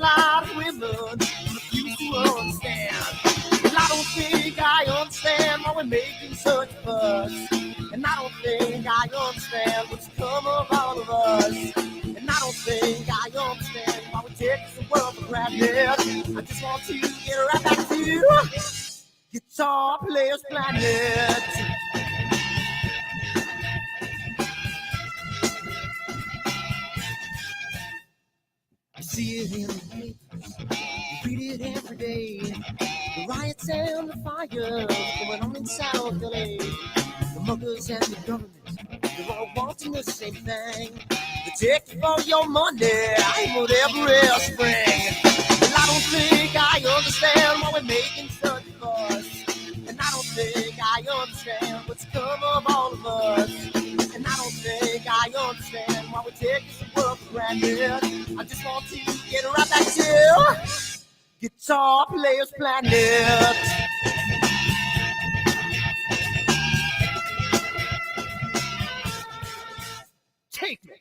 lot of women refuse to understand. And I don't think I understand why we're making such a fuss. And I don't think I understand what's come of all of us. And I don't think I understand why we take the world for granted. I just want to get right back to Guitar Players Planet. I see it in the papers, we read it every day. The riots and the fires going on in South LA. The muggers and the government, they're all wanting the same thing. They take you for your money, whatever spring. And I don't think I understand why we're making such a fuss. And I don't think I understand what's come of all of us. And I don't think I understand why we take this world for granted. I just want to get right back to Guitar Players Planet. Take me.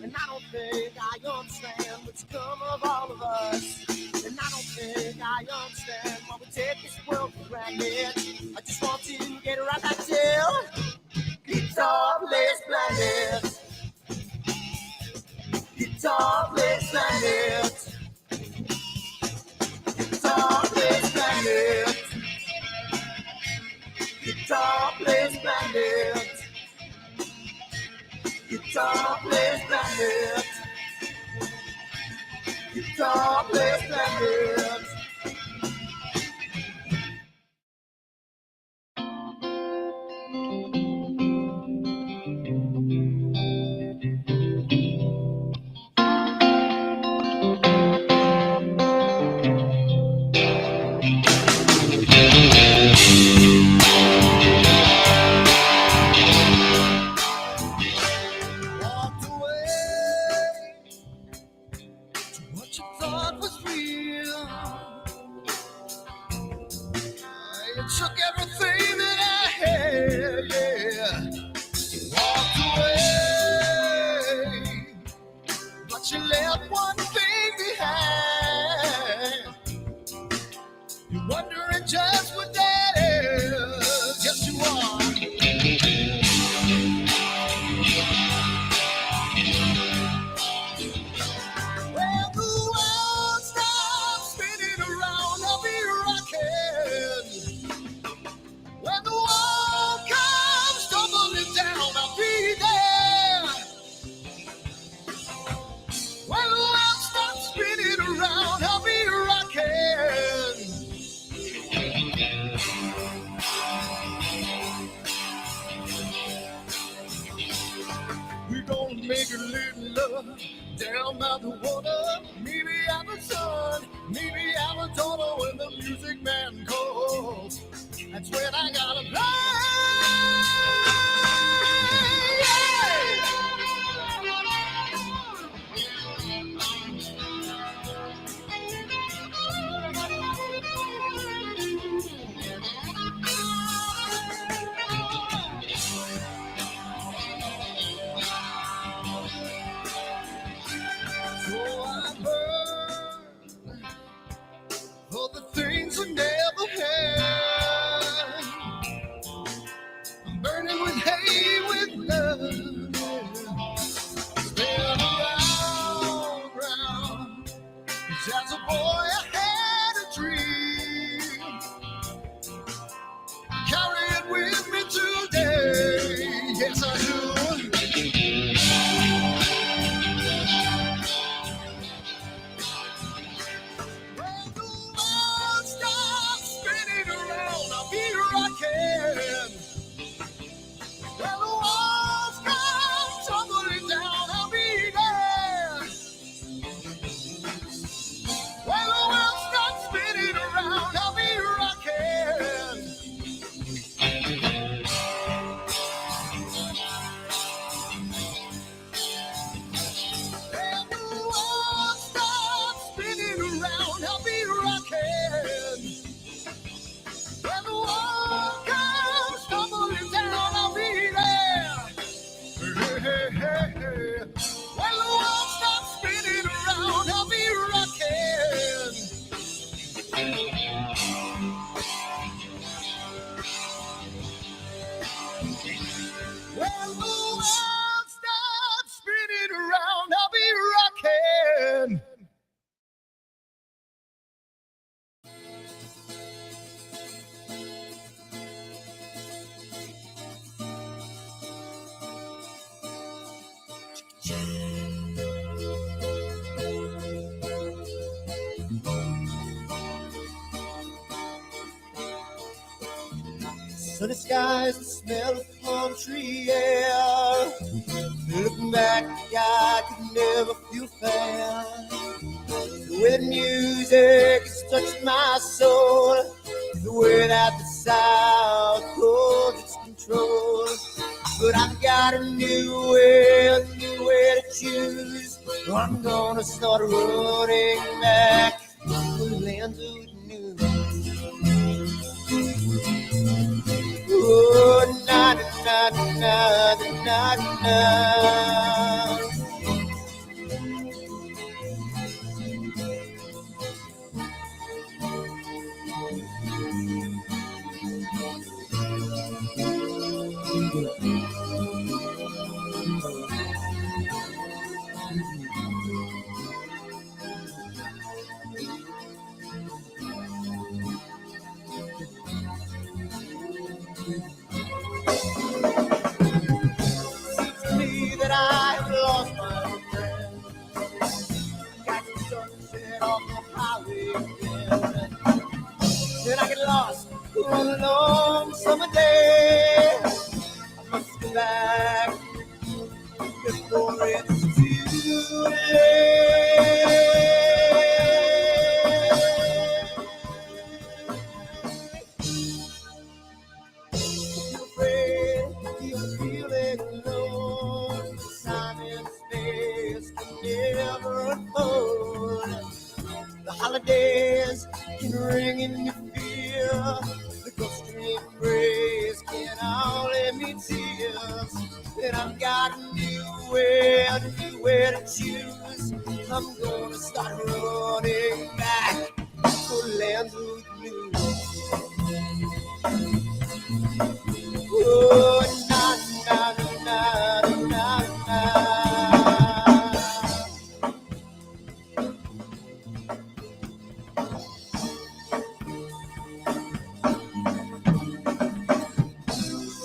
And I don't think I understand what's come of all of us. And I don't think I understand why we take this world for granted. I just want to get right back to Guitar Players Planet. Guitar Players Planet. Guitar Players Planet. Guitar Players Planet. Guitar Players Planet. Guitar Players Planet. Down by the water, maybe I'm a son, maybe I'm a daughter. When the music man calls, that's when I gotta play. I never had. I'm burning with hate, with love. Spin around. 'Cause as a boy I had a dream. Carry it with me today. Yes, I do. Well, the Sunny skies, the smell of palm tree air. Looking back, I could never feel fair. The way the music has touched my soul, the way that the South holds its control. But I've got a new way to choose. I'm gonna start running back to the lands of the new. Oh, na na na na na na. That I have lost my friend. Got the sunset off the highway again. Then I get lost on a long summer day. I must go back before it's too late. You're afraid, you're feeling alone. Time and space can never unfold. The holidays can ring in your fear. The ghostly embrace can only mean tears. And I've got a new way to choose. I'm gonna start running back to lands of blue. Oh, na na na na na na.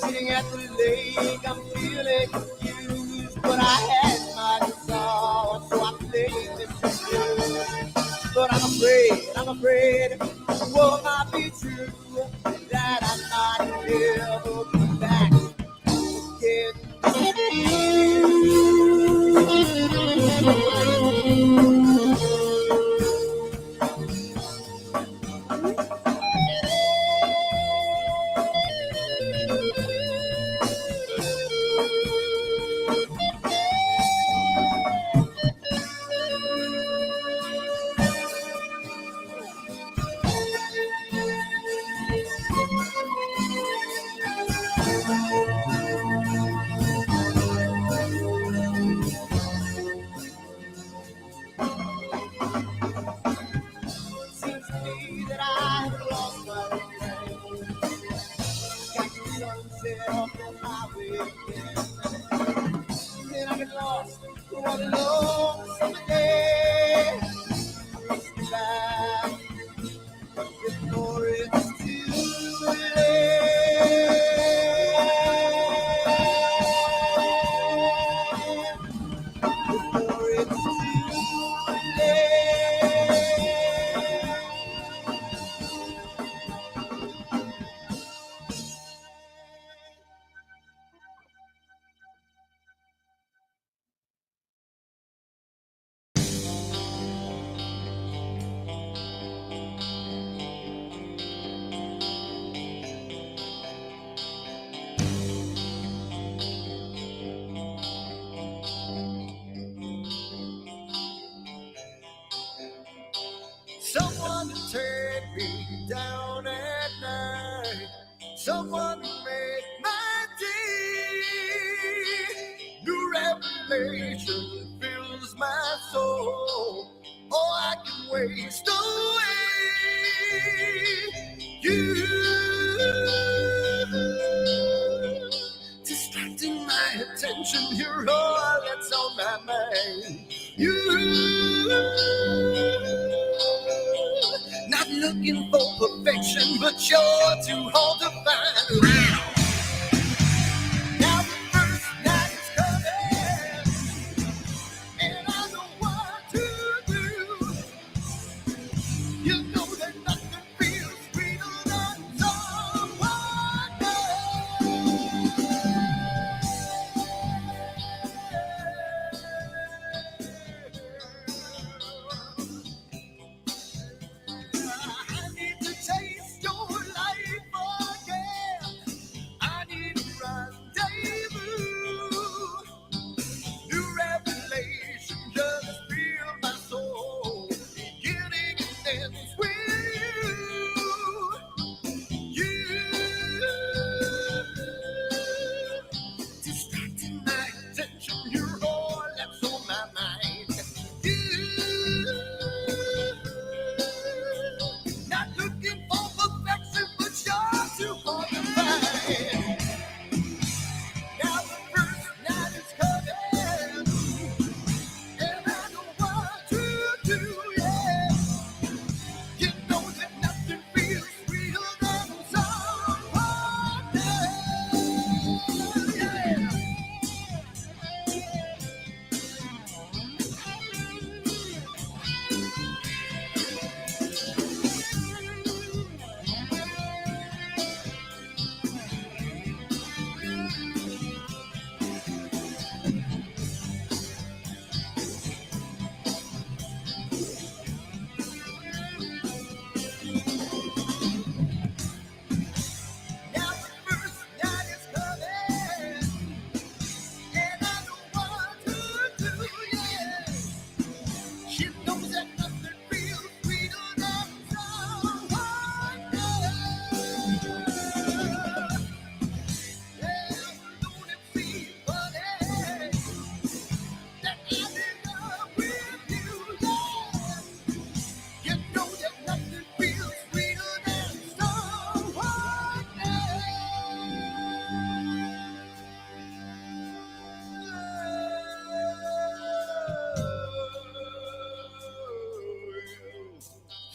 Sitting at the lake, I'm feeling confused, but I had my guitar, so I played this blues. But I'm afraid, what might be true, that I might never come back again. Seems to me that I have lost my friend. Got the sunset off the highway again. Then I get lost on a long summer day. I must be back before it's too late. Before it's too late. Someone to take me down at night. Someone to make my day. New revelation fills my soul. Oh, I can waste away. You distracting my attention. You're all that's on my mind. You not looking for perfection, but you're too hard to find. Now the first night is coming, and I know what to do. You know that nothing feels sweeter than someone else.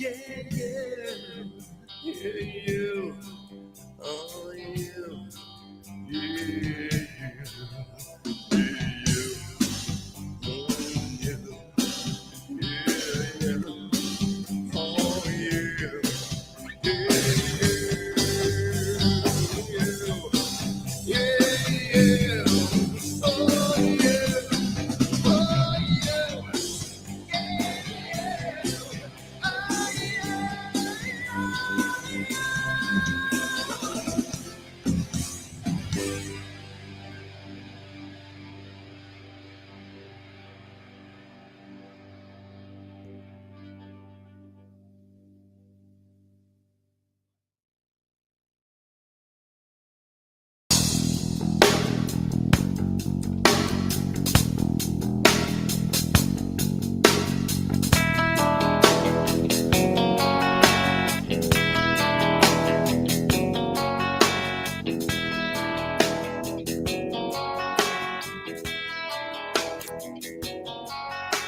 Yeah, yeah, yeah, you. Oh, you. Yeah,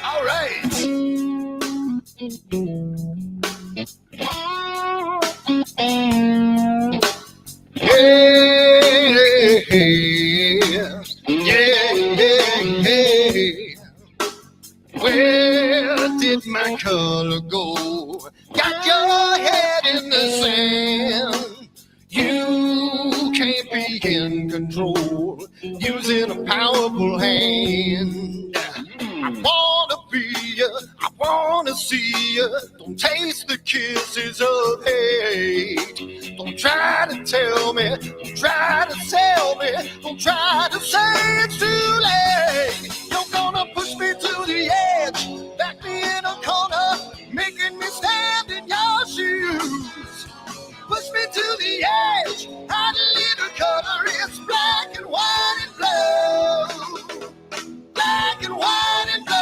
all right. Yeah. Where did my color go? Got your head in the sand. You can't be in control using a powerful hand. I wanna be you, I wanna see you. Don't taste the kisses of hate. Don't try to tell me, don't try to tell me, don't try to say it's too late. You're gonna push me to the edge, back me in a corner, making me stand in your shoes. Push me to the edge, hide a little color, it's black and white and blue. Black and white and blue,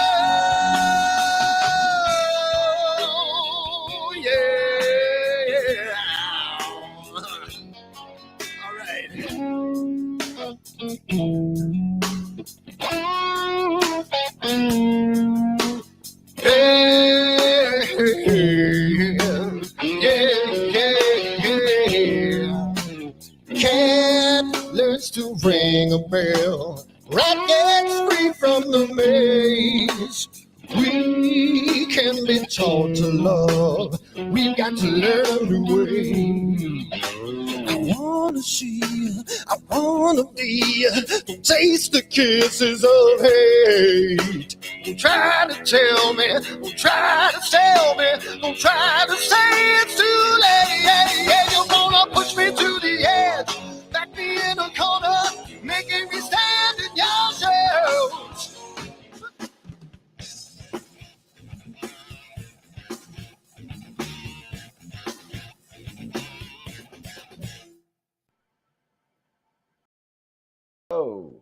yeah. All right. Yeah. Cat learns to ring a bell. Rat gets free from the maze. We can be taught to love. We've got to learn a new way. I wanna see you, I wanna be you. Don't taste the kisses of hate. Don't try to tell me, don't try to tell me, don't try to say it's too late. Yeah, you're gonna push me to the edge, back me in a corner, making me stand in your shoes. Oh,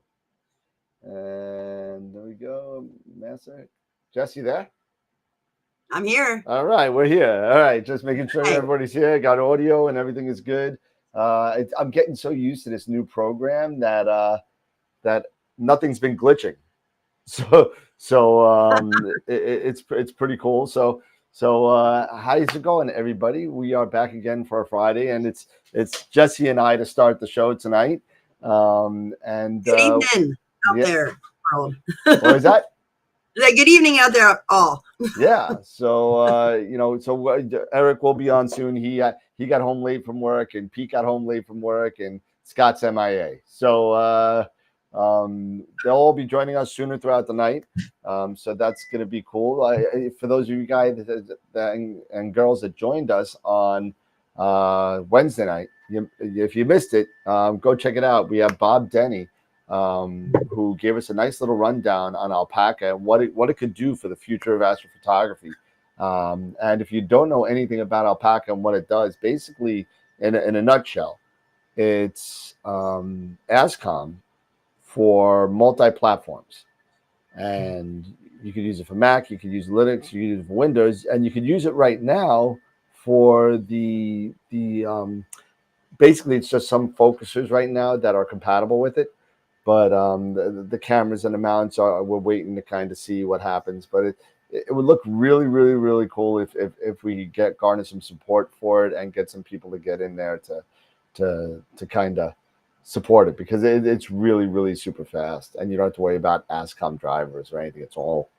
and there we go. Master. Jesse there? I'm here. All right, we're here. All right, just making sure Hey. everybody's here. Got audio and everything is good. I'm getting so used to this new program that nothing's been glitching. So it's pretty cool. So how's it going, everybody? We are back again for a Friday, and it's Jesse and I to start the show tonight. And Good evening out yeah. there, world. What is that? Good evening out there, all. Yeah. So Eric will be on soon. He got home late from work, and Pete got home late from work, and Scott's MIA. So they'll all be joining us sooner throughout the night. So that's going to be cool. For those of you guys and girls that joined us on Wednesday night, if you missed it, go check it out. We have Bob Denny, who gave us a nice little rundown on alpaca and what it could do for the future of astrophotography. And if you don't know anything about alpaca and what it does, basically, in a nutshell, it's ASCOM for multi-platforms. And you could use it for Mac, you could use Linux, you could use it for Windows, and you could use it right now for the basically it's just some focusers right now that are compatible with it. But the cameras and the mounts we're waiting to kind of see what happens. But it would look really, really, really cool if we could garner some support for it and get some people to get in there to kind of support it, because it's really, really super fast, and you don't have to worry about ASCOM drivers or anything. It's all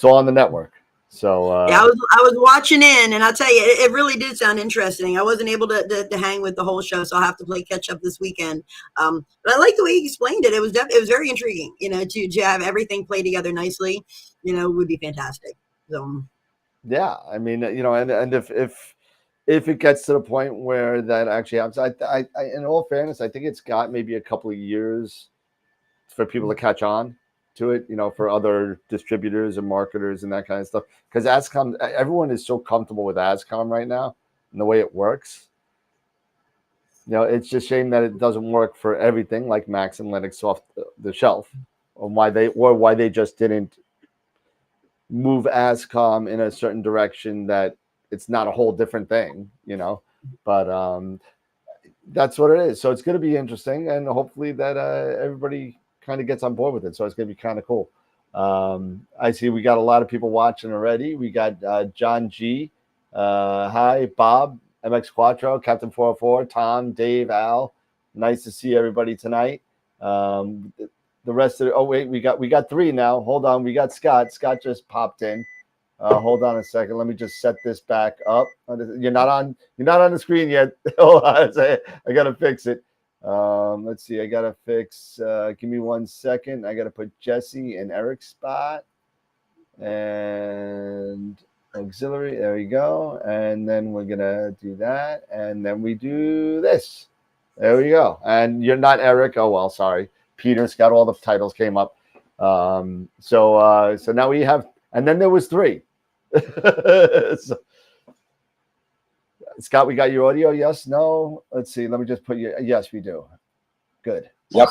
on the network. So yeah, I was watching in, and I'll tell you, it really did sound interesting. I wasn't able to hang with the whole show, so I'll have to play catch up this weekend. But I like the way you explained it. It was very intriguing. To have everything play together nicely, would be fantastic. So yeah, I mean, and if it gets to the point where that actually happens, I in all fairness, I think it's got maybe a couple of years for people to catch on to it, for other distributors and marketers and that kind of stuff. Because ASCOM, everyone is so comfortable with ASCOM right now and the way it works. It's just a shame that it doesn't work for everything like Max and Linux off the shelf, or why they just didn't move ASCOM in a certain direction that it's not a whole different thing, but that's what it is. So it's going to be interesting, and hopefully that everybody kind of gets on board with it. So it's going to be kind of cool. I see we got a lot of people watching already. We got John G. Hi, Bob, MX Quattro, Captain 404, Tom, Dave, Al. Nice to see everybody tonight. The rest of we got three now. Hold on, we got Scott. Scott just popped in. Hold on a second. Let me just set this back up. You're not on the screen yet. Hold on, I gotta fix it. Let's see. I gotta fix. Give me 1 second. I gotta put Jesse in Eric's spot and auxiliary. There we go. And then we're gonna do that, and then we do this. There we go. And you're not Eric. Oh well, sorry. Peter's got all the titles came up. So now we have, and then there was three. So, Scott, we got your audio? Yes, no? Let's see. Let me just put you. Yes, we do. Good. Yep.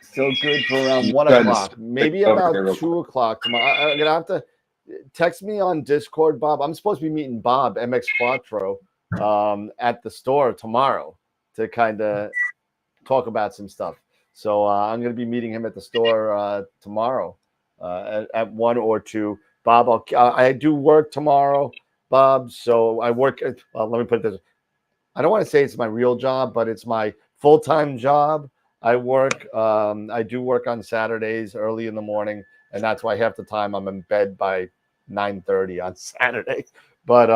Still good for around 1 o'clock. Maybe about 2 o'clock tomorrow. I'm going to have to text me on Discord, Bob. I'm supposed to be meeting Bob, MX Quattro, at the store tomorrow to kind of talk about some stuff. So I'm going to be meeting him at the store tomorrow at 1 or 2. Bob, I do work tomorrow, Bob. So I work. Let me put it this way. I don't want to say it's my real job, but it's my full-time job. I work. I do work on Saturdays early in the morning, and that's why half the time I'm in bed by 9:30 on Saturday. But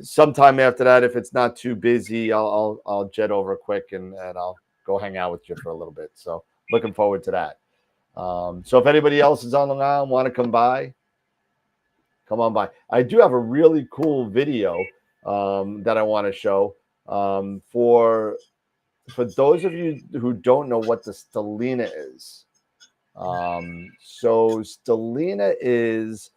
sometime after that, if it's not too busy, I'll jet over quick and I'll go hang out with you for a little bit. So looking forward to that. So if anybody else is on the line, want to come by, come on by. I do have a really cool video that I want to show for those of you who don't know what the Stellina is. So Stellina is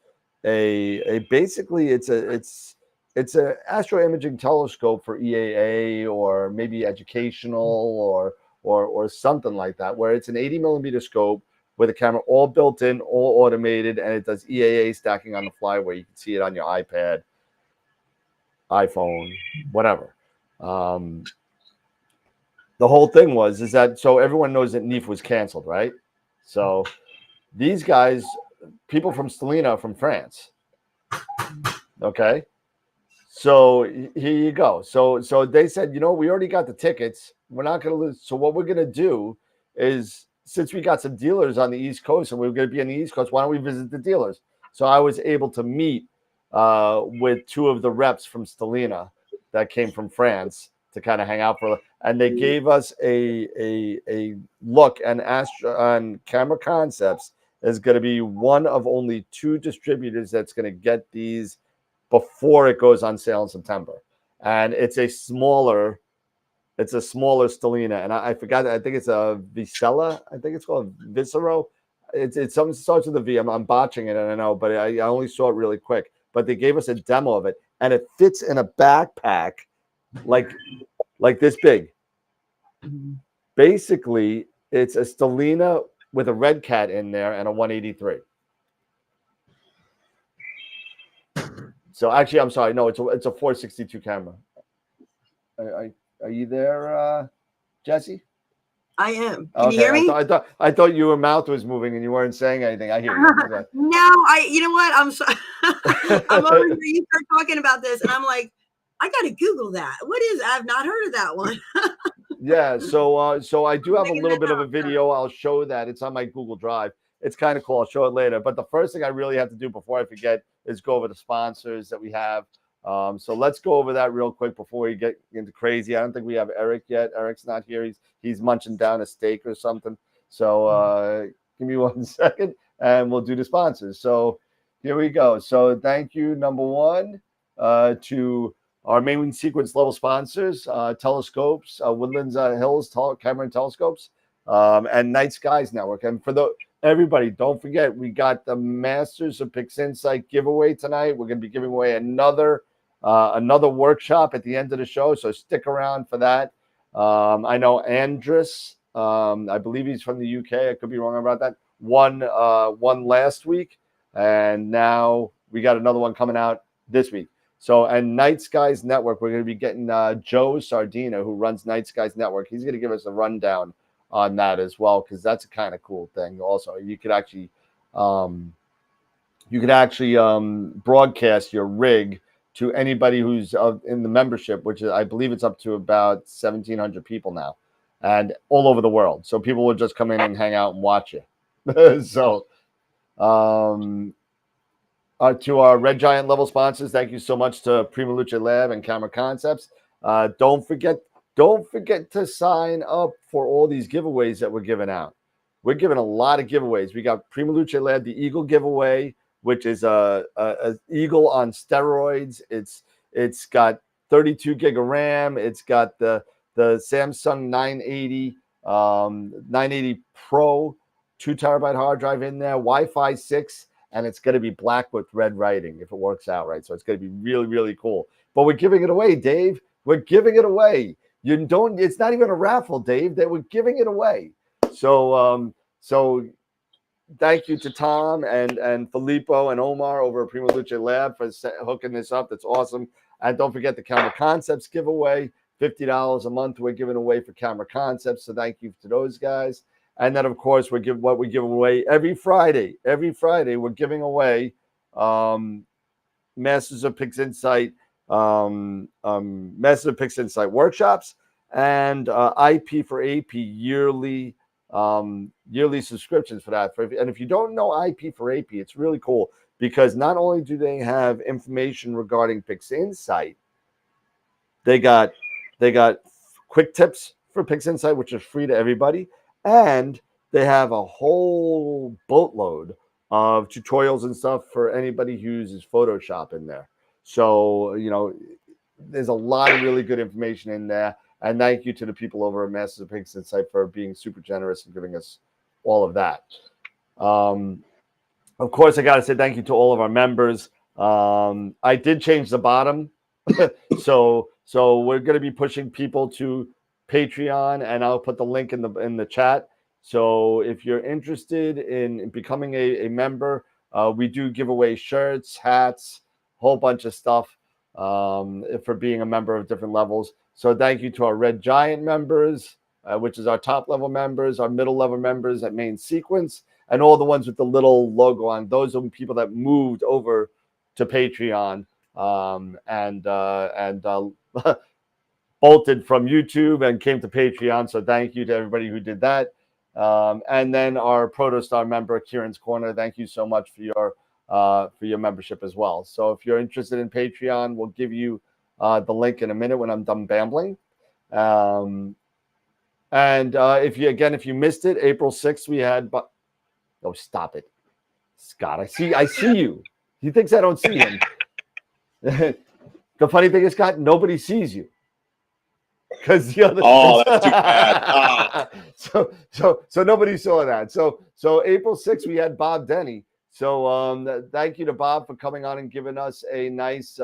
a basically it's a astro imaging telescope for EAA or maybe educational or something like that, where it's an 80 millimeter scope with a camera all built in, all automated, and it does EAA stacking on the fly where you can see it on your iPad, iPhone, whatever. The whole thing is that so everyone knows that NEAF was canceled, right? So these guys, people from Stellina, from France. Okay. So here you go. So they said, we already got the tickets. We're not going to lose. So what we're going to do is, since we got some dealers on the East Coast and we're going to be on the East Coast, why don't we visit the dealers? So I was able to meet with two of the reps from Stellina that came from France to kind of hang out and they gave us a look, and on Camera Concepts is going to be one of only 2 distributors that's going to get these before it goes on sale in September. And it's a smaller Stellina, and I forgot. I think it's a Vicella. I think it's called Viscero. It's something starts with a V. I'm botching it, and I know, but I only saw it really quick. But they gave us a demo of it, and it fits in a backpack like this big. Basically, it's a Stellina with a red cat in there and a 183. So actually, I'm sorry. No, it's a 462 camera. Are you there, Jesse? I am. Can you hear me? I thought your mouth was moving and you weren't saying anything. I hear you. No, you know what? I'm so I'm over here. You start talking about this, and I'm like, I got to Google that. What is? I've not heard of that one. Yeah. So I do have a Making little that bit of a up. video. I'll show that. It's on my Google Drive. It's kind of cool. I'll show it later. But the first thing I really have to do before I forget is go over the sponsors that we have. So let's go over that real quick before we get into crazy. I don't think we have Eric yet. Eric's not here. He's munching down a steak or something. So give me 1 second and we'll do the sponsors. So here we go. So thank you, number one, to our main sequence level sponsors, Telescopes, Woodlands Hills Cameron Telescopes, and Night Skies Network. And for everybody, don't forget, we got the Masters of Pixinsight giveaway tonight. We're going to be giving away another workshop at the end of the show, so stick around for that. I know Andrus, I believe he's from the UK. I could be wrong about that. Won last week, and now we got another one coming out this week. So, and Night Skies Network, we're going to be getting Joe Sardina, who runs Night Skies Network. He's going to give us a rundown on that as well, because that's a kind of cool thing. Also, you could actually broadcast your rig to anybody who's in the membership, which is, I believe it's up to about 1,700 people now, and all over the world. So people will just come in and hang out and watch you. So, to our Red Giant level sponsors, thank you so much to Prima Luce Lab and Camera Concepts. Don't forget to sign up for all these giveaways that we're giving out. We're giving a lot of giveaways. We got Prima Luce Lab, the Eagle giveaway, which is a Eagle on steroids. It's got 32 gig of RAM. It's got the Samsung 980 Pro 2 terabyte hard drive in there, Wi-Fi 6, and it's going to be black with red writing if it works out right. So it's going to be really, really cool. But we're giving it away, Dave. We're giving it away. It's not even a raffle, Dave. We're giving it away. So thank you to Tom and Filippo and Omar over at Prima Luce Lab for hooking this up. That's awesome. And don't forget the Camera Concepts giveaway, $50 a month we're giving away for Camera Concepts. So thank you to those guys. And then, of course, we give away every Friday. Every Friday, we're giving away Masters of Pixinsight, Masters of Pixinsight workshops and IP for AP yearly subscriptions for that. And if you don't know IP for AP, it's really cool because not only do they have information regarding Pixinsight, they got quick tips for Pixinsight, which is free to everybody. And they have a whole boatload of tutorials and stuff for anybody who uses Photoshop in there. So, there's a lot of really good information in there. And thank you to the people over at Masters of Pixinsight for being super generous and giving us all of that. Of course, I got to say thank you to all of our members. I did change the bottom. So we're going to be pushing people to Patreon, and I'll put the link in the chat. So if you're interested in becoming a member, we do give away shirts, hats, a whole bunch of stuff for being a member of different levels. So thank you to our Red Giant members, which is our top level members, our middle level members at Main Sequence, and all the ones with the little logo on. Those are people that moved over to Patreon and bolted from YouTube and came to Patreon. So thank you to everybody who did that. And then our Protostar member, Kieran's Corner, thank you so much for your membership as well. So if you're interested in Patreon, we'll give you the link in a minute when I'm done bambling. And if you missed it, April 6th, we had, oh, stop it, Scott. I see you. He thinks I don't see him. The funny thing is, Scott, nobody sees you. Because the other that's too bad. So nobody saw that. So April 6th we had Bob Denny. So thank you to Bob for coming on and giving us a nice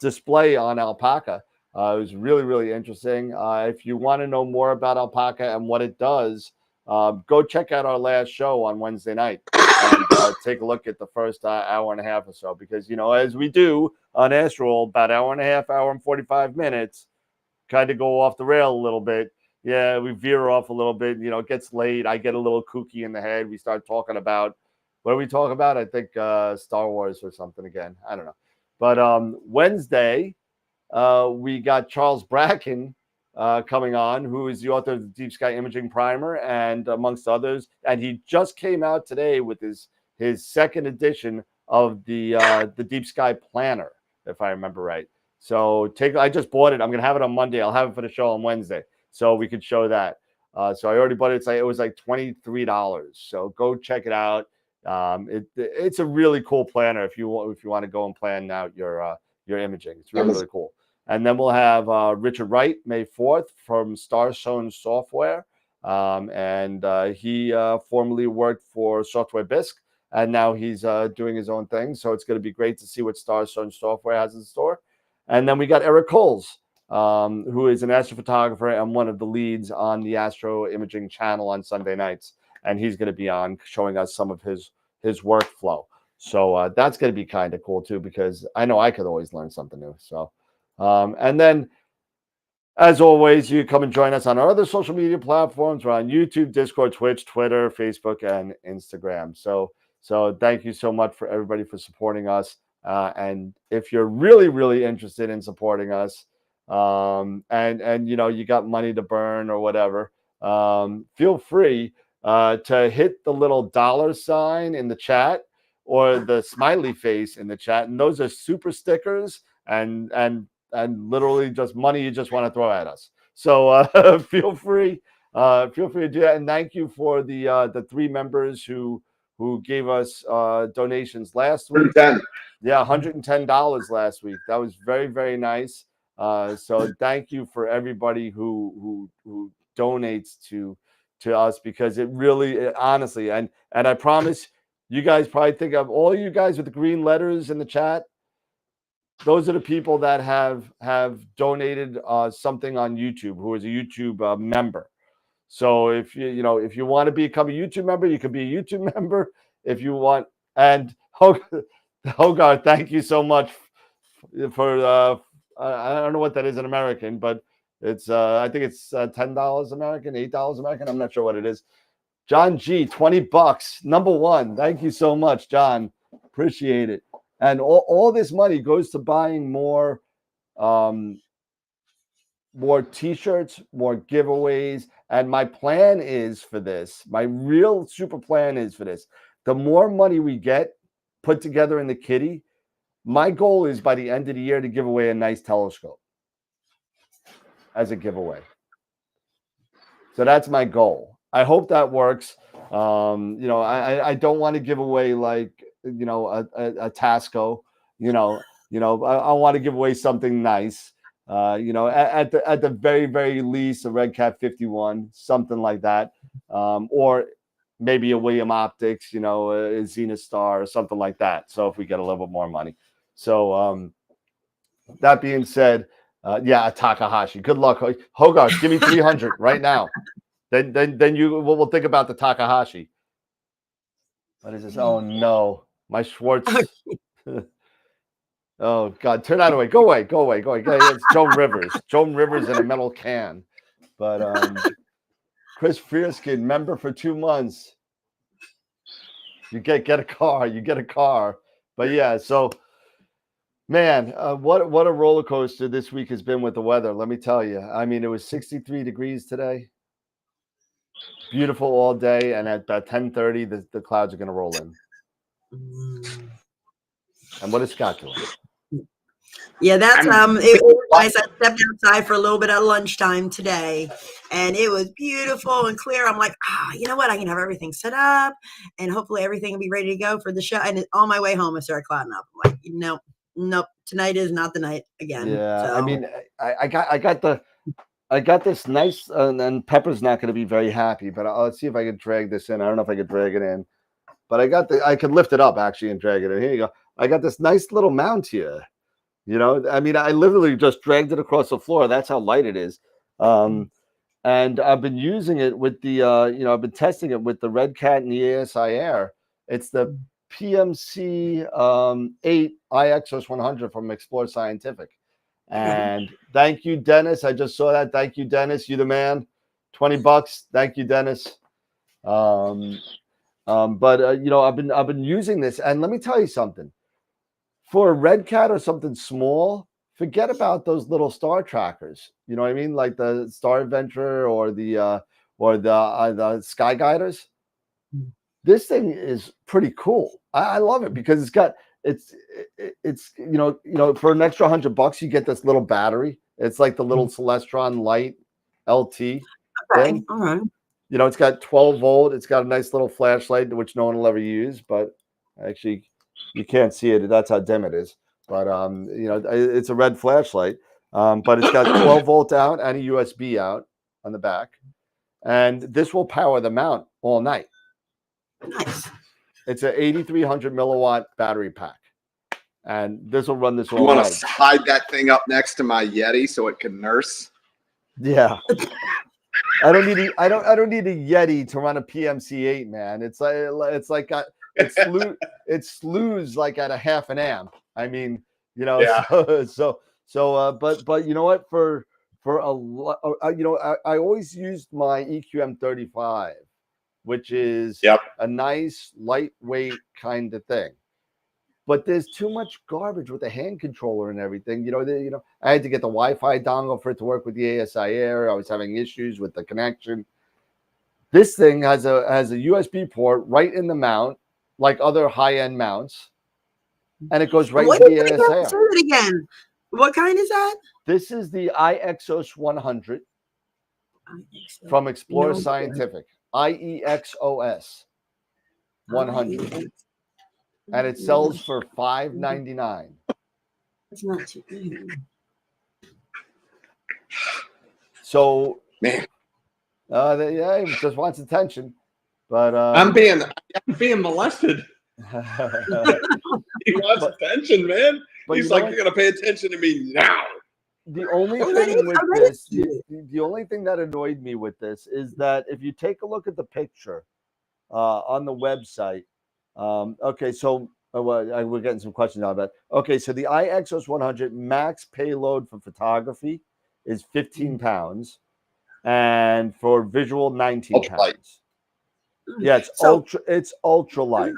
display on alpaca. It was really, really interesting. If you want to know more about alpaca and what it does, go check out our last show on Wednesday night and take a look at the first hour and a half or so, because as we do on AstroWorld, about hour and a half, hour and 45 minutes, kind of go off the rail a little bit. Yeah, we veer off a little bit. It gets late. I get a little kooky in the head. We start talking about, what do we talk about? I think Star Wars or something again. I don't know. But Wednesday, we got Charles Bracken coming on, who is the author of the Deep Sky Imaging Primer, and amongst others. And he just came out today with his second edition of the Deep Sky Planner, if I remember right. So I just bought it. I'm gonna have it on Monday. I'll have it for the show on Wednesday, so we could show that. So I already bought it. It was like $23. So go check it out. It's a really cool planner if you want to go and plan out your imaging. It's really cool. And then we'll have Richard Wright May 4th from Starstone Software. And he formerly worked for Software Bisque, and now he's doing his own thing. So it's going to be great to see what Starstone Software has in store. And then we got Eric Coles, who is an astrophotographer and one of the leads on the Astro Imaging channel on Sunday nights. And he's going to be on showing us some of his workflow. So that's going to be kind of cool too, because I know I could always learn something new. So, and then as always, you come and join us on our other social media platforms. We're on YouTube, Discord, Twitch, Twitter, Facebook, and Instagram. So thank you so much for everybody for supporting us. And if you're really, really interested in supporting us, and you got money to burn or whatever, feel free to hit the little $ in the chat or the smiley face in the chat, and those are super stickers and literally just money you just want to throw at us. So feel free to do that. And thank you for the 3 members who gave us donations last week. Yeah, $110 last week. That was very, very nice. So thank you for everybody who donates to us, because it really, honestly, and I promise you guys probably think of all you guys with the green letters in the chat. Those are the people that have donated something on YouTube, who is a YouTube member. So if you want to become a YouTube member, you can be a YouTube member if you want. And Hogarth, thank you so much for I don't know what that is in American, but it's I think it's $10 American, $8 American. I'm not sure what it is. John G, $20, number 1. Thank you so much, John. Appreciate it. And all this money goes to buying more T-shirts, more giveaways. And my plan is for this, my real super plan is for this. The more money we get put together in the kitty, my goal is by the end of the year to give away a nice telescope as a giveaway. So that's my goal. I hope that works. I don't want to give away like, a Tasco, I want to give away something nice. At the very, very least, a Red Cat 51, something like that. Or maybe a William Optics, a Zenith Star or something like that. So if we get a little bit more money. So that being said, a Takahashi. Good luck, Hogarth. Give me 300 right now. Then we'll think about the Takahashi. What is this? Oh no, my Schwartz. Oh God, turn that away. Go away. It's Joan Rivers in a metal can. But Chris Frearskin, member for 2 months. You get a car. But yeah, so man, what a roller coaster this week has been with the weather. Let me tell you. I mean, it was 63 degrees today. Beautiful all day, and at about 10:30, the clouds are going to roll in. And what is Scott doing? Yeah, that's it was nice. I stepped outside for a little bit at lunchtime today, and it was beautiful and clear. I'm like, you know what? I can have everything set up, and hopefully everything will be ready to go for the show. And on my way home, I started clouding up. I'm like, nope, tonight is not the night again. Yeah, so. I mean, I got this nice, and Pepper's not going to be very happy, but let's see if I can drag this in. I don't know if I could drag it in, but I could lift it up actually and drag it in. Here you go. I got this nice little mount here. I mean, I literally just dragged it across the floor. That's how light it is. And I've been using it with the, I've been testing it with the Red Cat and the ASI Air. It's the PMC 8 IXOS 100 from Explore Scientific. And thank you, Dennis. I just saw that. Thank you, Dennis. You the man. $20. Thank you, Dennis. But you know, I've been using this, and let me tell you something. For a red cat or something small, forget about those little star trackers. You know what I mean, like the Star Adventurer or the Sky Guiders. This thing is pretty cool. I love it because it's you know for an extra $100 you get this little battery. It's like the little Celestron Light LT thing. All right. You know, it's got 12 volt. It's got a nice little flashlight, which no one will ever use, but actually you can't see it. That's how dim it is. But you know, it's a red flashlight. But it's got 12 volt out and a USB out on the back. And this will power the mount all night. Nice. It's an 8,300 milliwatt battery pack. And this will run this You all want night. to hide that thing up next to my Yeti so it can nurse? Yeah. I don't need a Yeti to run a PMC8, man. It's like it slews like at a half an amp. I mean, you know, Yeah. but you know what? For a lot, you know, I always used my EQM35, which is a nice lightweight kind of thing. But there's too much garbage with the hand controller and everything. You know, I had to get the Wi-Fi dongle for it to work with the ASI Air. I was having issues with the connection. This thing has a USB port right in the mount, like other high-end mounts, and it goes right to the ASI Air. Say it again. What kind is that? This is the iExos 100 from Explore Scientific. iExos 100. And it sells for $599. It's not too good. So, man, yeah, he just wants attention. But I'm being molested. He wants attention, man. He's like, you're gonna pay attention to me now. The only thing with this, the only thing that annoyed me with this is that if you take a look at the picture on the website. Okay, so we're getting some questions on that. Okay, so the iExos 100 max payload for photography is 15 pounds, and for visual 19 pounds. Yeah, it's ultra light.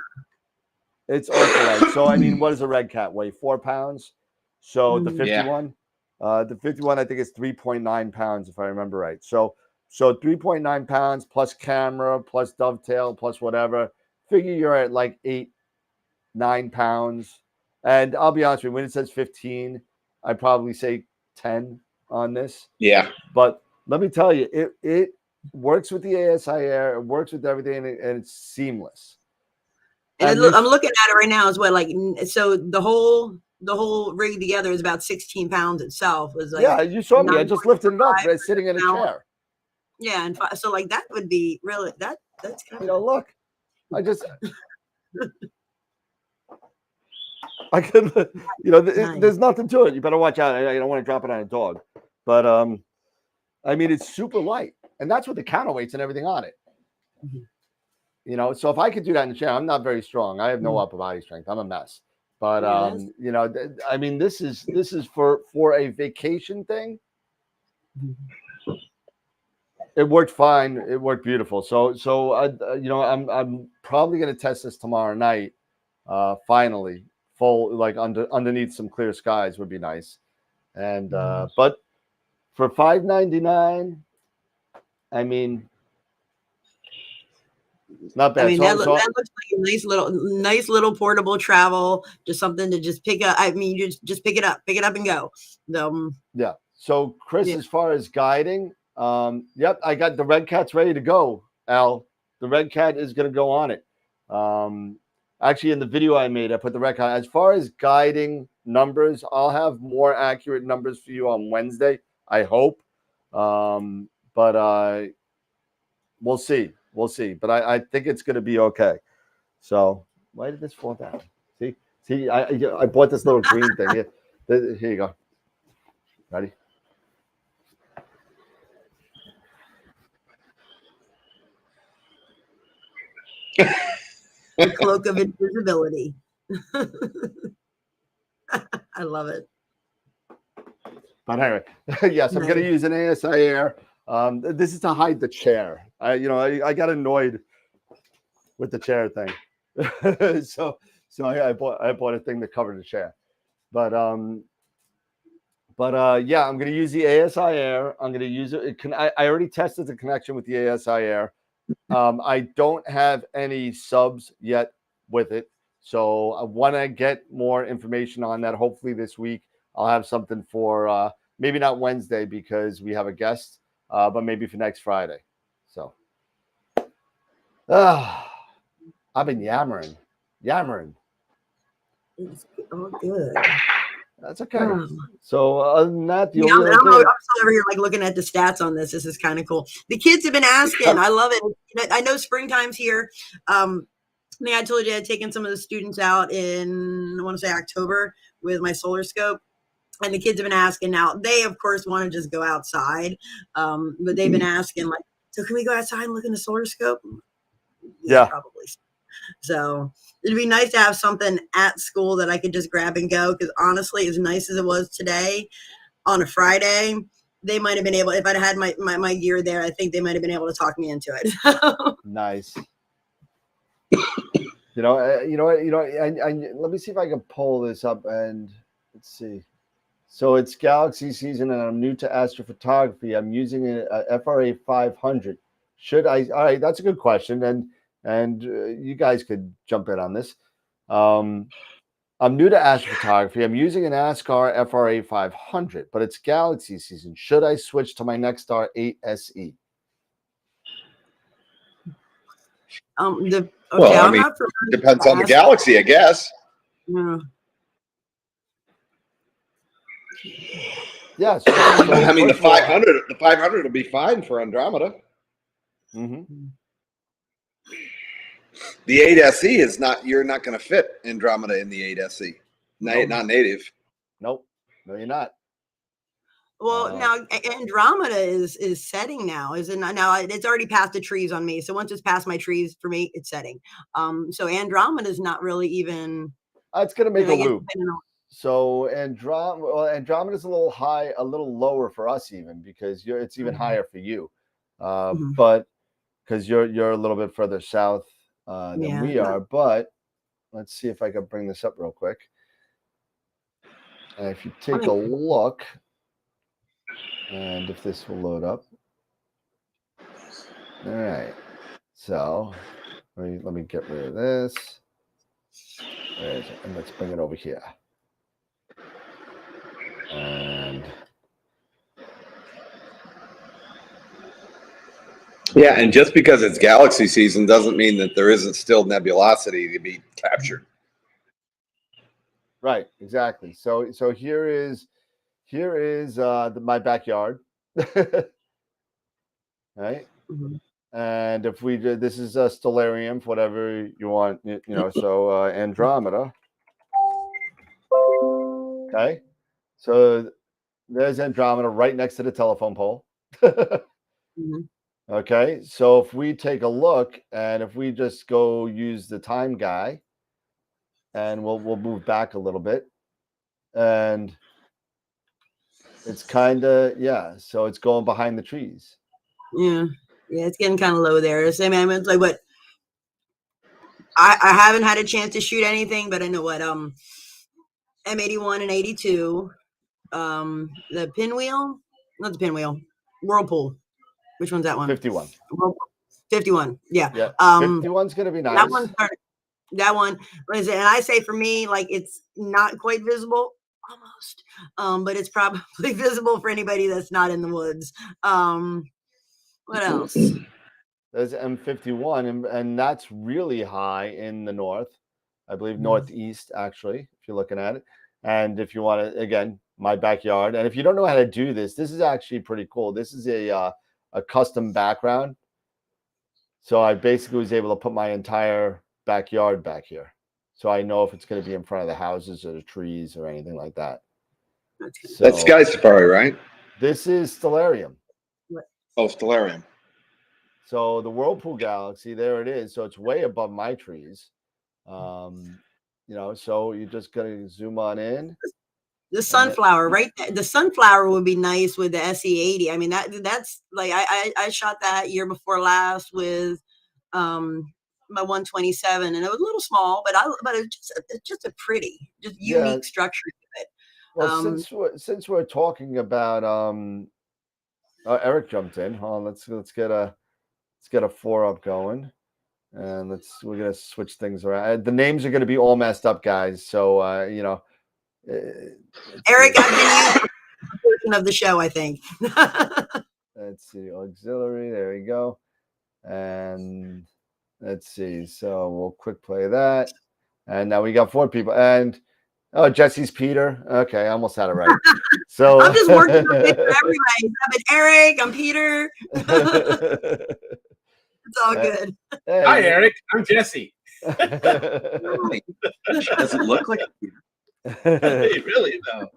It's ultra light. So I mean, what does a red cat weigh? 4 pounds. So the 51, I think is 3.9 pounds if I remember right. So 3.9 pounds plus camera plus dovetail plus whatever. Figure you're at like 8-9 pounds. And I'll be honest with you, when it says 15, I'd probably say 10 on this. Yeah. But let me tell you, it works with the ASI Air, it works with everything, and it's seamless. And I'm looking at it right now as well. Like, so the whole rig together is about 16 pounds itself. It was like, yeah, you saw me. I just lifted it up, sitting in a chair. Yeah, and so like that would be really that's kind of, you know, look. I can, you know, there's nothing to it. You better watch out. I don't want to drop it on a dog. But I mean, it's super light, and that's with the counterweights and everything on it. You know, so if I could do that in the chair, I'm not very strong. I have no upper body strength. I'm a mess. But you know, I mean, this is for a vacation thing. It worked fine. It worked beautiful. So you know, I'm probably going to test this tomorrow night. Finally, full like underneath some clear skies would be nice. And but for $599, I mean, not bad. I mean, that looks like a nice little portable travel, just something to just pick up. I mean, you just pick it up and go. Yeah. So Chris, as far as guiding, yep, I got the red cat's ready to go. Al, the red cat is going to go on it. Actually, in the video I made, I put the red cat. As far as guiding numbers, I'll have more accurate numbers for you on Wednesday, I hope. But we'll see. We'll see. But I think it's going to be okay. So why did this fall down? See, I bought this little green thing. Here you go. Ready? The cloak of invisibility. I love it. But anyway, yes, I'm going to use an ASI Air. This is to hide the chair. I got annoyed with the chair thing, so I bought a thing to cover the chair. But yeah, I'm going to use the ASI Air. I'm going to use it. I already tested the connection with the ASI Air. I don't have any subs yet with it, so I want to get more information on that. Hopefully this week I'll have something for maybe not Wednesday because we have a guest, but maybe for next Friday. So I've been yammering. It's all good. That's okay. So other than that, I'm still over here like looking at the stats on this. This is kind of cool. The kids have been asking. I love it. I know springtime's here. I told you I had taken some of the students out in, I want to say October with my solar scope. And the kids have been asking now. They, of course, want to just go outside. But they've been asking, like, so can we go outside and look in the solar scope? Yeah. Probably. So it'd be nice to have something at school that I could just grab and go. Because honestly, as nice as it was today on a Friday, they might have been able, if I'd had my gear there, I think they might have been able to talk me into it. Nice. Let me see if I can pull this up and let's see. So it's galaxy season and I'm new to astrophotography. I'm using a FRA 500. Should I? All right, that's a good question. And you guys could jump in on this. I'm new to astrophotography. I'm using an ASCAR FRA 500, but it's galaxy season. Should I switch to my Nexstar 8 SE? Depends on the galaxy, I guess. Yeah. Yes. I mean, the 500 will be fine for Andromeda. Mm-hmm. The 8 SE is not. You're not going to fit Andromeda in the 8 SE. Not native. Nope. No, you're not. Well, now Andromeda is setting now, is it not? Now it's already past the trees on me. So once it's past my trees for me, it's setting. So Andromeda is not really even. It's going to make a loop. So Andromeda is a little high, a little lower for us even because it's even higher for you, but because you're a little bit further south than we are. But let's see if I can bring this up real quick. And if you take a look. And if this will load up. All right. So let me get rid of this. There it is. And let's bring it over here. And yeah, and just because it's galaxy season doesn't mean that there isn't still nebulosity to be captured. Right, exactly. So here is my backyard. Right? Mm-hmm. And if we do, this is a stellarium, whatever you want, so Andromeda. Okay. So there's Andromeda right next to the telephone pole. Okay. So if we take a look and if we just go use the time guy and we'll move back a little bit and it's kind of, so it's going behind the trees. Yeah, it's getting kind of low there. I mean, it's like what I haven't had a chance to shoot anything, but I know what M81 and 82, the pinwheel, not the pinwheel, whirlpool. Which one's that one? 51. 51. Yeah. 51's gonna be nice. That one. And I say for me, like it's not quite visible. Almost, but it's probably visible for anybody that's not in the woods. What else? There's M51, and that's really high in the north. I believe northeast, actually, if you're looking at it. And if you want to, again, my backyard. And if you don't know how to do this, this is actually pretty cool. This is a custom background. So I basically was able to put my entire backyard back here. So I know if it's going to be in front of the houses or the trees or anything like that. So, that's Sky Safari, right? This is Stellarium. Oh, Stellarium. So the Whirlpool Galaxy, there it is. So it's way above my trees. So you're just going to zoom on in. The sunflower, right? The sunflower would be nice with the SE80. I mean, that's like I shot that year before last with my 127, and it was a little small, but it's just a pretty, just unique structure to it. Well, since we're talking about Eric jumped in. Hold on, let's get a 4 up going, and we're gonna switch things around. The names are gonna be all messed up, guys. So you know, Eric, I've been using a portion of the show, I think. Let's see, auxiliary. There we go, and let's see. So we'll quick play that, and now we got 4 people, and Jesse's Peter. Okay, I almost had it right. So I'm just working on it for everybody. I'm Eric. I'm Peter. It's all good. Hey. Hi, Eric. I'm Jesse. Doesn't look like Peter. Hey, really though.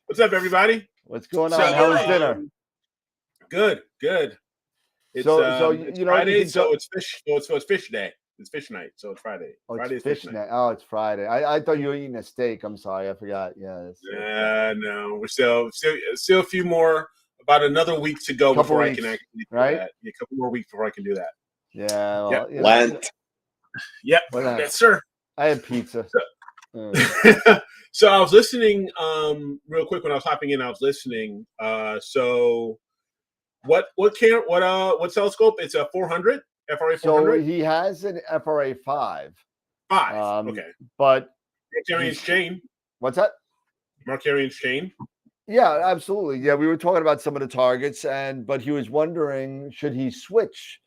What's up, everybody? What's going on? How was dinner? Good. It's it's Friday, so it's fish. So it's fish day. It's fish night, so it's Friday. Oh, Friday's fish night. Oh, it's Friday. I thought you were eating a steak. I'm sorry, I forgot. Yeah. No, we're still a few more. About another week to go before I can actually do that. Yeah, a couple more weeks before I can do that. Yeah. Well, yep. Lent. Yep. Yes, sir. I had pizza. So I was listening real quick when I was hopping in. I was listening. So what telescope? It's a 400 FRA 400. So he has an FRA 5. Okay. But Markarian's chain. What's that? Markarian's chain. Yeah, absolutely. Yeah, we were talking about some of the targets, but he was wondering, should he switch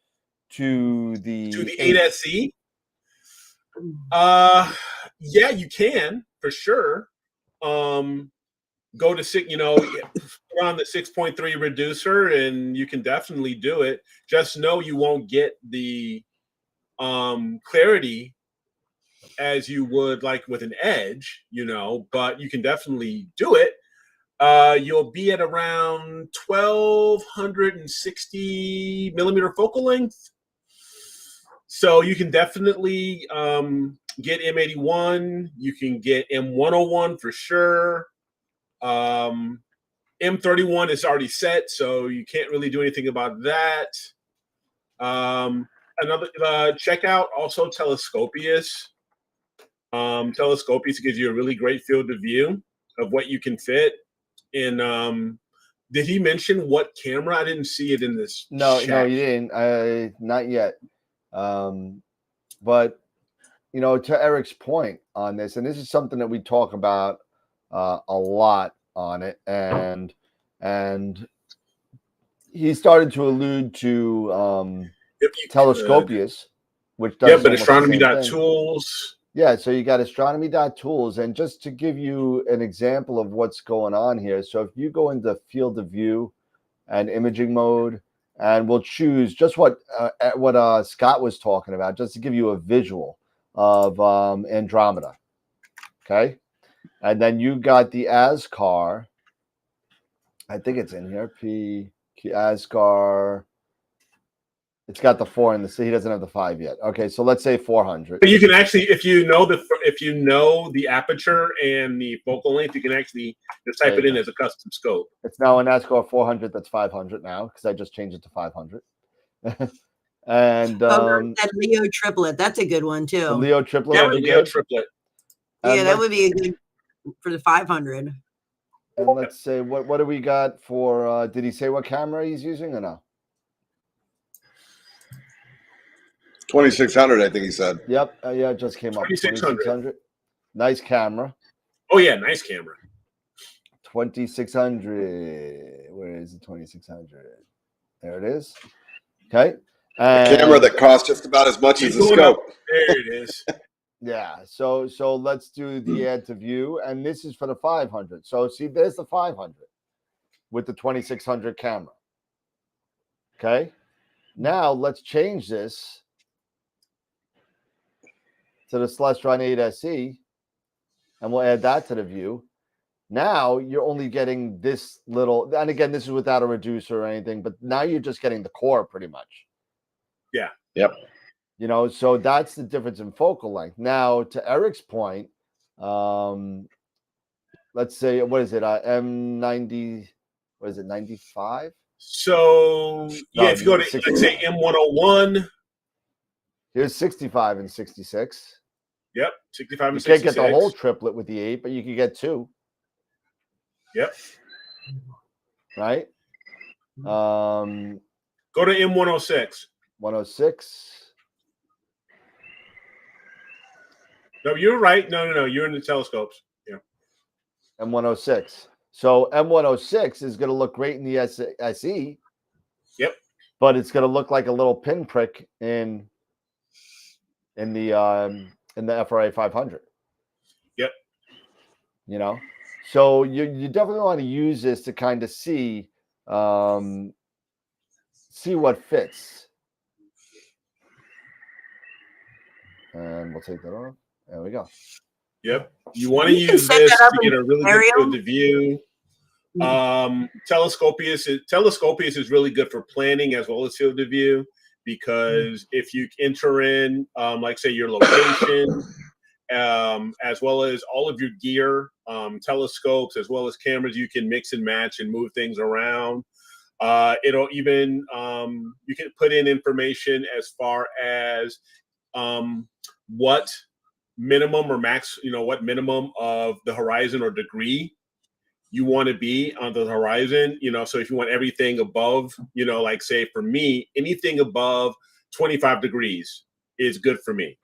to the 8SE? Yeah, you can for sure. Go to 6, put on the 6.3 reducer, and you can definitely do it. Just know you won't get the clarity as you would like with an edge, but you can definitely do it. You'll be at around 1260 millimeter focal length. So you can definitely get M81. You can get M101 for sure. M31 is already set, so you can't really do anything about that. Another check out also Telescopius. Telescopius gives you a really great field of view of what you can fit. And did he mention what camera? I didn't see it in this. No, chat. you didn't. Not yet. But to Eric's point on this, and this is something that we talk about a lot on it, and he started to allude to Telescopius, which does but astronomy.tools. Yeah, so you got astronomy.tools, and just to give you an example of what's going on here. So if you go into field of view and imaging mode, and we'll choose just what Scott was talking about, just to give you a visual of Andromeda. Okay, and then you got the ASCAR. I think it's in here. ASCAR. It's got the 4 in the C. He doesn't have the 5 yet. Okay, so let's say 400. But you can actually, if you know the aperture and the focal length, you can actually just type it in as a custom scope. It's now an ASCAR 400. That's 500 now because I just changed it to 500. And that Leo triplet, that's a good one too. The Leo triplet. Yeah, Leo triplet. Yeah, that would be a good for the 500. And let's say what do we got for? Did he say what camera he's using or no? 2600, I think he said. Yep. Yeah, it just came up. 2600. Nice camera. Oh yeah, nice camera. 2600. Where is the 2600? There it is. Okay. A camera that costs just about as much as the scope. There it is. Yeah. So let's do the add to view, and this is for the 500. So see, there's the 500 with the 2600 camera. Okay. Now let's change this to the Celestron 8SE, and we'll add that to the view. Now you're only getting this little, and again, this is without a reducer or anything, but now you're just getting the core pretty much. Yeah. Yep. So that's the difference in focal length. Now, to Eric's point, let's say, what is it? M90, what is it, 95? So yeah, No, if you go to 60. let's say M101, Here's 65 and 66. yep, 65 You and can't 66. get the whole triplet with the 8, but you can get 2. Yep. Right? Go to M106. 106. No, you're right. No. You're in the telescopes. Yeah. M106. So M106 is going to look great in the SE. Yep. But it's going to look like a little pinprick in the FRA 500. Yep. You know, so you definitely want to use this to kind of see what fits. And we'll take that off. There we go. Yep. You want to You can use set this that up to in get a really good stereo. field of view. Telescopius is really good for planning as well as field of view, because if you enter in like say your location, as well as all of your gear, telescopes as well as cameras, you can mix and match and move things around. It'll even you can put in information as far as what minimum or max, what minimum of the horizon or degree you want to be on the horizon, so if you want everything above, like say for me, anything above 25 degrees is good for me,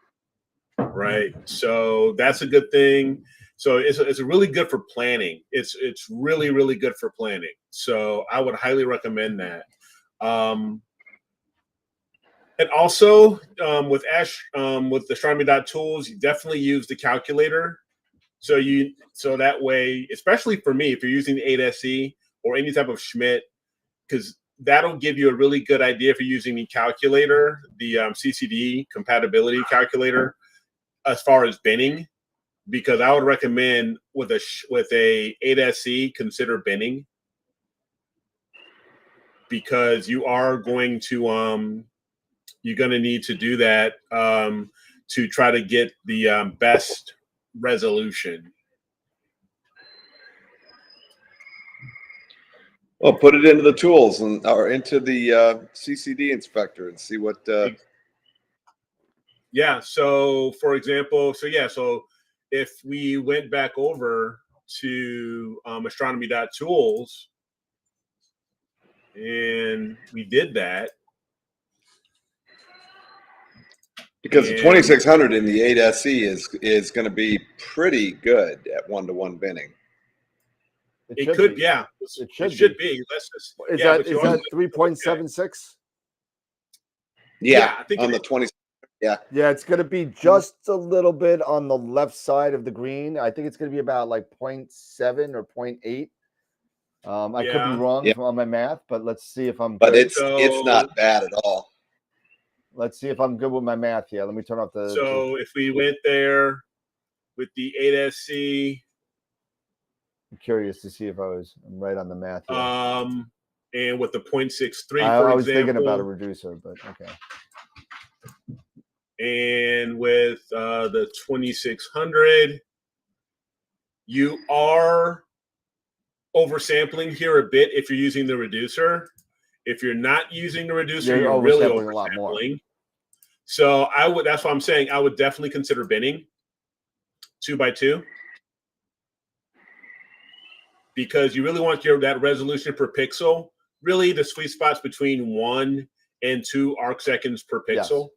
right? So that's a good thing. So it's really good for planning. It's really, really good for planning. So I would highly recommend that. And also with astronomy.tools, you definitely use the calculator. So that way, especially for me, if you're using the 8SE or any type of Schmidt, because that'll give you a really good idea if you're using the calculator, the CCD compatibility calculator, as far as binning. Because I would recommend with a 8SE, consider binning, because you are going to you're going to need to do that to try to get the best resolution. Well, put it into the tools or into the CCD inspector and see what. Yeah. So, for example, so if we went back over to astronomy.tools and we did that. Because the 2600 in the 8SE is going to be pretty good at 1-to-1 binning. It could, be. yeah. It should be. Is that 3.76? Yeah, I think on the 20. Yeah. Yeah, it's going to be just a little bit on the left side of the green. I think it's going to be about like 0.7 or 0.8. I could be wrong on my math, but let's see if I'm. But good. it's not bad at all. Let's see if I'm good with my math here. Let me turn off the. So if we went there with the 8SC, I'm curious to see if I'm right on the math here. And with the 0.63, I was thinking about a reducer, but okay. And with the 2600, you are oversampling here a bit if you're using the reducer. If you're not using the reducer, you're really oversampling a lot more. So that's what I'm saying. I would definitely consider binning 2x2, because you really want that resolution per pixel. Really, the sweet spot's between 1 and 2 arc seconds per pixel. Yes.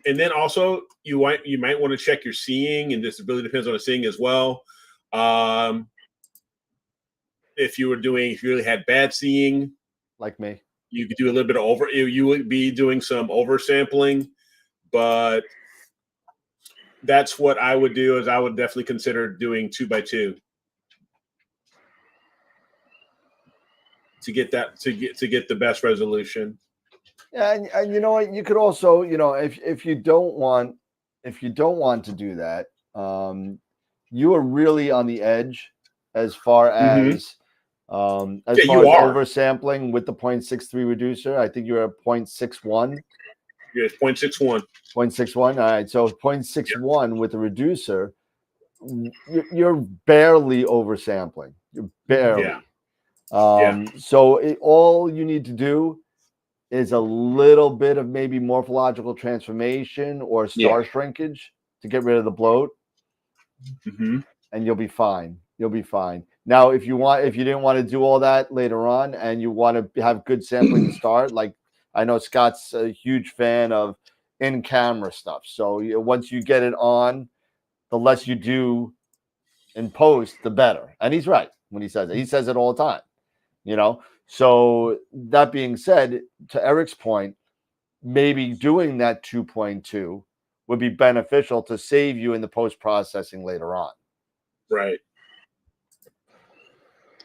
And then also you might want to check your seeing, and this really depends on the seeing as well. If you really had bad seeing, like me, you could do a little bit of you would be doing some oversampling, but that's what I would do. Is I would definitely consider doing 2x2 to get the best resolution. Yeah, and you know what? You could also, if you don't want to do that, you are really on the edge as far as oversampling with the 0.63 reducer. I think you're at 0.61. Yeah, it's 0.61. 0.61. All right. So 0.61 with the reducer, you're barely oversampling. You're barely. Yeah. So all you need to do is a little bit of maybe morphological transformation or star shrinkage to get rid of the bloat, and you'll be fine. You'll be fine. Now, if you didn't want to do all that later on, and you want to have good sampling to start, like I know Scott's a huge fan of in-camera stuff. So once you get it on, the less you do in post, the better. And he's right when he says it. He says it all the time. So that being said, to Eric's point, maybe doing that 2.2 would be beneficial to save you in the post-processing later on. Right.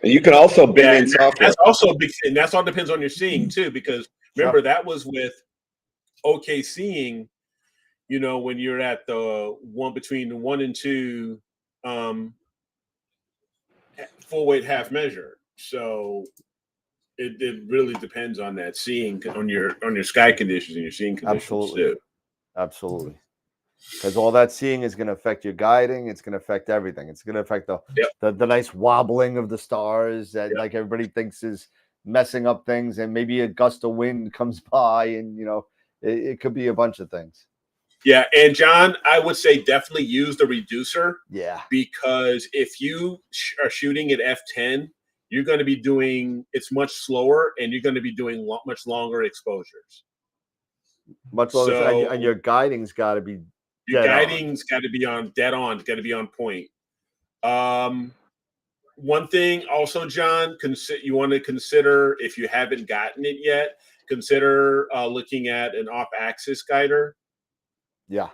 And you can also bring in software. That's also a big thing. That's all depends on your seeing too, because remember that was with OK seeing, when you're at the between 1 and 2 full weight half measure. So it really depends on that seeing, on your sky conditions and your seeing conditions too. Absolutely. Because all that seeing is going to affect your guiding. It's going to affect everything. It's going to affect the nice wobbling of the stars that like everybody thinks is messing up things, and maybe a gust of wind comes by, and it could be a bunch of things. Yeah, and John, I would say definitely use the reducer. Yeah. Because if you are shooting at f10, you're going to be doing it's much slower, and you're going to be doing much longer exposures. Much longer, and your guiding's got to be. Your guiding's got to be on dead on. It's got to be on point. One thing also, John, you want to consider, if you haven't gotten it yet, consider looking at an off-axis guider. Yeah,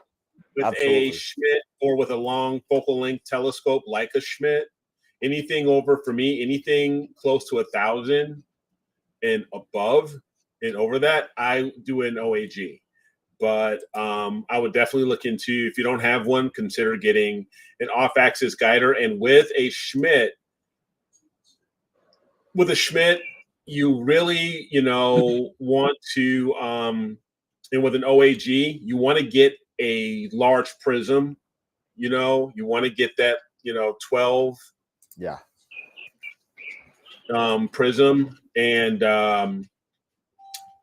with absolutely. A Schmidt or with a long focal length telescope like a Schmidt. Anything close to 1,000 and above and over that, I do an OAG. But I would definitely look into, if you don't have one, consider getting an off-axis guider. And with a Schmidt, you really, want to, and with an OAG, you want to get a large prism. You want to get that, 12. Yeah. Prism and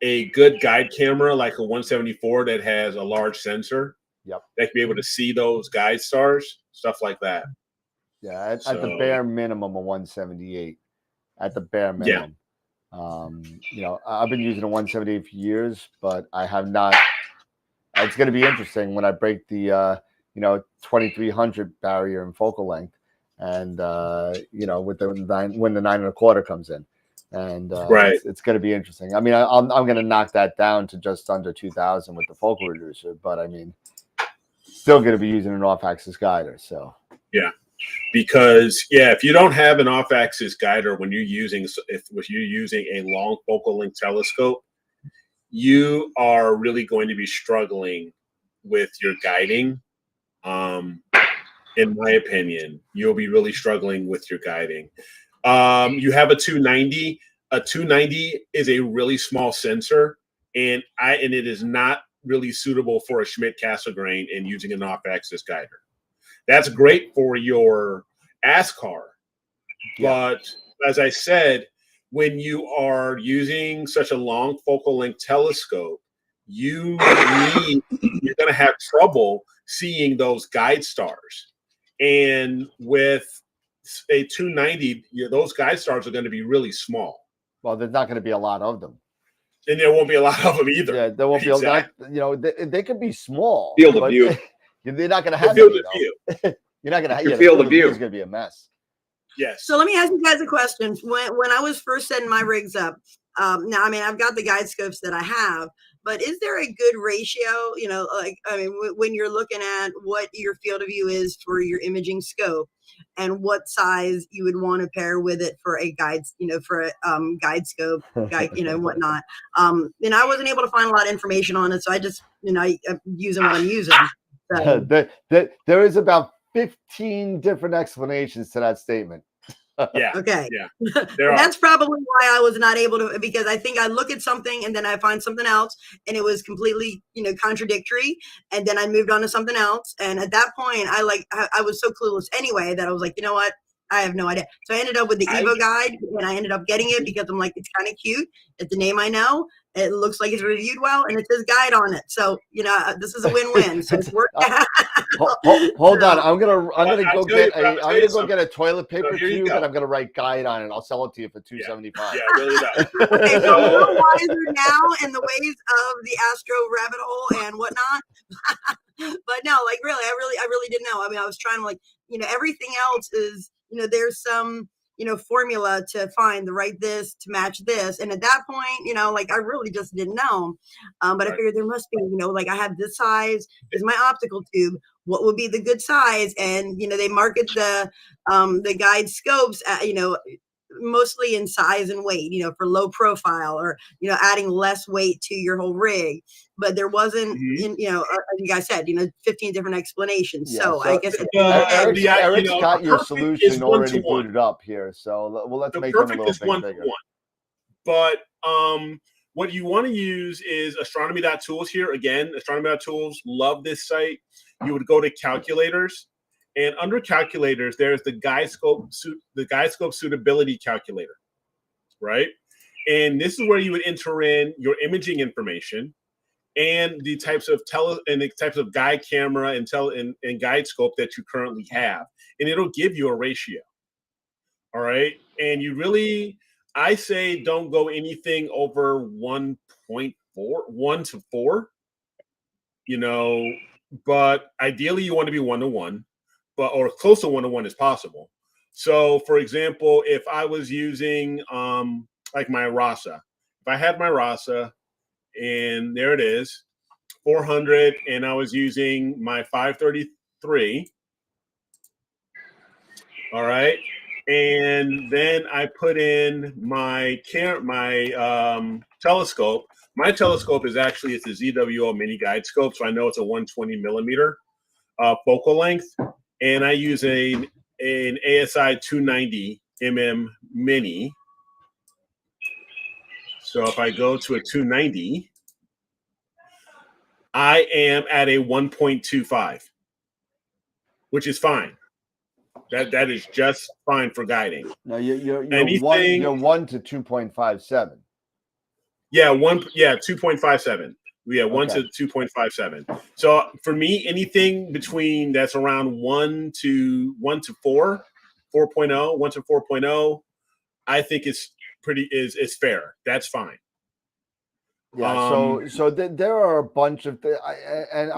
a good guide camera like a 174 that has a large sensor. Yep. That can be able to see those guide stars, stuff like that. Yeah, at the bare minimum, a 178. At the bare minimum. Yeah. I've been using a 178 for years, but I have not. It's going to be interesting when I break the 2300 barrier in focal length, and with when the 9.25 comes in. And it's going to be interesting. I mean, I'm going to knock that down to just under 2,000 with the focal reducer, but I mean, still going to be using an off-axis guider. So yeah, because if you don't have an off-axis guider when you're using a long focal length telescope, you are really going to be struggling with your guiding. In my opinion, you'll be really struggling with your guiding. You have a 290. A 290 is a really small sensor, and it is not really suitable for a Schmidt Cassegrain and using an off-axis guider. That's great for your ASCAR, but as I said, when you are using such a long focal length telescope, you're going to have trouble seeing those guide stars, and with a 290, those guide stars are going to be really small. Well, there's not going to be a lot of them. And there won't be a lot of them either. Yeah, there won't be a lot. They could be small. Field of view. They're not going to have field of view. You're not going to have your field of view. It's going to be a mess. Yes. So let me ask you guys a question. When I was first setting my rigs up, now, I mean, I've got the guide scopes that I have, but is there a good ratio? When you're looking at what your field of view is for your imaging scope, and what size you would want to pair with it for a guide, for a guide scope, whatnot. And I wasn't able to find a lot of information on it, so I just, I'm using what I'm using. So. There is about 15 different explanations to that statement. Yeah. Okay. Yeah. There are. That's probably why I was not able to, because I think I look at something and then I find something else and it was completely, contradictory. And then I moved on to something else. And at that point, I was so clueless anyway that I was like, you know what? I have no idea. So I ended up with the Evo guide and I ended up getting it because I'm like, it's kind of cute. It's a name I know. It looks like it's reviewed well and it says guide on it. So, this is a win-win. So it's worked out. Hold on. I'm gonna go get a toilet paper here you tube go. and I'm gonna write guide on it. I'll sell it to you for $2.75. Yeah, really does. Okay, so I'm a little wiser now in the ways of the Astro rabbit hole and whatnot. But no, like really, I really didn't know. I mean, I was trying to everything else is, there's some, formula to find the right this to match this. And at that point, I really just didn't know. But I figured there must be, I have this size is my optical tube. What would be the good size? And, they market the guide scopes at, mostly in size and weight, for low profile or, adding less weight to your whole rig. But there wasn't, as you guys said, 15 different explanations. Yeah, so I guess Eric's got your solution already booted up here. So let's make them a little bit bigger. But what you want to use is astronomy.tools here. Again, astronomy.tools, love this site. You would go to calculators. And under calculators, there's the guide scope suitability calculator, right? And this is where you would enter in your imaging information and the types of guide camera and guide scope that you currently have, and it'll give you a ratio. All right, and I say don't go anything over 1.4, 1 to 4. But ideally you want to be 1-to-1. Or close to 1-to-1 as possible. So, for example, if I was using like my RASA, if I had my RASA and there it is, 400, and I was using my 533, all right, and then I put in my telescope. My telescope it's a ZWO mini guide scope, so I know it's a 120 millimeter focal length. And I use an ASI 290 mini. So if I go to a 290, I am at a 1.25, which is fine. That is just fine for guiding. No, you're 1 to 2.57. Yeah, 2.57. Yeah, 1 to 2.57. So for me, anything between that's around 1 to 4, 4.0, 1 to 4.0, I think is fair. That's fine. Yeah. There are a bunch of and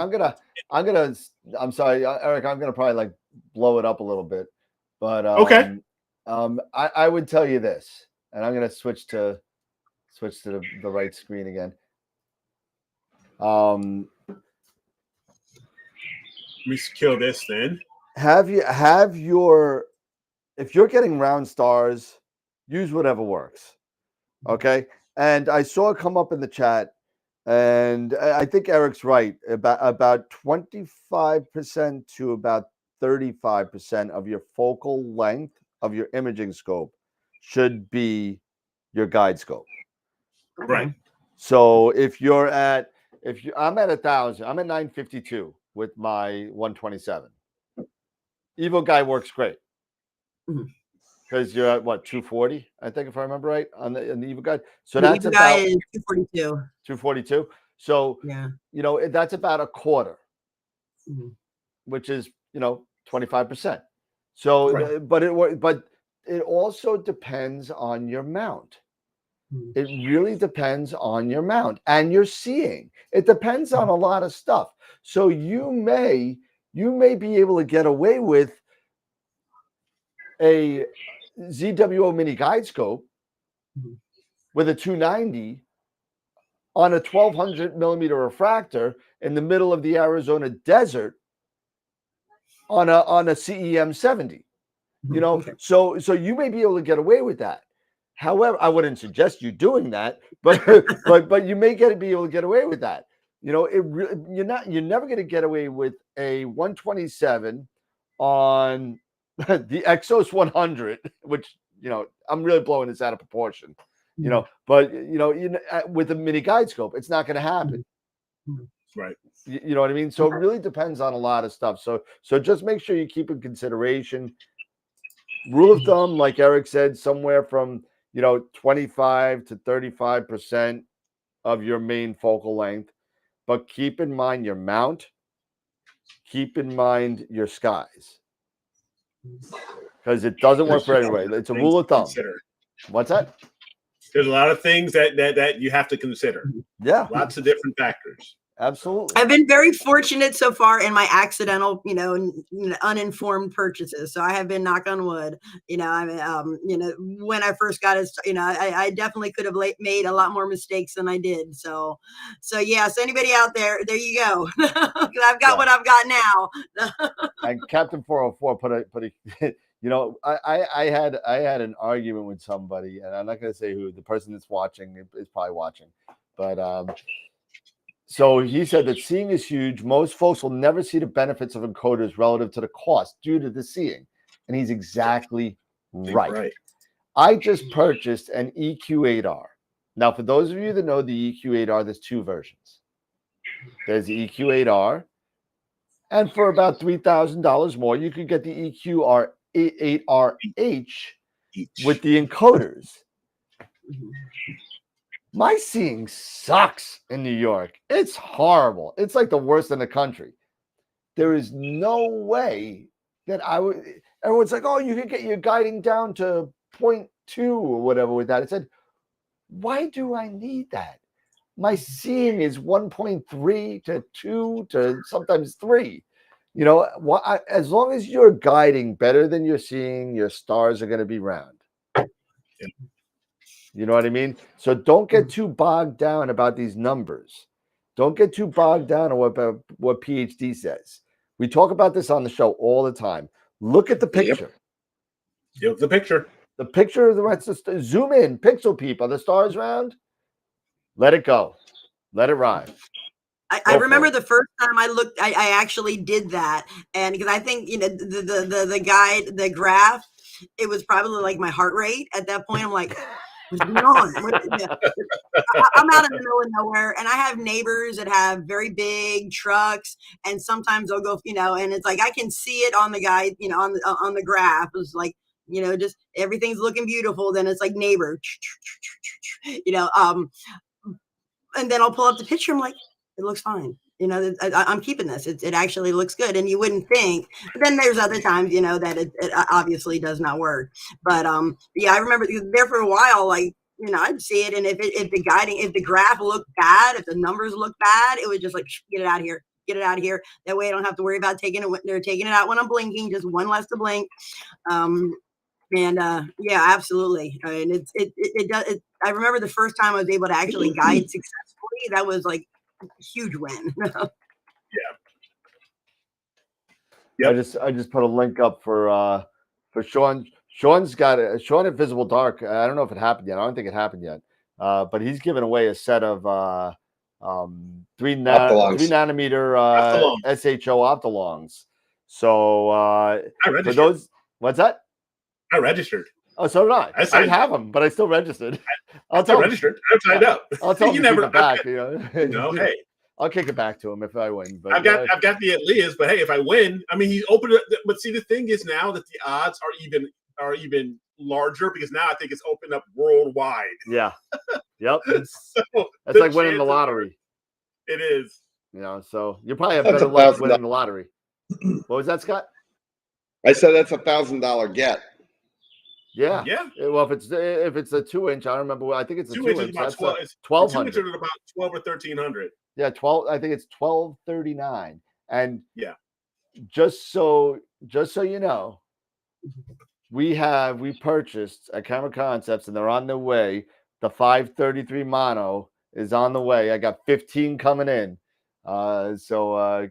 I'm sorry, Eric, I'm gonna probably like blow it up a little bit, but okay. I would tell you this, and I'm gonna switch to the right screen again. Let me kill this then. If you're getting round stars, use whatever works. Okay. And I saw it come up in the chat, and I think Eric's right. About 25% to about 35% of your focal length of your imaging scope should be your guide scope. Right. So I'm at 1,000. I'm at 952 with my 127. Evo Guide works great because you're at what 240, I think, if I remember right, on the Evo Guide. So that's Evo about Guide is 242. 242. So yeah, that's about a quarter, which is 25%. So, right. but it also depends on your mount. It really depends on your mount and your seeing. It depends on a lot of stuff. So you may be able to get away with a ZWO mini guide scope with a 290 on a 1200 millimeter refractor in the middle of the Arizona desert on a CEM 70. So you may be able to get away with that. However, I wouldn't suggest you doing that, but you may be able to get away with that. You're never going to get away with a 127 on the Exos 100, which, I'm really blowing this out of proportion, but with a mini guide scope, it's not going to happen. Right. You know what I mean? So it really depends on a lot of stuff. So just make sure you keep in consideration. Rule of thumb, like Eric said, somewhere from 25 to 35% of your main focal length. But keep in mind your mount. Keep in mind your skies, because it doesn't work for everybody. It's a rule of thumb. What's that? There's a lot of things that you have to consider. Yeah, lots of different factors. Absolutely. I've been very fortunate so far in my accidental, uninformed purchases. So I have been, knock on wood, when I first got it, I definitely could have made a lot more mistakes than I did. So yeah. So anybody out there you go. I've got what I've got now. And Captain 404 put a I had an argument with somebody, and I'm not going to say who. The person that's watching is probably watching, but so he said that seeing is huge. Most folks will never see the benefits of encoders relative to the cost due to the seeing. And he's exactly right. I just purchased an EQ8R. Now, for those of you that know the EQ8R, there's two versions. There's the EQ8R. And for about $3,000 more, you could get the EQ8RH with the encoders. My seeing sucks in New York. It's horrible. It's like the worst in the country. There is no way that I would. Everyone's like, oh, you can get your guiding down to 0.2 or whatever with that. I said, why do I need that? My seeing is 1.3 to 2 to sometimes 3. As long as you're guiding better than you're seeing, your stars are going to be round. Yeah. You know what I mean? So don't get too bogged down about these numbers. Don't get too bogged down on what PhD says. We talk about this on the show all the time. Look at the picture. Yep. The picture. The picture of the rest of the zoom in, pixel peep. Are the stars round? Let it go. Let it ride. I remember the first time I looked, I actually did that. And because I think, the guide, the graph, it was probably like my heart rate at that point. I'm like, what's going on? I'm out in the middle of nowhere, and I have neighbors that have very big trucks, and sometimes they'll go, and it's like I can see it on the guide, on the graph. It's like, just everything's looking beautiful. Then it's like neighbor, and then I'll pull up the picture. I'm like, it looks fine. I'm keeping this. It actually looks good. And you wouldn't think, but then there's other times, that it obviously does not work. But yeah, I remember there for a while, like, I'd see it. And if the graph looked bad, if the numbers look bad, it was just like, get it out of here. Get it out of here. That way I don't have to worry about taking it. They're taking it out when I'm blinking, just one less to blink. Yeah, absolutely. I mean, it does. I remember the first time I was able to actually guide successfully. That was like a huge win. Yeah. I just put a link up for Sean. Sean's got Sean at Visible Dark. I don't know if it happened yet. I don't think it happened yet. But he's given away a set of 3 nanometer SHO Optolongs. So for those, what's that? I registered. Oh, so did I. I have them, but I still registered. I registered. I'm signed up. I'll tell him to never keep it back. No, hey. I'll kick it back to him if I win. But I've got the Elias, but hey, if I win, I mean, he opened it. But see, the thing is now that the odds are even larger because now I think it's opened up worldwide. Yeah. Yep. So that's like winning the lottery. It is. So you probably have better luck winning the lottery. What was that, Scott? I said that's $1,000 get. Yeah. Yeah. Well, if it's a 2-inch, I don't remember. I think it's a 2-inch. That's 1,200. 2 inches about 12 or 1,300. Yeah, 12. I think it's $1,239. And yeah, just so you know, we purchased at Camera Concepts, and they're on their way. The 533 mono is on the way. I got 15 coming in. So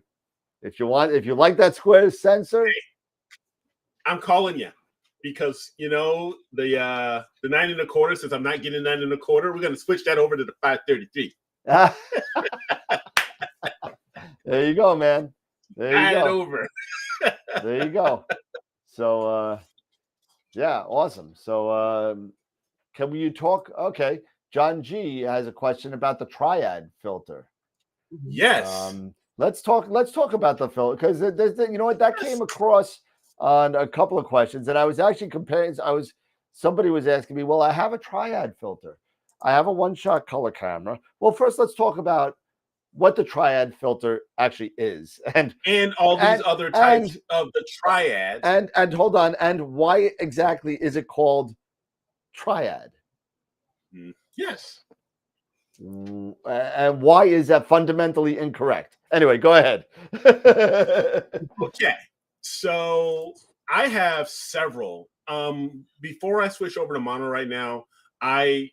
if you like that square sensor, I'm calling you. Because the 9 1/4, since I'm not getting 9 1/4, we're going to switch that over to the 533. There you go, man. There you go. Over. There you go. So yeah, awesome. So can you talk? Okay, John G has a question about the triad filter. Yes. Let's talk about the filter, because you know what, that came across on a couple of questions, and I was actually comparing. Somebody was asking me, well, I have a triad filter, I have a one-shot color camera. Well, first let's talk about what the triad filter actually is, and all these other types of the triads. And hold on, and why exactly is it called triad? Yes. And why is that fundamentally incorrect? Anyway, go ahead. Okay. So I have several. Before I switch over to mono right now, I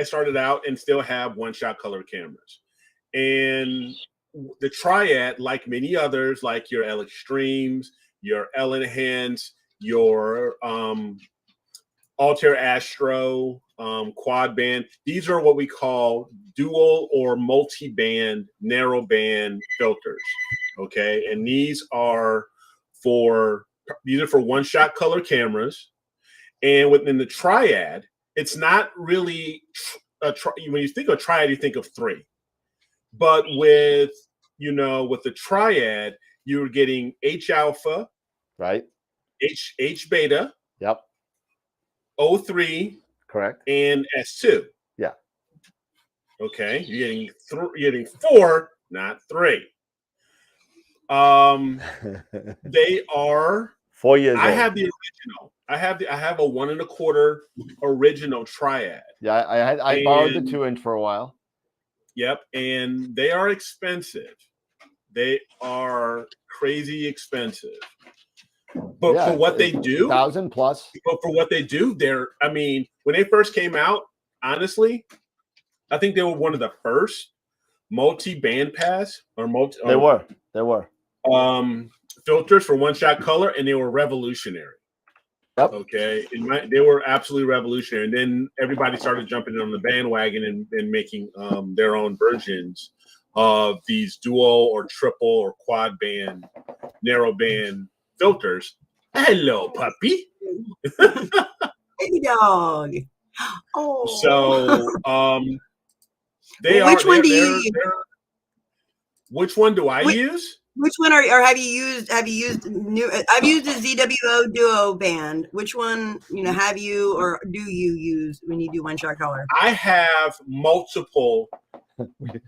started out and still have one-shot color cameras. And the triad, like many others, like your L Extremes, your L Enhance, your Altair Astro, quad band, these are what we call dual or multi-band narrow-band filters. Okay, and these are for one-shot color cameras. And within the triad, it's not really when you think of triad, you think of three. But with the triad, you're getting H alpha, right? H beta, Yep. O3, correct, and S2. Yeah. Okay, you're getting 4, not 3. They are 4 years I old. have the original. I have a 1 1/4 original triad. Yeah, I borrowed the 2-inch for a while. Yep, and they are expensive. They are crazy expensive. But for what they do, 1,000 plus. But for what they do, when they first came out, honestly, I think they were one of the first multi-band pass or They were filters for one-shot color, and they were revolutionary. Yep. Okay, they were absolutely revolutionary, and then everybody started jumping on the bandwagon and making their own versions of these dual or triple or quad band, narrow band filters. Hello, puppy. Baby dog. Oh. So which one do you use? Which one do I use? Which one have you used new? I've used the ZWO Duo band. Which one, have you or do you use when you do one-shot color? I have multiple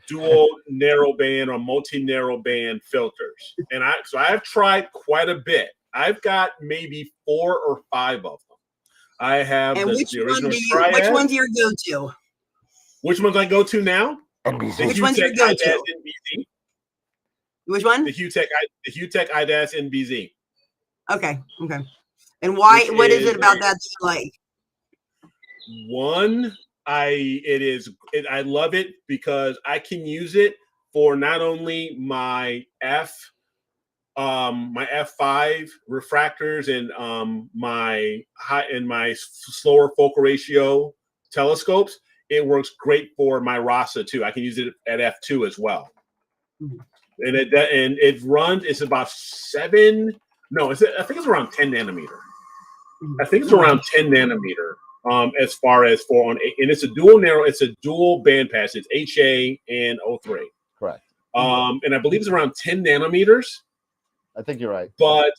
dual narrow band or multi-narrow band filters. And I've tried quite a bit. I've got maybe 4 or 5 of them. I have the original triad. Which one's your go-to? Which ones I go to now? NBZ. Which one's your go-to? Which one? The Hughtech IDAS NBZ. Okay. And why? What is it about that you like? One, I love it because I can use it for not only my F5 refractors and my slower focal ratio telescopes. It works great for my RASA too. I can use it at F2 as well. Mm-hmm. And it runs. It's about 7. No, I think it's around 10 nanometer. I think it's around 10 nanometer. As far as and it's a dual narrow. It's a dual band pass. It's HA and O3. Correct. And I believe it's around 10 nanometers. I think you're right. But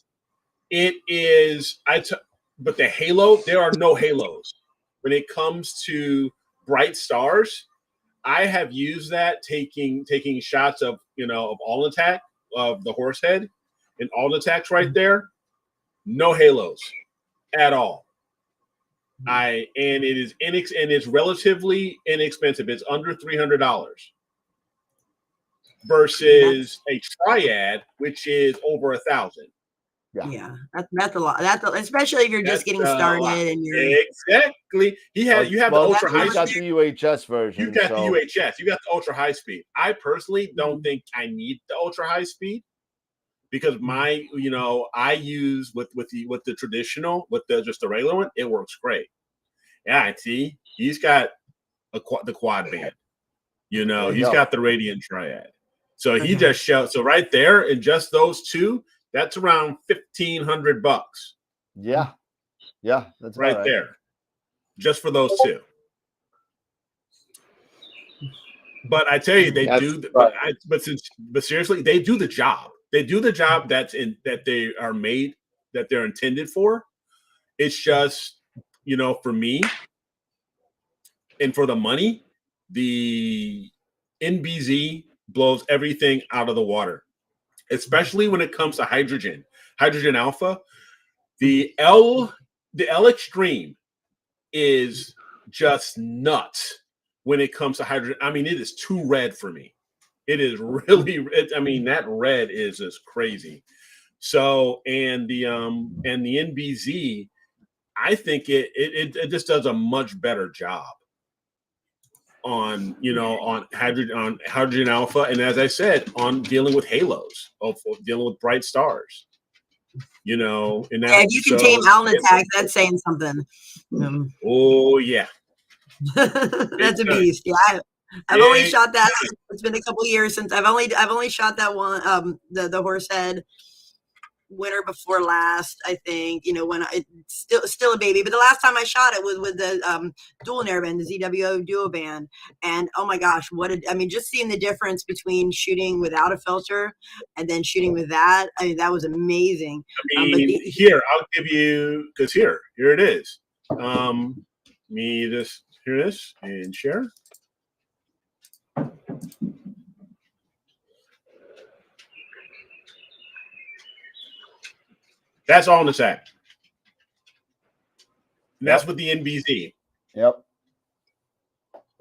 it is. But the halo. There are no halos when it comes to bright stars. I have used that taking shots of of all attack of the horse head and all attacks right there. No halos at all. And it is and it's relatively inexpensive. It's under $300 versus a triad, which is over $1,000. Yeah, that's a lot. Especially if you're just getting started and you're exactly. You have the ultra high. You got the UHS version. You got the UHS. You got the ultra high speed. I personally don't think I need the ultra high speed because I use with the traditional just the regular one. It works great. Yeah, see, he's got the quad band. He's got the Radiant Triad. So he just showed. So right there, in just those two. That's around $1,500. Yeah, that's right there, just for those two. But I tell you, they do. But seriously, they do the job. They do the job that they are made, that they're intended for. It's just, for me and for the money, the NBZ blows everything out of the water, especially when it comes to hydrogen alpha. The L Extreme is just nuts when it comes to hydrogen. I mean, it is too red for me. It is really, that red is just crazy. So, and the NBZ, I think it just does a much better job on hydrogen alpha, and as I said, on dealing with halos, of dealing with bright stars. And that, if you can tame Alnitak, that's saying something. Oh yeah. That's a beast. Yeah, I've only shot that. It's been a couple of years since I've only shot that one. The Horsehead winter before last, I think. When it's still a baby, but the last time I shot it was with the dual narrowband, the ZWO duo band, and oh my gosh, just seeing the difference between shooting without a filter and then shooting with that. That was amazing. Here I'll give you, because here it is. Me just hear this and share. That's all in the sack. And that's with the NBZ. Yep.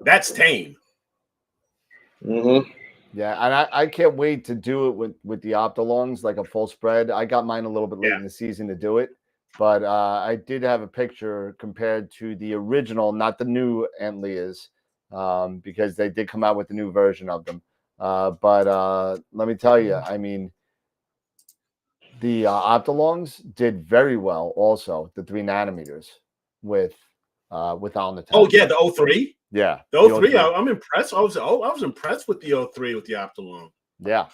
That's tame. Mm-hmm. Yeah, and I can't wait to do it with the Optolongs, like a full spread. I got mine a little bit late in the season to do it, but I did have a picture compared to the original, not the new Antlias, because they did come out with a new version of them. But let me tell you, the Optolongs did very well. Also, the 3 nanometers with Alnitak. Oh yeah, the 03. Yeah, the 03. I'm impressed. I was impressed with the 03 with the Optolong. Yeah.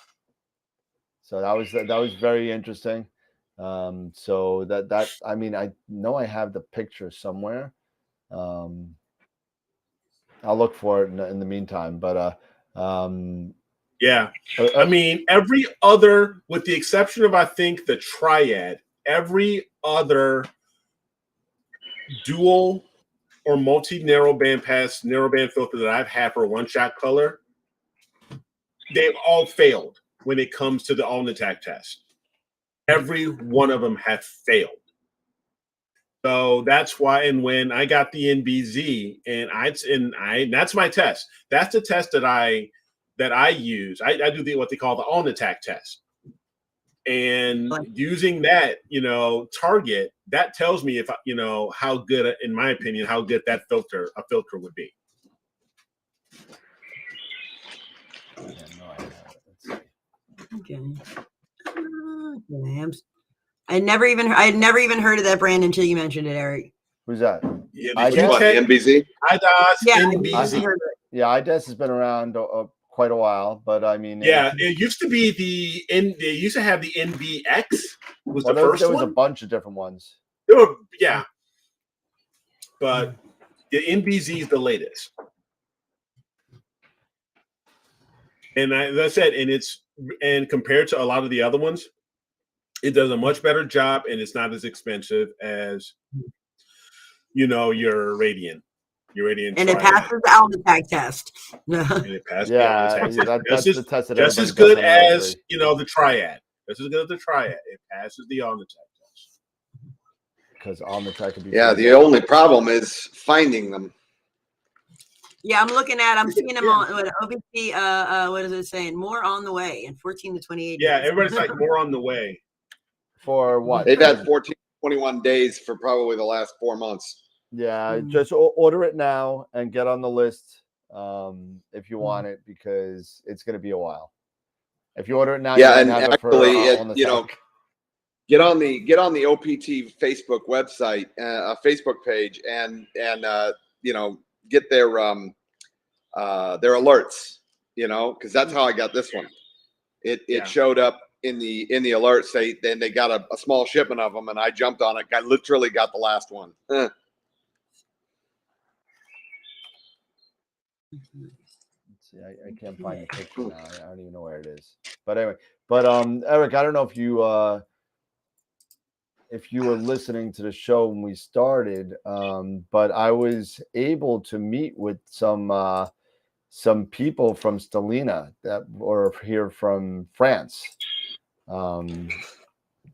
So that was very interesting. So that I know I have the picture somewhere. I'll look for it in the meantime. But yeah, every other, with the exception of I think the Triad, every other dual or multi narrowband filter that I've had for one shot color, they've all failed when it comes to the Alnitak test. Every one of them have failed. So that's why, and when I got the NBZ, and that's my test. That's the test that I use. I do what they call the Alnitak test. And using that, target, that tells me if how good, in my opinion, how good a filter would be. Okay. I had never even heard of that brand until you mentioned it, Eric. Who's that? Yeah, NBZ. NBZ. Yeah, IDES has been around quite a while, but it used to be they used to have the NBX was the first there was one. a bunch of different ones. But the NBZ is the latest. And as I said, and compared to a lot of the other ones, it does a much better job, and it's not as expensive as your Radian. And it passes the Alnitak test. And it passes that's the test that just as good as the Triad. Just as good as the Triad. It passes the Alnitak test. Because Alnitak could be. Yeah, the only problem is finding them. Yeah, I'm seeing them on OBC. What is it saying? More on the way in 14 to 28 days. Yeah, everybody's like more on the way. For what? They've had 14, 21 days for probably the last 4 months. Yeah, just order it now and get on the list if you want it, because it's going to be a while. If you order it now, and actually, get on the OPT Facebook website, Facebook page, and get their alerts. Because that's how I got this one. It showed up in the alerts, they got a small shipment of them, and I jumped on it. I literally got the last one. Let's see, I can't find the picture now. I don't even know where it is. But anyway, Eric, I don't know if you were listening to the show when we started, but I was able to meet with some people from Stellina that were here from France.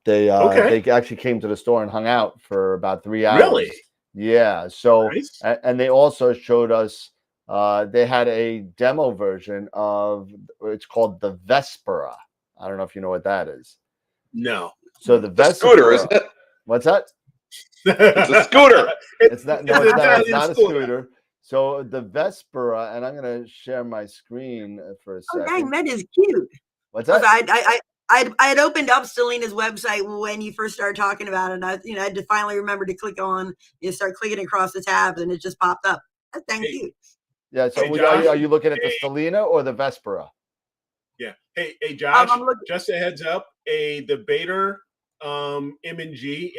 They actually came to the store and hung out for about 3 hours. Really? Yeah. So Nice. and they also showed us. They had a demo version of, it's called the Vespera. I don't know if you know what that is. No. So the The Vespera, scooter, isn't it? what's that? It's a scooter. It's not. No, it's not. It's Italian not a scooter. So the Vespera, and I'm going to share my screen for a Oh, second. dang, that is cute. What's that? I had opened up Stellina's website when you first started talking about it. And I had to finally remember to click on, start clicking across the tabs, and it just popped up. That's dang cute. Yeah. So Hey, Josh, are you looking at the Stellina or the Vespera? Yeah. Hey, Josh. I'm looking. Just a heads up. The Bader MNSG,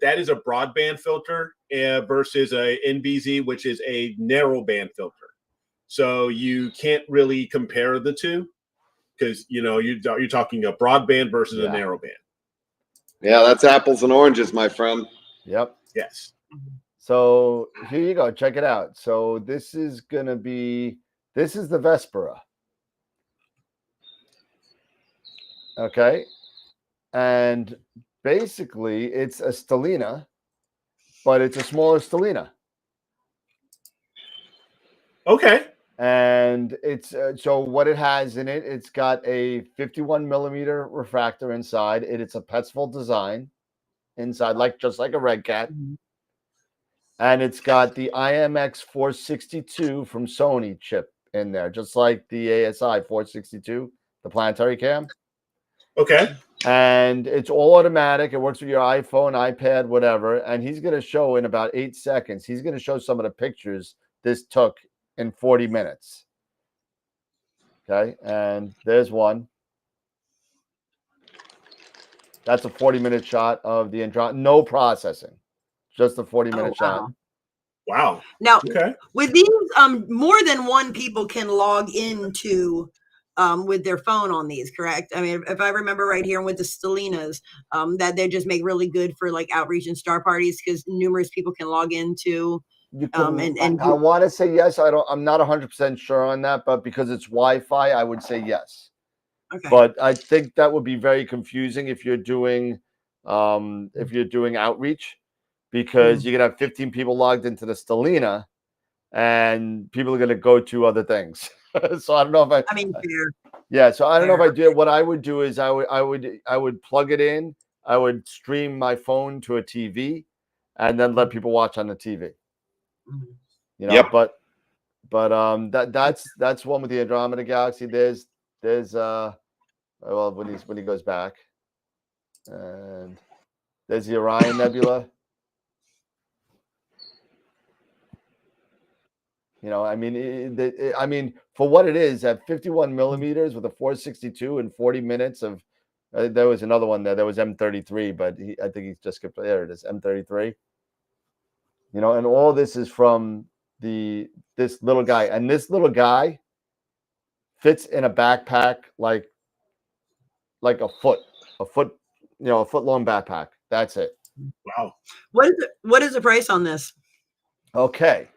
that is a broadband filter versus a NBZ, which is a narrow band filter. So you can't really compare the two because you're talking a broadband versus a narrow band. Yeah, that's apples and oranges, my friend. Yep. Yes. So here you go. Check it out. So this is the Vespera. Okay. And basically it's a Stellina, but it's a smaller Stellina. Okay. And it's so what it has in it, it's got a 51 millimeter refractor inside. It's a Petzval design inside, just like a Red Cat. And it's got the IMX 462 from Sony chip in there, just like the ASI 462, the planetary cam. Okay. And it's all automatic. It works with your iPhone, iPad, whatever. And he's going to show in about 8 seconds. He's going to show some of the pictures this took in 40 minutes. Okay. And there's one. That's a 40-minute shot of the Andromeda. No processing. Just a 40-minute shot. Wow. Now, okay. With these, more than one people can log into with their phone on these, correct? I mean, if I remember right here with the Stellinas, that they just make really good for like outreach and star parties because numerous people can log into. I want to say yes. I'm not 100% sure on that, but because it's Wi-Fi, I would say yes. Okay. But I think that would be very confusing if you're doing outreach, because you're gonna have 15 people logged into the Stellina, and people are gonna go to other things. So I don't know if I mean, fair. yeah. So I don't know if I do. What I would do is I would plug it in. I would stream my phone to a TV, and then let people watch on the TV. Yep. But that's one with the Andromeda Galaxy. There's well, when he goes back, and there's the Orion Nebula. I mean, for what it is, at 51 millimeters with a 462 and 40 minutes of, there was another one there. There was M33, but I think he just skipped. There it is, M33. And all this is from this little guy, and this little guy fits in a backpack like a foot long backpack. That's it. Wow. What is the price on this? Okay.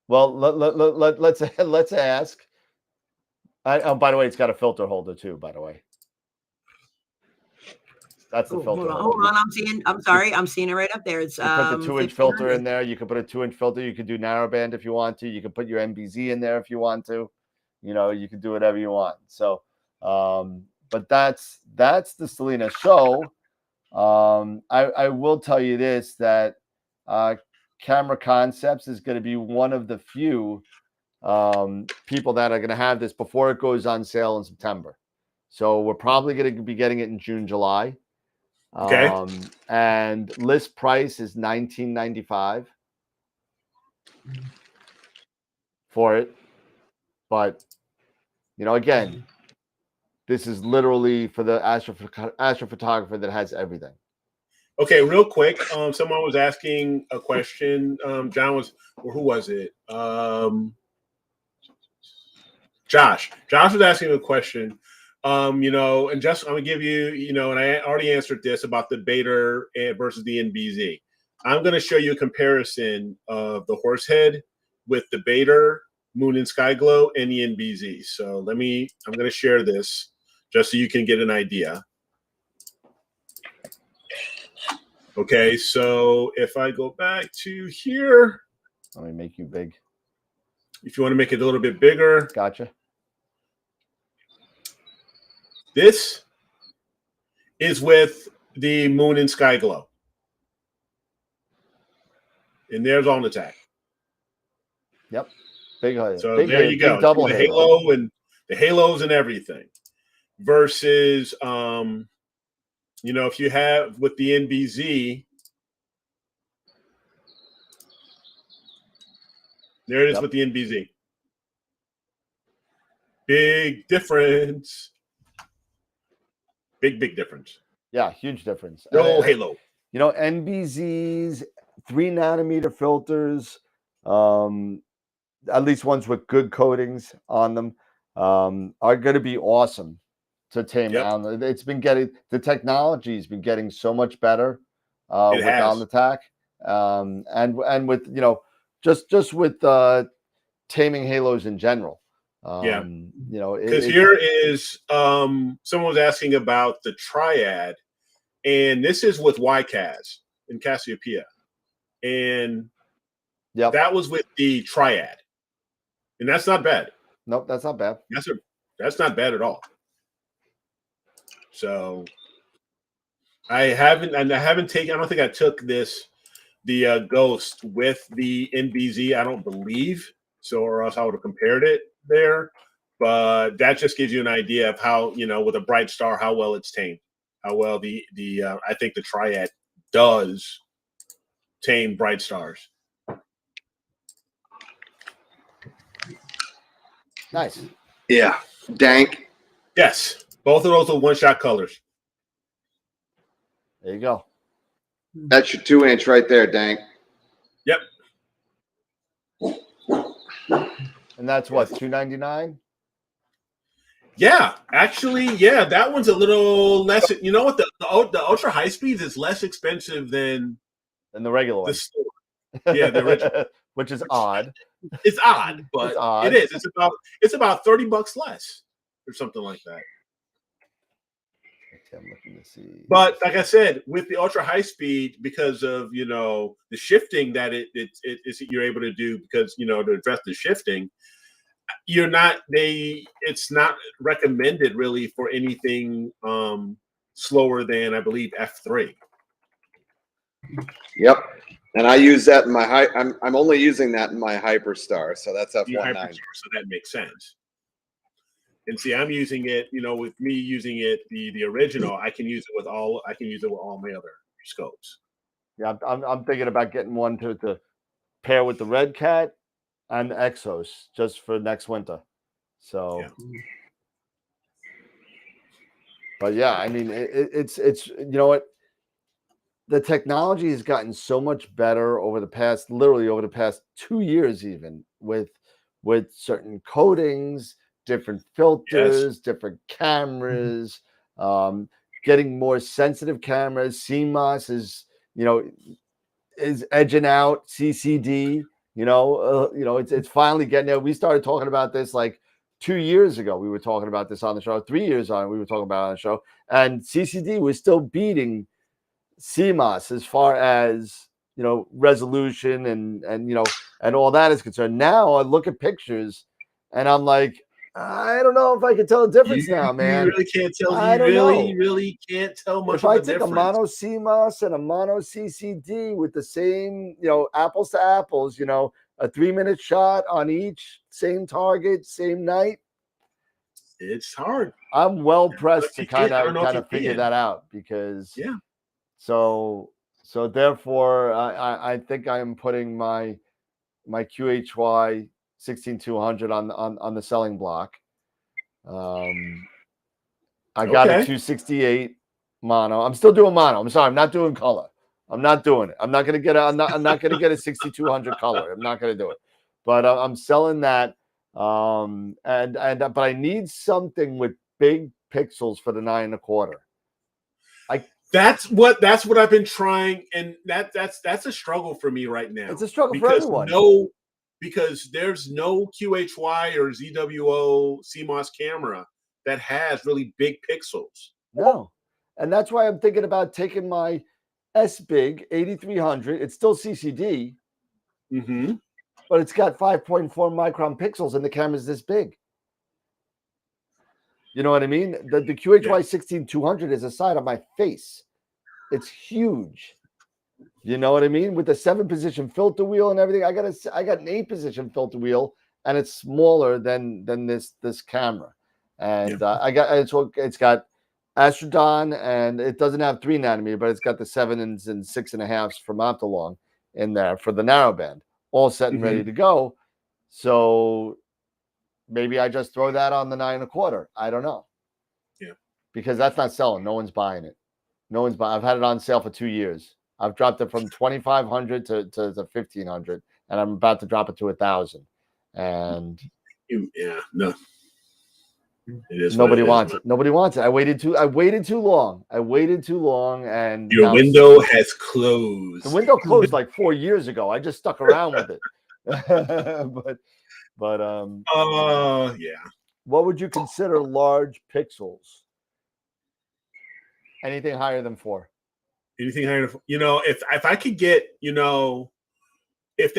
Well, let's ask. Oh, by the way, it's got a filter holder too. By the way, that's the filter. Hold on. I'm seeing it right up there. It's you put the 2-inch filter in there. You can put a 2-inch filter. You can do narrowband if you want to. You can put your MBZ in there if you want to. You can do whatever you want. So, but that's the Stellina. So, I will tell you this, that Camera Concepts is going to be one of the few people that are going to have this before it goes on sale in September. So we're probably going to be getting it in June, July. Okay. And list price is $19.95 for it. But again, this is literally for the astrophotographer that has everything. Okay, real quick. Someone was asking a question. John was, or who was it? Josh. Josh was asking a question. And just I'm gonna give you, and I already answered this about the Beta versus the NBZ. I'm gonna show you a comparison of the Horsehead with the Beta, Moon and Sky Glow, and the NBZ. So I'm gonna share this just so you can get an idea. Okay, so if I go back to here, let me make you big. If you want to make it a little bit bigger, gotcha. This is with the Moon and Sky Glow. And there's on attack. Yep. Big halo. So big, there you go. Double the halo and the halos and everything. Versus if you have with the NBZ, there it is with the NBZ. Big difference. Big difference. Yeah, huge difference. No halo. NBZ's 3 nanometer filters, at least ones with good coatings on them, are going to be awesome to tame down. It's been the technology's been getting so much better with on attack, and with just with taming halos in general. Because here is someone was asking about the triad, and this is with YCAS in Cassiopeia, and that was with the triad, and that's not bad. Nope, that's not bad. That's not bad at all. So I don't think I took the Ghost with the NBZ. I don't believe so, or else I would have compared it there. But that just gives you an idea of how, with a bright star, how well it's tamed, how well I think the triad does tame bright stars. Nice. Yeah. Dank. Yes. Both of those are one-shot colors. There you go. That's your 2-inch right there, Dank. Yep. And that's what, $299? Yeah, actually, that one's a little less. You know what? The ultra high speeds is less expensive than the regular one. The store. Yeah, the original, which is odd. It's odd, but it is. It's about $30 less or something like that. Okay, I'm looking to see. But like I said, with the ultra high speed, because of the shifting that you're able to do, because to address the shifting. It's not recommended really for anything slower than, I believe, F3. Yep. And I use that in my I'm only using that in my Hyperstar, so that's F19. So that makes sense. And see, I'm using it, with me using it the original, I can use it with all my other scopes. Yeah, I'm thinking about getting one to pair with the Red Cat and the Exos just for next winter. So, but yeah, I mean, it's what, the technology has gotten so much better over the past 2 years, even with certain coatings, different filters, different cameras, getting more sensitive cameras. CMOS is edging out CCD. It's finally getting there. We started talking about this like 2 years ago. We were talking about this on the show. 3 years on, we were talking about it on the show. And CCD was still beating CMOS as far as resolution and all that is concerned. Now I look at pictures and I'm like, I don't know if I can tell the difference now, man. You really can't tell. You really can't tell much. If I take a mono CMOS and a mono CCD with the same, apples to apples, a 3-minute shot on each, same target, same night. It's hard. I'm well pressed to kind of figure that out because So therefore, I think I am putting my QHY 16200 on the selling block, I got a Okay. 268 mono. I'm still doing mono. I'm sorry, I'm not doing color. I'm not doing it. I'm not gonna get a 6200 color. I'm not gonna do it. But I'm selling that. But I need something with big pixels for the 9 1/4. That's what I've been trying, and that's a struggle for me right now. It's a struggle for because everyone. because there's no QHY or ZWO CMOS camera that has really big pixels. No. And that's why I'm thinking about taking my S-Big 8300. It's still CCD, Mm-hmm. but it's got 5.4 micron pixels and the camera's this big. You know what I mean? The QHY 16200 is the side of my face. It's huge. You know what I mean? With the 7-position filter wheel and everything, I got an 8-position filter wheel, and it's smaller than this camera. And it's got Astrodon, and it doesn't have 3 nanometer, but it's got the 7 and 6.5s from Optolong in there for the narrowband, all set and ready to go. So maybe I just throw that on the 9 1/4. I don't know. Yeah. Because that's not selling. No one's buying it. No one's buying. I've had it on sale for 2 years. I've dropped it from 2,500 to 1,500, and I'm about to drop it to 1,000. And no. It is nobody wants it. Nobody wants it. I waited too long. And your window has closed. The window closed like 4 years ago. I just stuck around with it. But yeah. What would you consider large pixels? Anything higher than 4? Anything higher than, if I could get, if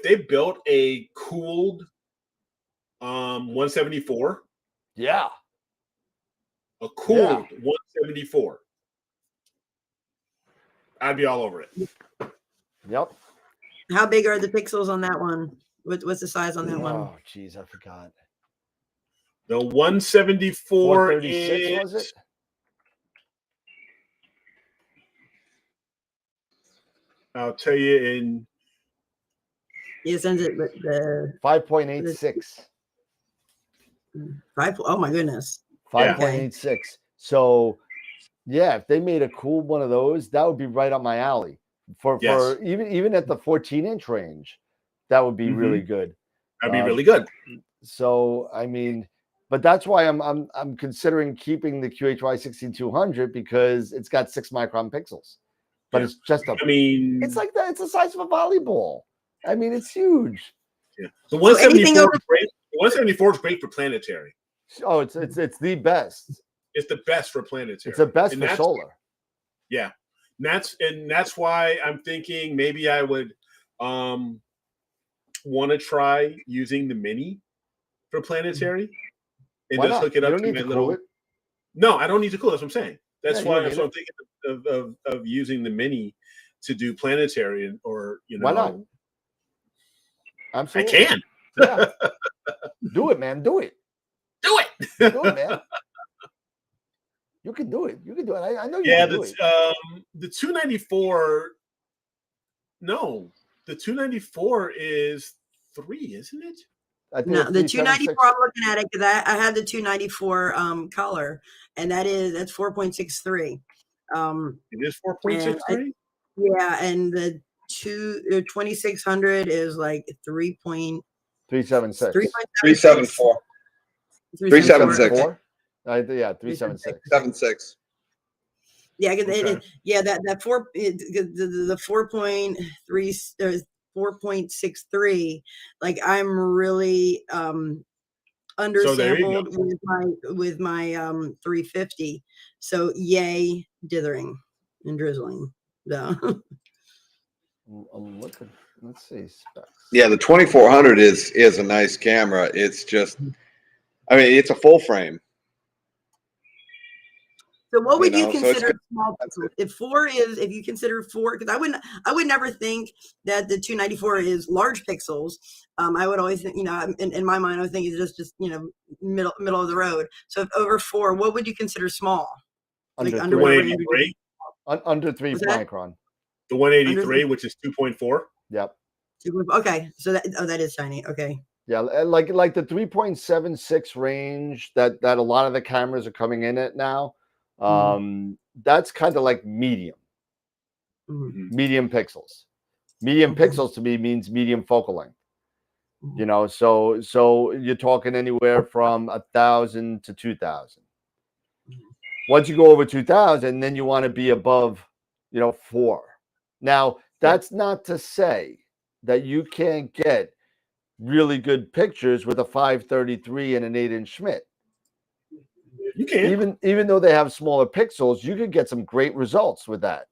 they built a cooled 174. Yeah. A cooled 174. I'd be all over it. Yep. How big are the pixels on that one? What's the size on that one? Oh, geez, I forgot. The 174 436 was it? I'll tell you in. He sends it with the 5.86. 5. Oh my goodness. 5.86. So, yeah, if they made a cool one of those, that would be right up my alley. For even at the 14-inch range, that would be really good. That'd be really good. So, I mean, but that's why I'm considering keeping the QHY 16200 because it's got 6 micron pixels. But it's just it's like that. It's the size of a volleyball. I mean, it's huge. Yeah. The 174 is great. The 174 is great for planetary. Oh, it's the best. It's the best for planetary. It's the best for solar. Yeah. And that's why I'm thinking maybe I would want to try using the mini for planetary and why just not? hook it up to my little. No, I don't need to cool. That's what I'm saying. That's why I'm thinking of using the mini to do planetary or Why not? Absolutely. I can. Yeah. Do it, man. Do it. Do it, man. You can do it. I know you can do it. The 294. No, the 294 is 3, isn't it? No, the 294. I'm looking at it because I had the 294 color, and that's 4.63. It is 4.63. Yeah, and the 2600 is like 3.376. 374. 376. Yeah, 376. 76. Yeah, that 4.3 4.63. Like I'm really undersampled with my 350. So yay, dithering and drizzling. No. I'm looking. Let's see specs. Yeah, the 2400 is a nice camera. It's just, I mean, it's a full frame. So what would you consider small pixels? If you consider 4, because I would never think that the 294 is large pixels. I would always think, in my mind, I would think it's just middle of the road. So if over 4, what would you consider small? Under 183. Under 3 micron. The 183, which is 2.4. Yep. Okay, so that is tiny. Okay. Yeah, like the 3.76 range that a lot of the cameras are coming in at now. That's kind of like medium pixels. Medium pixels to me means medium focal length. You know, so you're talking anywhere from 1,000 to 2,000. Once you go over 2,000, then you want to be above, 4. Now, that's not to say that you can't get really good pictures with a 533 and an 8-inch Schmidt. You can. Even though they have smaller pixels, you could get some great results with that.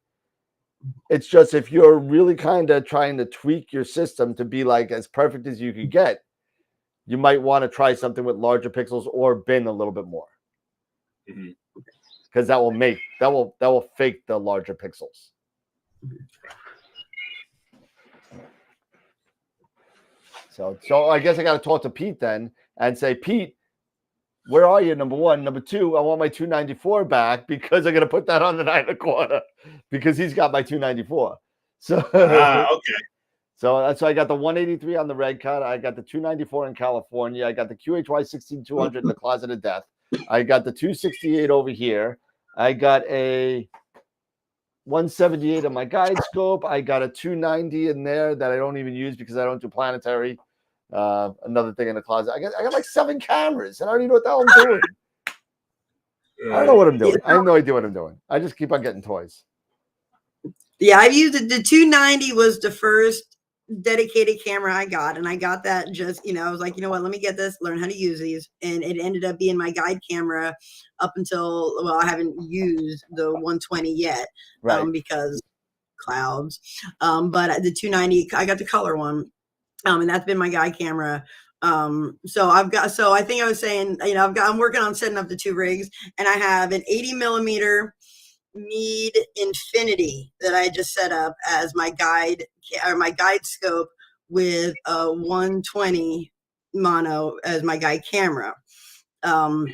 It's just if you're really kind of trying to tweak your system to be like as perfect as you could get, you might want to try something with larger pixels or bin a little bit more. Because that will fake the larger pixels. So I guess I got to talk to Pete then and say, Pete, where are you? Number one. Number two, I want my 294 back because I'm going to put that on the 9.25 because he's got my 294. So okay. So I got the 183 on the red cut. I got the 294 in California. I got the QHY 16200 in the Closet of Death. I got the 268 over here. I got a 178 on my guide scope. I got a 290 in there that I don't even use because I don't do planetary. Another thing in the closet. I got like 7 cameras, and I don't even know what the hell I'm doing. I don't know what I'm doing. I have no idea what I'm doing. I just keep on getting toys. Yeah, I've used it. The 290 was the first dedicated camera I got, and I got that just, I was like, you know what, let me get this, learn how to use these, and it ended up being my guide camera up until, well, I haven't used the 120 yet, right? Because clouds, but the 290, I got the color one, and that's been my guide camera. So I think I was saying, I'm working on setting up the 2 rigs, and I have an 80 millimeter Meade Infinity that I just set up as my guide scope with a 120 mono as my guide camera. So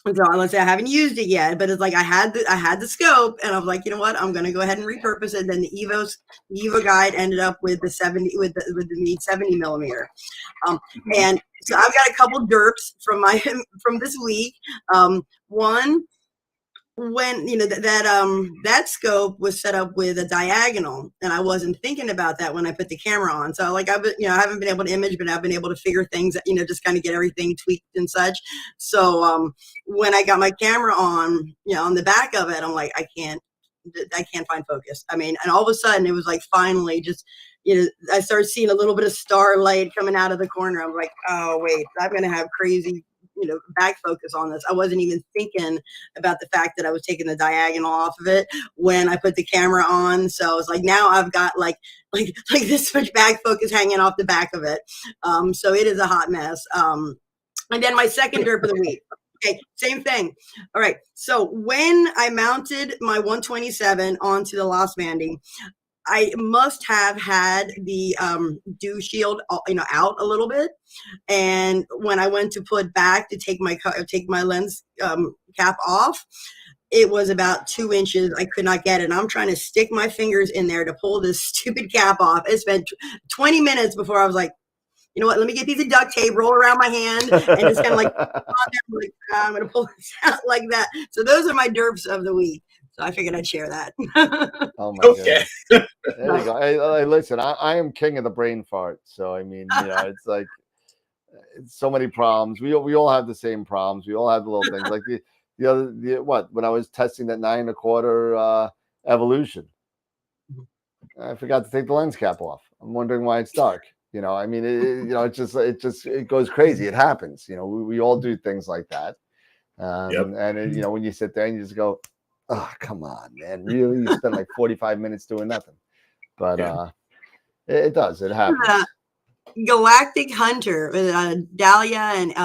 let's say I haven't used it yet, but it's like I had the scope, and I was like, you know what, I'm going to go ahead and repurpose it. Then the Evo guide ended up with the 70 with the Meade 70 millimeter, and so I've got a couple derps from this week. One, when that scope was set up with a diagonal, and I wasn't thinking about that when I put the camera on. So like I haven't been able to image, but I've been able to figure things, just kind of get everything tweaked and such. So when I got my camera on, on the back of it, I'm like, I can't find focus. I mean, and all of a sudden it was like finally just, I started seeing a little bit of starlight coming out of the corner. I'm like, oh wait, I'm going to have crazy back focus on this. I wasn't even thinking about the fact that I was taking the diagonal off of it when I put the camera on. So it's like now I've got like this much back focus hanging off the back of it. So it is a hot mess. And then my second derp of the week. Okay, same thing. All right. So when I mounted my 127 onto the Lost Vandy, I must have had the dew shield, out a little bit. And when I went to put back to take my lens cap off, it was about 2 inches. I could not get it. And I'm trying to stick my fingers in there to pull this stupid cap off. It spent 20 minutes before I was like, you know what, let me get a piece of duct tape, roll around my hand, and just kind of like, I'm going to pull this out like that. So those are my derps of the week. So I figured I'd share that. Oh my God. There you go. Hey, listen, I am king of the brain fart. So, I mean, it's like it's so many problems. We all have the same problems. We all have the little things like when I was testing that 9.25 Evolution, I forgot to take the lens cap off. I'm wondering why it's dark. I mean, it goes crazy. It happens. We all do things like that. And when you sit there and you just go, oh, come on, man. Really? You spend like 45 minutes doing nothing. But it does. It happens. Galactic Hunter with Dahlia and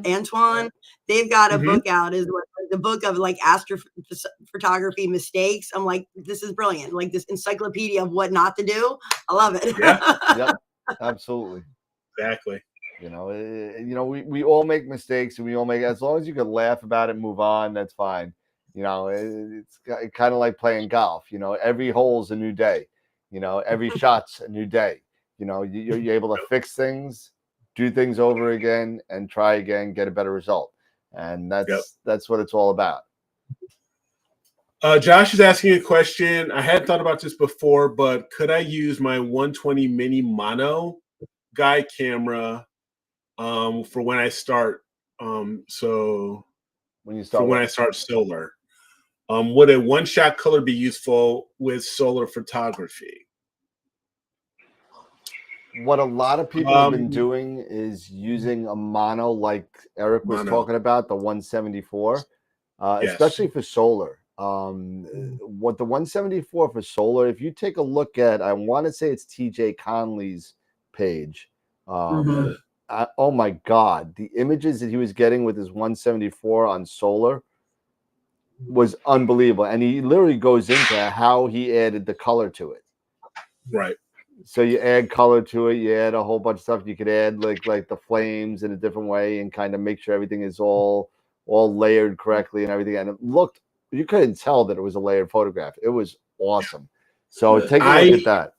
Antoine. They've got a book out. Is the book of like astrophotography mistakes. I'm like, this is brilliant. Like this encyclopedia of what not to do. I love it. Yep. Absolutely. Exactly. We all make mistakes, and we all make, as long as you can laugh about it, move on, that's fine. It's kind of like playing golf. Every hole's a new day. Every shot's a new day. You're able to fix things, do things over again and try again, get a better result. And that's what it's all about. Josh is asking a question. I had thought about this before, but could I use my 120 mini mono guide camera for when I start? So When you start, when I start solar, would a one-shot color be useful with solar photography? what a lot of people have been doing is using a mono, like Eric was talking about, the 174, especially for solar. What the 174 for solar, if you take a look at, I want to say it's TJ Conley's page. Oh my God, the images that he was getting with his 174 on solar was unbelievable. And he literally goes into how he added the color to it. Right. So you add color to it, you add a whole bunch of stuff. You could add like the flames in a different way and kind of make sure everything is all layered correctly and everything. And it looked, you couldn't tell that it was a layered photograph. It was awesome. So take a look at that.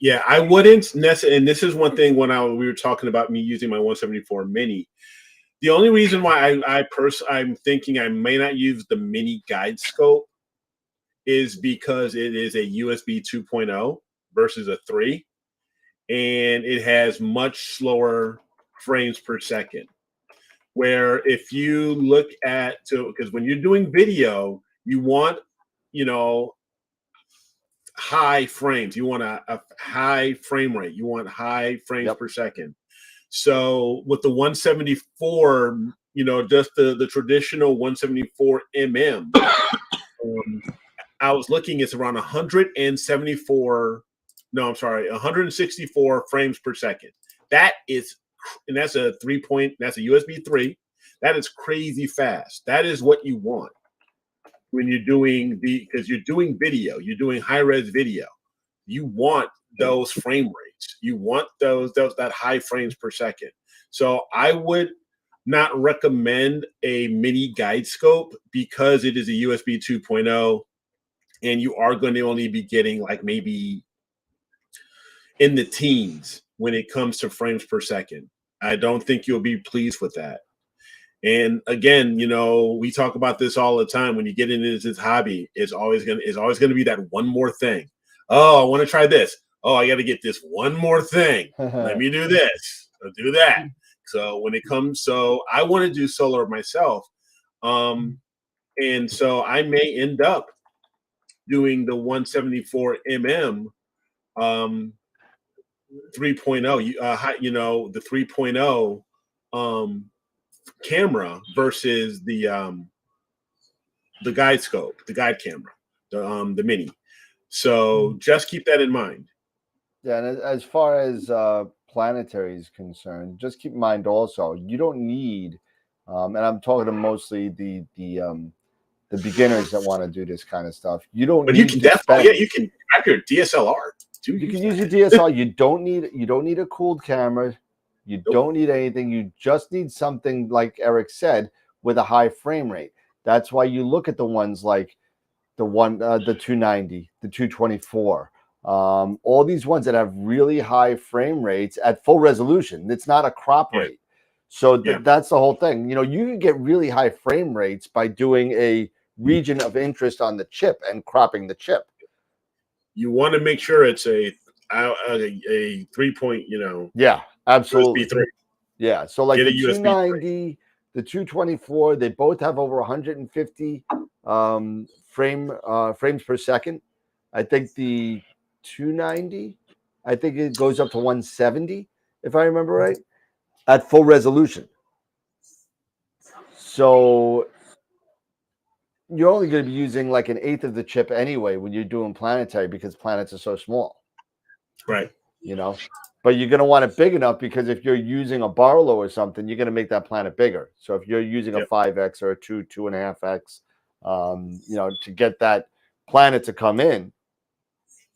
Yeah, I wouldn't necessarily, and this is one thing when we were talking about me using my 174 mini. The only reason why I'm thinking I may not use the mini guide scope is because it is a USB 2.0 versus a 3, and it has much slower frames per second. Where if you look at, because when you're doing video, you want, high frames. You want a high frame rate. You want high frames per second. So with the 174, just the traditional 174 I was looking, it's around 164 frames per second. That is, and that's a that's a USB 3. That is crazy fast. That is what you want when you're doing because you're doing video, you're doing high res video. You want those frame rates. You want that high frames per second. So I would not recommend a mini guide scope because it is a USB 2.0 and you are going to only be getting like maybe in the teens when it comes to frames per second. I don't think you'll be pleased with that. And again, we talk about this all the time. When you get into this hobby, it's always gonna be that one more thing. Oh, I want to try this. Oh, I got to get this one more thing. Let me do this. I'll do that. So when it comes, I want to do solar myself, and so I may end up doing the 174 3.0. The 3.0 camera versus the guide scope, the guide camera, the mini. So just keep that in mind. Yeah, and as far as planetary is concerned, just keep in mind also you don't need, and I'm talking to mostly the beginners that want to do this kind of stuff. You don't. But need you can definitely you can grab your DSLR. You can use your DSLR. You don't need a cooled camera. You don't need anything. You just need something, like Eric said, with a high frame rate. That's why you look at the ones like the 290, the 224, all these ones that have really high frame rates at full resolution. It's not a crop rate. So that's the whole thing. You can get really high frame rates by doing a region of interest on the chip and cropping the chip. You want to make sure it's a 3-point, Yeah, absolutely. USB 3. Yeah, so like the 290, the 224, they both have over 150 frames per second. I think the 290, I think it goes up to 170, if I remember right, at full resolution. So you're only going to be using like 1/8 of the chip anyway when you're doing planetary, because planets are so small. Right. But you're going to want it big enough, because if you're using a Barlow or something, you're going to make that planet bigger. So if you're using a 5X or a 2.5X, to get that planet to come in,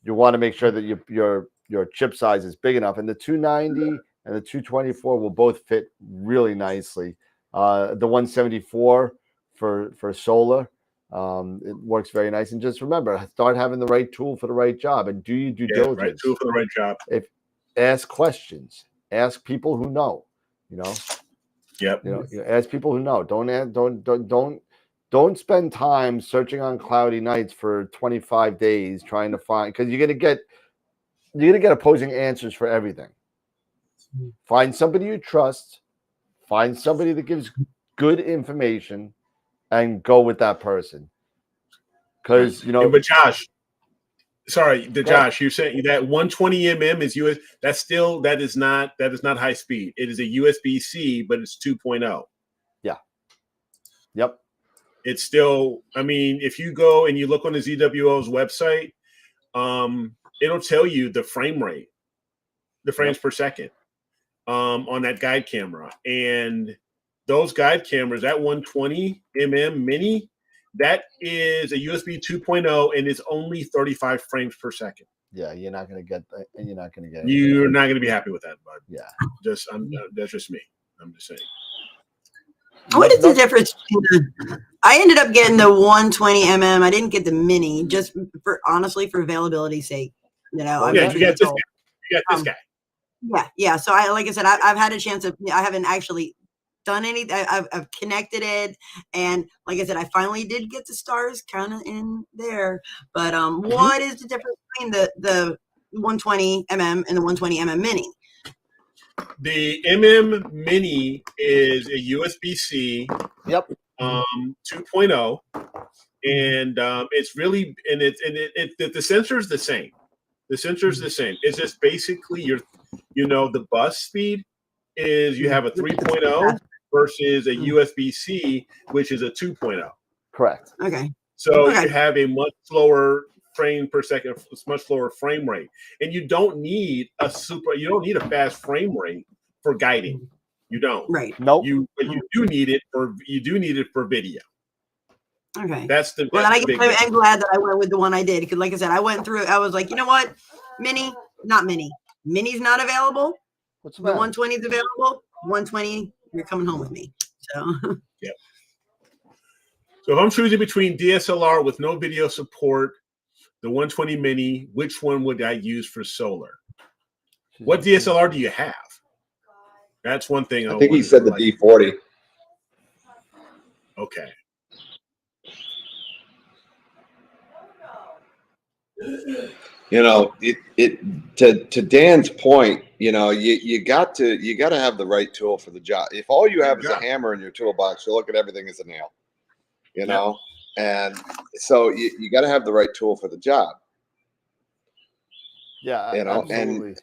you want to make sure that your chip size is big enough. And the 290 and the 224 will both fit really nicely. The 174 for solar, it works very nice. And just remember, start having the right tool for the right job, and do you due diligence. Right tool for the right job. Ask questions, ask people who know. Yep. Ask people who know. Don't spend time searching on cloudy nights for 25 days trying to find, because you're gonna get opposing answers for everything. Find somebody you trust, find somebody that gives good information, and go with that person. Because but Josh, Josh, you're saying that 120 mm is US. That is not high speed. It is a USB-C, but it's 2.0. Yeah. Yep. It's still. I mean, if you go and you look on the ZWO's website, it'll tell you the frame rate, the frames per second, on that guide camera, and those guide cameras, that 120 mm mini, that is a USB 2.0, and it's only 35 frames per second. Yeah, you're not going to get that, and you're not going to get. You're not going to be happy with that, bud. Yeah, that's just me. I'm just saying. What is the difference? I ended up getting the 120 mm. I didn't get the mini, just for availability's sake. You got this guy. Yeah. So like I said, I've had a chance of. I haven't actually done anything. I've connected it, and like I said, I finally did get the stars kind of in there. But what is the difference between the 120 mm and the 120 mm mini? The MM Mini is a USB-C. Yep. 2.0, and it's really the sensor is the same. The sensor is the same. It's just basically the bus speed is you have a 3.0 versus a USB-C, which is a 2.0. Correct. Okay. So you have a much slower frame per second, much slower frame rate, and you don't need a fast frame rate for guiding. You don't. Right. Nope. You do need it for video. Okay. That's the. Well, I'm glad that I went with the one I did, because, like I said, I went through. I was like, you know what, mini's not available. What's the 120 is available. 120, you're coming home with me. So. Yeah. So if I'm choosing between DSLR with no video support, the 120 mini, which one would I use for solar? What DSLR do you have? That's one thing. I think he said the D40. Okay. To Dan's point, you got to have the right tool for the job. If all you have is a hammer in your toolbox, you look at everything as a nail. And so you got to have the right tool for the job. Yeah, absolutely.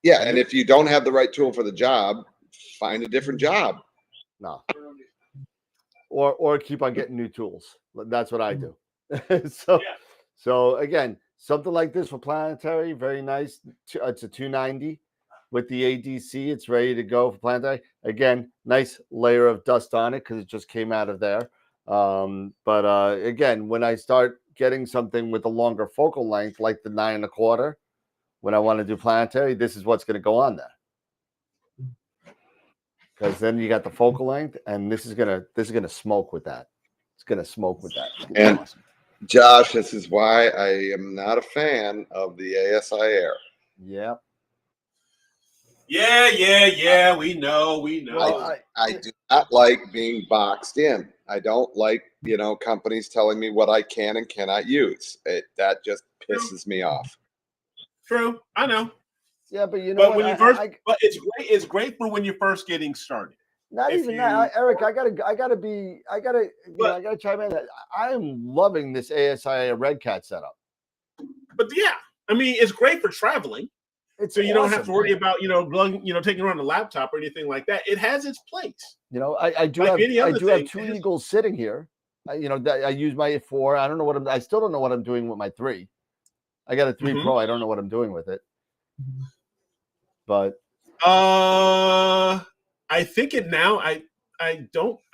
And if you don't have the right tool for the job, find a different job. No. Or keep on getting new tools. That's what I do. So again, something like this for planetary, very nice. It's a 290 with the ADC. It's ready to go for planetary. Again, nice layer of dust on it because it just came out of there. But again, when I start getting something with a longer focal length, like the 9 1/4, when I want to do planetary, this is what's going to go on there. Because then you got the focal length, and this is gonna smoke with that. It's gonna smoke with that. And awesome. Josh, this is why I am not a fan of the ASI Air. Yeah. Yeah. We know. I do not like being boxed in. I don't like, companies telling me what I can and cannot use. That just pisses me off. True, I know. Yeah, but but it's great for when you're first getting started. Not even that, Eric. I gotta chime in. I am loving this ASI Red Cat setup. But yeah, I mean, it's great for traveling. So you don't have to worry about taking around a laptop or anything like that. It has its place. I do have two Eagles sitting here. I use my 4. I don't know I still don't know what I'm doing with my 3. I got a 3 Pro. I don't know what I'm doing with it. But I think it now. I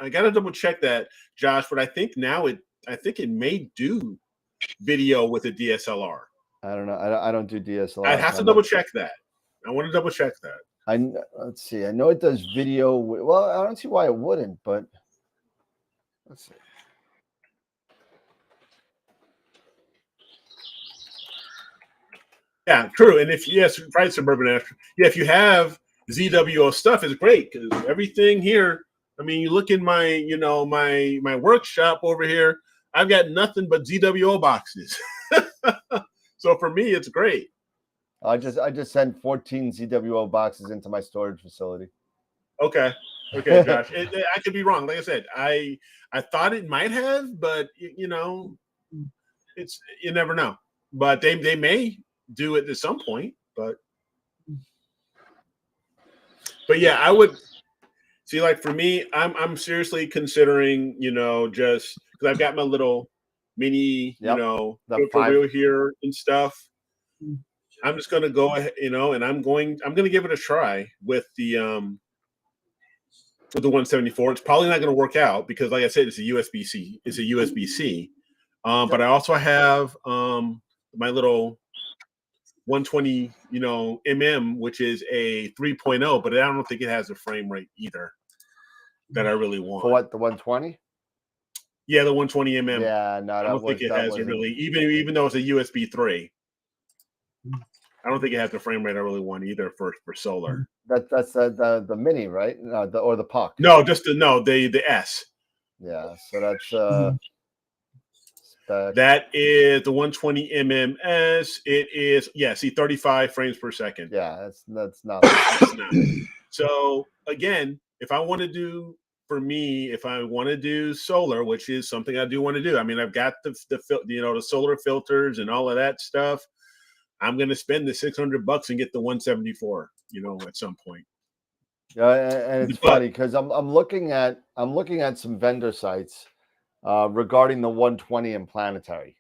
gotta double check that, Josh. But I think it may do video with a DSLR. I don't know. I don't do DSLR. I have to double check that. I want to double check that. Let's see. I know it does video. Well, I don't see why it wouldn't, but let's see. Yeah, true. And if right, Suburban Astro. Yeah, if you have ZWO stuff is great because everything here. I mean, you look in my, my workshop over here. I've got nothing but ZWO boxes. So for me, it's great. I just sent 14 ZWO boxes into my storage facility. Okay, Josh. I could be wrong. Like I said, I thought it might have, but it's you never know. But they may do it at some point. But yeah, I would see. Like for me, I'm seriously considering, just because I've got my little mini, for real here and stuff. I'm just gonna go ahead, and I'm gonna give it a try with the 174. It's probably not gonna work out because, like I said, it's a USB-C. It's a USB-C. But I also have my little 120, which is a 3.0, but I don't think it has a frame rate either that I really want. For what, the 120? Yeah, the 120 mm. Yeah, no, I don't think it has a really, even though it's a USB 3. I don't think it has the frame rate I really want either for solar. That's the mini, right? No, or the puck. No, just the S. Yeah, so that's that is the 120 mm-S. It is 35 frames per second. Yeah, that's not. That's not. So again, if I want to do solar, which is something I do want to do. I mean, I've got the solar filters and all of that stuff. I'm going to spend the $600 and get the 174, at some point. Yeah, and it's funny because I'm looking at some vendor sites regarding the 120 and planetary.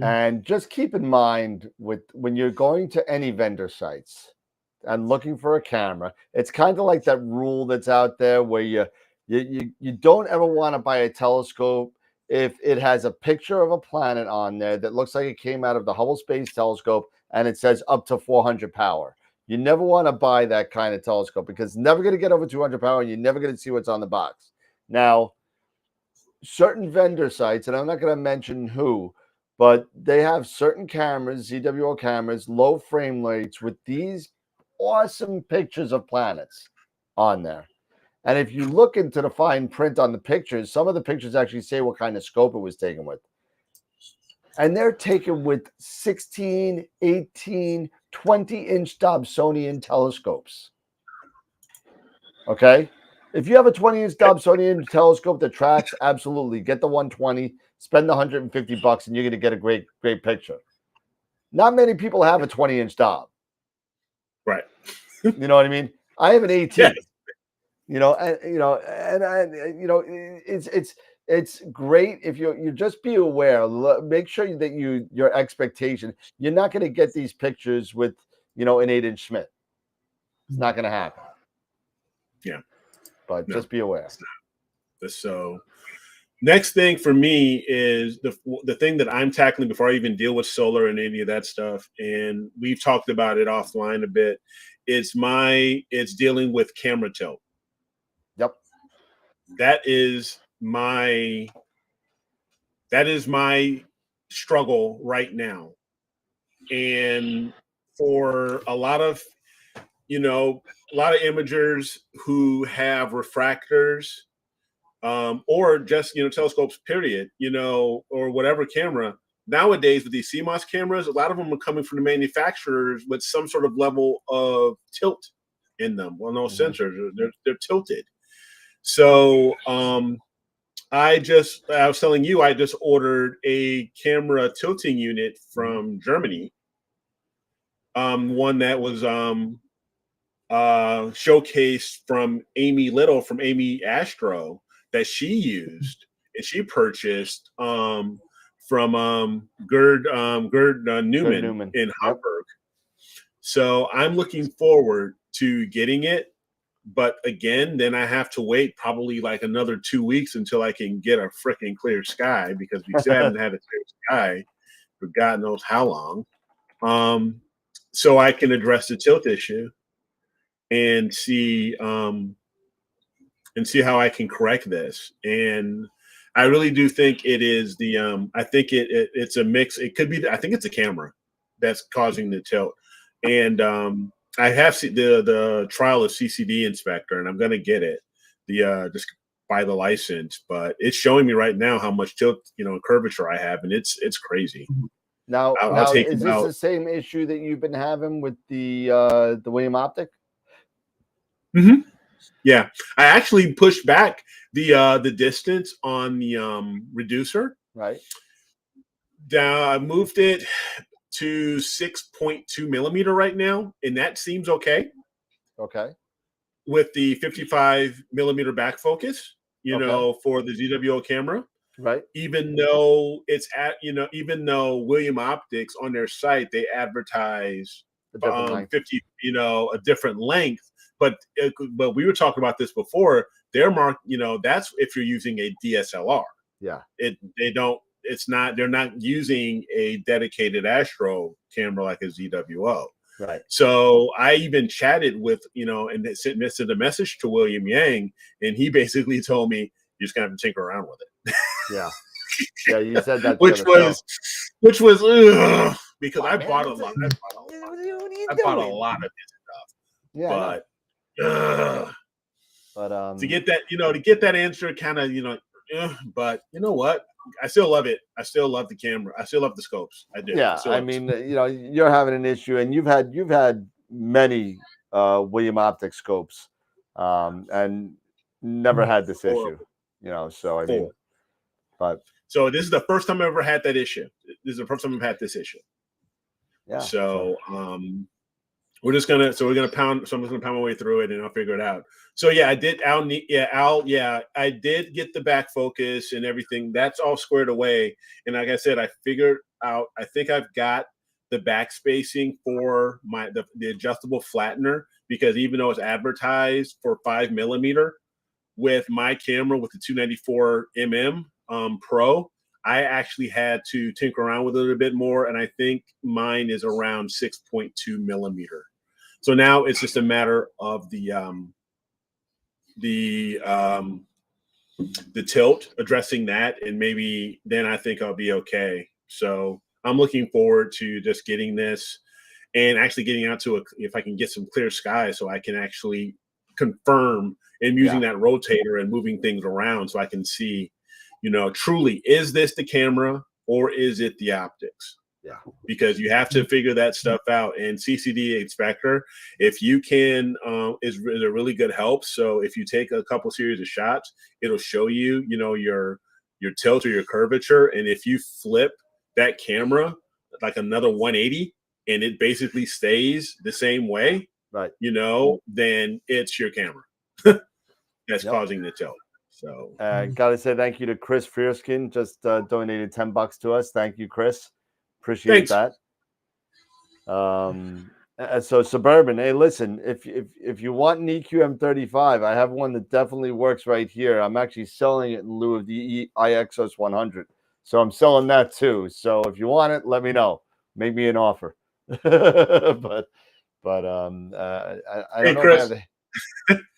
And just keep in mind when you're going to any vendor sites and looking for a camera, it's kind of like that rule that's out there where you don't ever want to buy a telescope if it has a picture of a planet on there that looks like it came out of the Hubble Space Telescope and it says up to 400 power. You never want to buy that kind of telescope because it's never going to get over 200 power and you're never going to see what's on the box. Now, certain vendor sites, and I'm not going to mention who, but they have certain cameras, ZWO cameras, low frame rates with these awesome pictures of planets on there. And if you look into the fine print on the pictures, some of the pictures actually say what kind of scope it was taken with. And they're taken with 16, 18, 20-inch Dobsonian telescopes. Okay? If you have a 20-inch Dobsonian telescope that tracks, absolutely. Get the 120, spend the $150, and you're going to get a great picture. Not many people have a 20-inch Dob. Right. You know what I mean? I have an 18. Yes. It's great if you just be aware. Make sure that your expectation. You're not going to get these pictures with an 8-inch Schmidt. It's not going to happen. Yeah, but just be aware. So, next thing for me is the thing that I'm tackling before I even deal with solar and any of that stuff, and we've talked about it offline a bit. It's dealing with camera tilt. Yep. That is my struggle right now. And for a lot of imagers who have refractors or just, telescopes, period, or whatever camera. Nowadays with these CMOS cameras, a lot of them are coming from the manufacturers with some sort of level of tilt in them. Well, no sensors, they're tilted. So I was telling you, I just ordered a camera tilting unit from Germany. One that was showcased from Amy Little from Amy Astro that she used and she purchased from Gerd Newman in Hamburg. So I'm looking forward to getting it. But again, then I have to wait probably like another 2 weeks until I can get a freaking clear sky because we still haven't had a clear sky for God knows how long. So I can address the tilt issue and see how I can correct this. And I really do think it is I think it's a mix. It could be, I think it's a camera that's causing the tilt. And I have the trial of CCD inspector, and I'm going to get it. Just buy the license, but it's showing me right now how much tilt, and curvature I have, and it's crazy. Now, I'll take is it this out. the same issue that you've been having with the William Optic? Mm-hmm. Yeah, I actually pushed back the distance on the reducer. Right. Down, I moved it to 6.2 millimeter right now, and that seems okay. Okay. With the 55 millimeter back focus, Okay. for the ZWO camera. Right. Even though even though William Optics on their site, they advertise A different length. 50, a different length, but we were talking about this before. They're marked, that's if you're using a DSLR. Yeah. They're not using a dedicated Astro camera like a ZWO. Right. So I even chatted with, and sent a message to William Yang, and he basically told me, you're just gonna have to tinker around with it. Yeah. Yeah, you said that. which was because I bought a lot. I bought a lot of his stuff. Yeah. But to get that answer, kind of, but you know what? I still love it. I still love the camera. I still love the scopes. I do. Yeah, I mean, you're having an issue, and you've had many William Optic scopes, and never had this issue. So I mean, but so this is the first time I've ever had that issue. This is the first time I've had this issue. Yeah. So we're gonna pound. So I'm just gonna pound my way through it, and I'll figure it out. So yeah, I did. I did get the back focus and everything. That's all squared away. And like I said, I figured out. I think I've got the back spacing for the adjustable flattener, because even though it's advertised for 5 millimeter, with my camera with the 294 Pro, I actually had to tinker around with it a little bit more, and I think mine is around 6.2 millimeter. So now it's just a matter of the tilt, addressing that, and maybe then I think I'll be okay. So I'm looking forward to just getting this and actually getting out to if I can get some clear skies, so I can actually confirm and using that rotator and moving things around, so I can see, truly, is this the camera or is it the optics? Yeah, because you have to figure that stuff out. And CCD inspector, if you can, is a really good help. So if you take a couple series of shots, it'll show you, your tilt or your curvature. And if you flip that camera like another 180 and it basically stays the same way, right? Then it's your camera that's causing the tilt. So gotta say thank you to Chris Fierskin, just donated $10 to us. Thank you, Chris. Appreciate that. So Suburban, hey, listen, if you want an EQM35, I have one that definitely works right here. I'm actually selling it in lieu of the iXOS 100, so I'm selling that too. So if you want it, let me know. Make me an offer. but I don't know. Chris,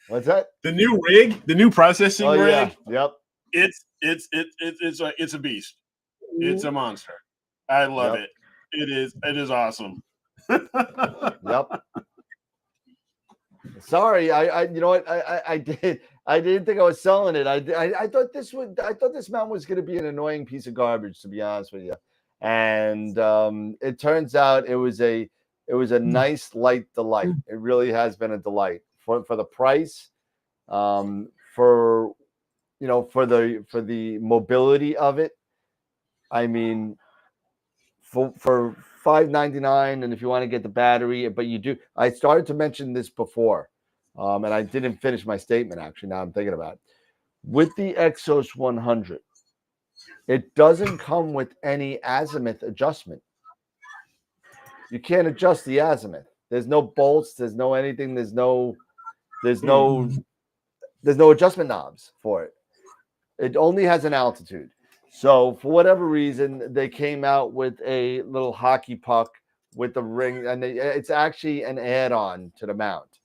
what's that? The new rig, the new processing rig. Yeah. Yep. It's a beast. It's a monster. I love it. It is awesome. Yep. Sorry, I you know what I didn't think I was selling it. I thought this mount was going to be an annoying piece of garbage, to be honest with you. And it turns out it was a nice light delight. It really has been a delight for the price, for the mobility of it. I mean, for $5.99, and if you want to get the battery, but you do. I started to mention this before, and I didn't finish my statement. Actually, now I'm thinking about it. With the Exos 100, it doesn't come with any azimuth adjustment. You can't adjust the azimuth. There's no bolts. There's no anything. There's no adjustment knobs for it. It only has an altitude. So for whatever reason, they came out with a little hockey puck with the ring, and it's actually an add-on to the mount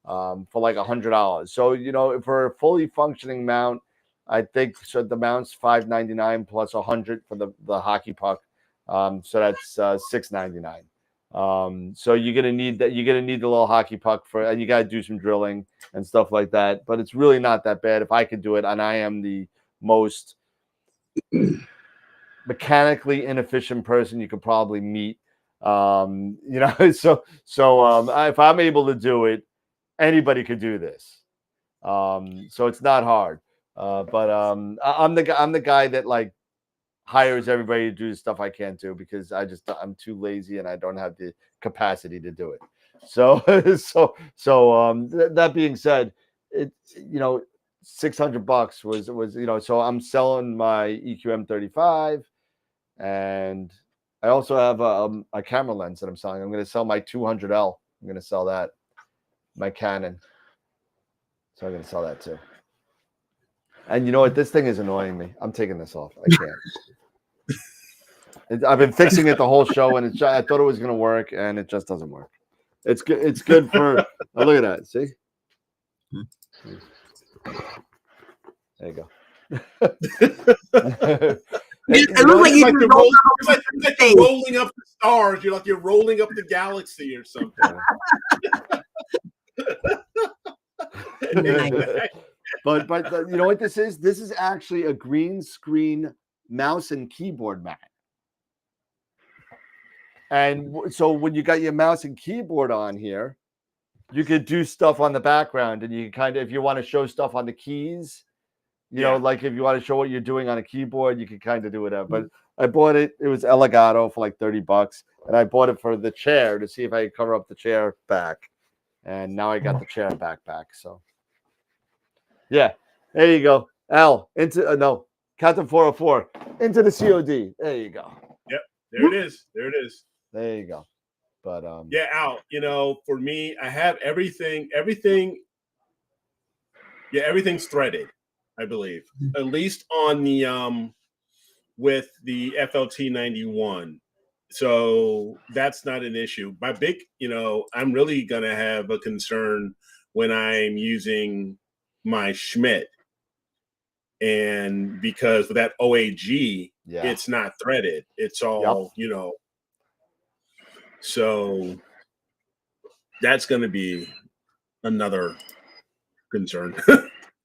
for like $100. So for a fully functioning mount, I think so. The mount's $5.99 plus $100 for the hockey puck. So that's $6.99. So you're gonna need that. You're gonna need the little hockey puck for, and you got to do some drilling and stuff like that. But it's really not that bad if I could do it, and I am the most mechanically inefficient person you could probably meet. So if I'm able to do it, anybody could do this. So it's not hard. But I'm the guy that like hires everybody to do the stuff I can't do because I'm too lazy and I don't have the capacity to do it. So that being said, it $600 was so I'm selling my EQM 35, and I also have a camera lens that I'm selling. I'm going to sell my 200L. I'm going to sell that, my Canon. So I'm going to sell that too. And you know what? This thing is annoying me. I'm taking this off. I can't. I've been fixing it the whole show, and I thought it was going to work, and it just doesn't work. It's good. It's good for. Oh, look at that. See? There you go. It looks like It's like you you're rolled rolling up the stars. You're rolling up the galaxy or something. But you know what this is? This is actually a green screen mouse and keyboard mat. And so when you got your mouse and keyboard on here, you could do stuff on the background, and you can kind of, if you want to show stuff on the keys, you know, like if you want to show what you're doing on a keyboard, you can kind of do whatever. But I bought it. It was Elgato for like $30, and I bought it for the chair to see if I could cover up the chair back. And now I got the chair back. So yeah, there you go. Al, into no, Captain 404 into the COD. There you go. Yep, there it is. There you go. But yeah, Al, for me, I have everything. Yeah, everything's threaded, I believe. At least on the with the FLT 91. So that's not an issue. My big, I'm really gonna have a concern when I'm using my Schmidt. And because with that OAG, it's not threaded. It's all, So that's going to be another concern.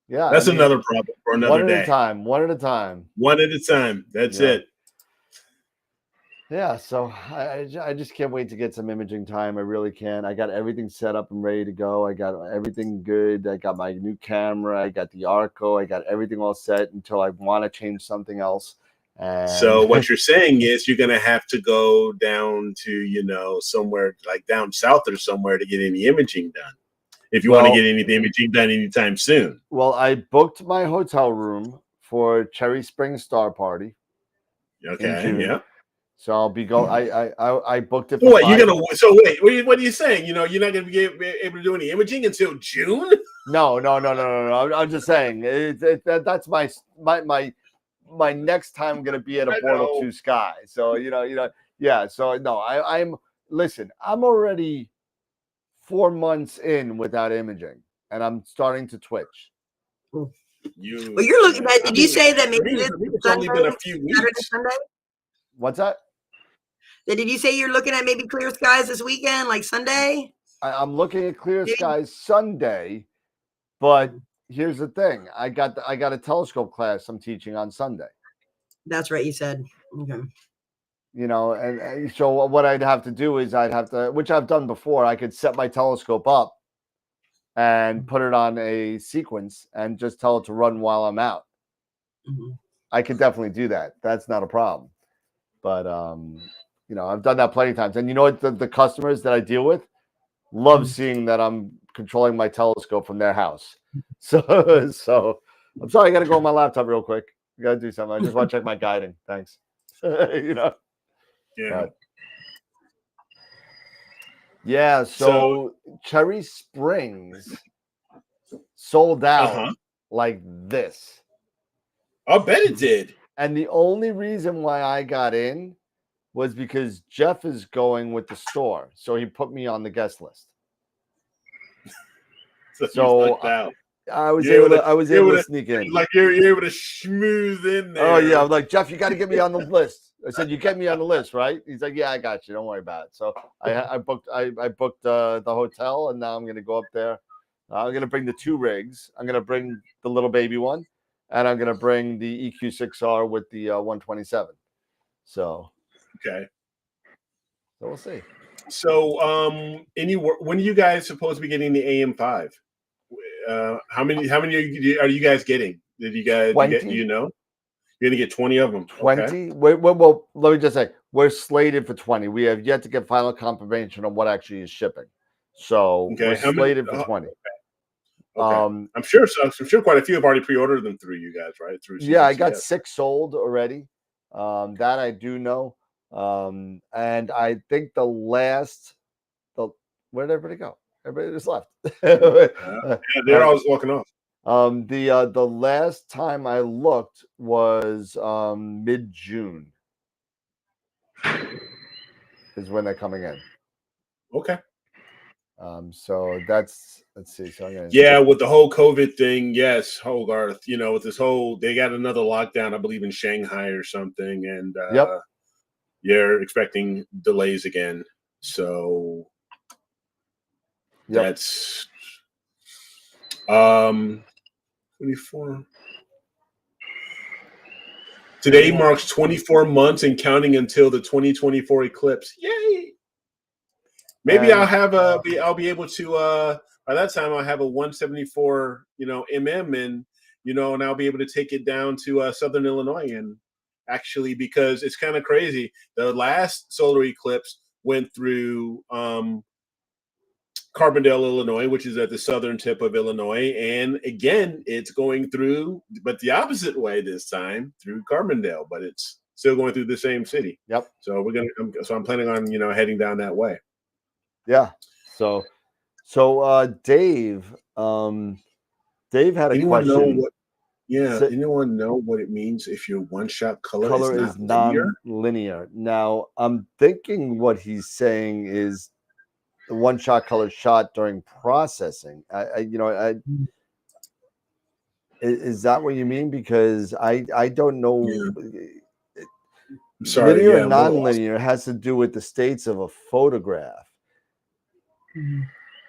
That's another problem for another day. One at a time. That's it. Yeah, so I just can't wait to get some imaging time. I really can. I got everything set up and ready to go. I got everything good. I got my new camera. I got the Arco. I got everything all set until I want to change something else. And so what you're saying is you're going to have to go down to, somewhere like down south or somewhere to get any imaging done. If you want to get any imaging done anytime soon. Well, I booked my hotel room for Cherry Springs Star Party. Okay, yeah. So I'll be going. I booked it. For what you're gonna? So wait, what are you saying? You're not gonna be able to do any imaging until June? No. I'm just saying that's my next time I'm gonna be at a Portal 2 Sky. So yeah. So no, I'm listen. I'm already 4 months in without imaging, and I'm starting to twitch. Well, you're looking at. Did you say that maybe it's only been a few weeks? Saturday, Sunday? What's that? Did you say you're looking at maybe clear skies this weekend, like Sunday? I'm looking at clear skies Sunday, but here's the thing: I got a telescope class I'm teaching on Sunday. That's right, you said. Okay. And so what I'd have to do is which I've done before. I could set my telescope up and put it on a sequence and just tell it to run while I'm out. Mm-hmm. I could definitely do that. That's not a problem. But I've done that plenty of times. And you know what? The customers that I deal with love seeing that I'm controlling my telescope from their house. So I'm sorry, I got to go on my laptop real quick. I got to do something. I just want to check my guiding. Thanks. Yeah. But, yeah. So Cherry Springs sold out like this. I bet it did. And the only reason why I got in was because Jeff is going with the store. So he put me on the guest list. So I was You're able to sneak in. Like you're able to schmooze in there. Oh yeah, I'm like, Jeff, you got to get me on the list. I said, you get me on the list, right? He's like, yeah, I got you. Don't worry about it. So I booked the hotel, and now I'm gonna go up there. I'm gonna bring the 2 rigs. I'm gonna bring the little baby one, and I'm gonna bring the EQ6R with the 127. So Okay. So we'll see. So when are you guys supposed to be getting the AM5? How many are you guys getting? Did you guys 20? do you know? You're gonna get 20 of them. 20. Okay. Well, let me just say, we're slated for 20. We have yet to get final confirmation on what actually is shipping. So Okay. we're slated for 20. Okay. I'm sure quite a few have already pre-ordered them through you guys, right? Through yeah, I got CCCS. 6 sold already. That I do know. And I think where'd everybody go? Everybody just left. Yeah, they're always walking off. The last time I looked was mid-June is when they're coming in. Okay. So let's see. So I'm gonna with the whole COVID thing, yes, Hogarth, with this whole, they got another lockdown, I believe in Shanghai or something, and you're expecting delays again. So that's 24. Today marks 24 months and counting until the 2024 eclipse. Yay! Maybe I'll be able to by that time I'll have a 174 and and I'll be able to take it down to Southern Illinois, and actually, because it's kind of crazy, the last solar eclipse went through Carbondale, Illinois, which is at the southern tip of Illinois, and again it's going through, but the opposite way this time, through Carbondale, but it's still going through the same city. Yep. So I'm planning on heading down that way. Yeah. So Dave had a question. Anyone know what it means if your one-shot color is non-linear? Now, I'm thinking what he's saying is the one-shot color shot during processing. Is that what you mean? Because I don't know. Yeah. I'm sorry, linear and non-linear has to do with the states of a photograph. Mm-hmm.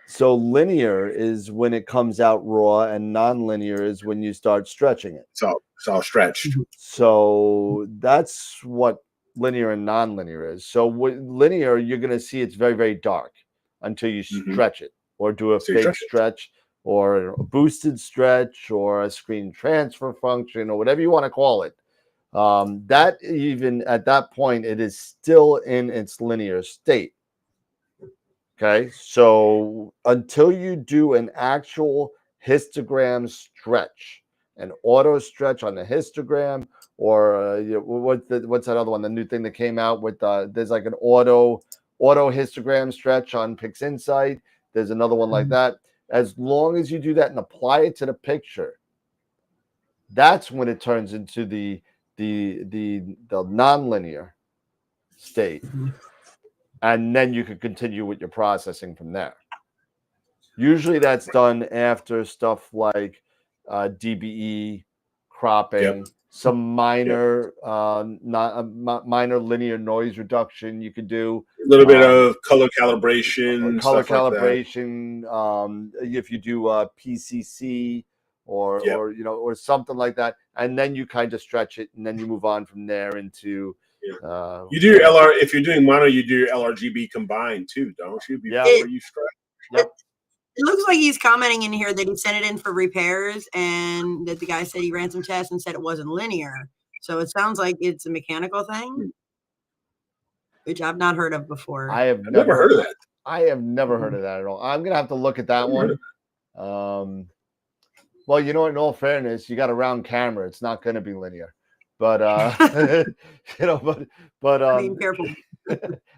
So linear is when it comes out raw, and non-linear is when you start stretching it. It's all stretched. So that's what linear and non-linear is. So with linear, you're going to see it's very, very dark until you stretch it, or do a fake stretch, or a boosted stretch, or a screen transfer function, or whatever you want to call it. That even at that point, it is still in its linear state. Okay, so until you do an actual histogram stretch, an auto stretch on the histogram, or what's that other one? The new thing that came out with there's like an auto histogram stretch on Pixinsight. There's another one like that. As long as you do that and apply it to the picture, that's when it turns into the non-linear state. And then you can continue with your processing from there. Usually that's done after stuff like DBE, cropping, some minor minor linear noise reduction you could do. A little bit of color calibration. If you do PCC or something like that, and then you kind of stretch it, and then you move on from there into. You do your LR, if you're doing mono, you do your LRGB combined too, don't you? Before you stretch. Yep. It looks like he's commenting in here that he sent it in for repairs, and that the guy said he ran some tests and said it wasn't linear. So it sounds like it's a mechanical thing, which I've not heard of before. I have never heard of that. I have never heard of that at all. I'm gonna have to look at that one. Well, in all fairness, you got a round camera; it's not going to be linear. But being careful.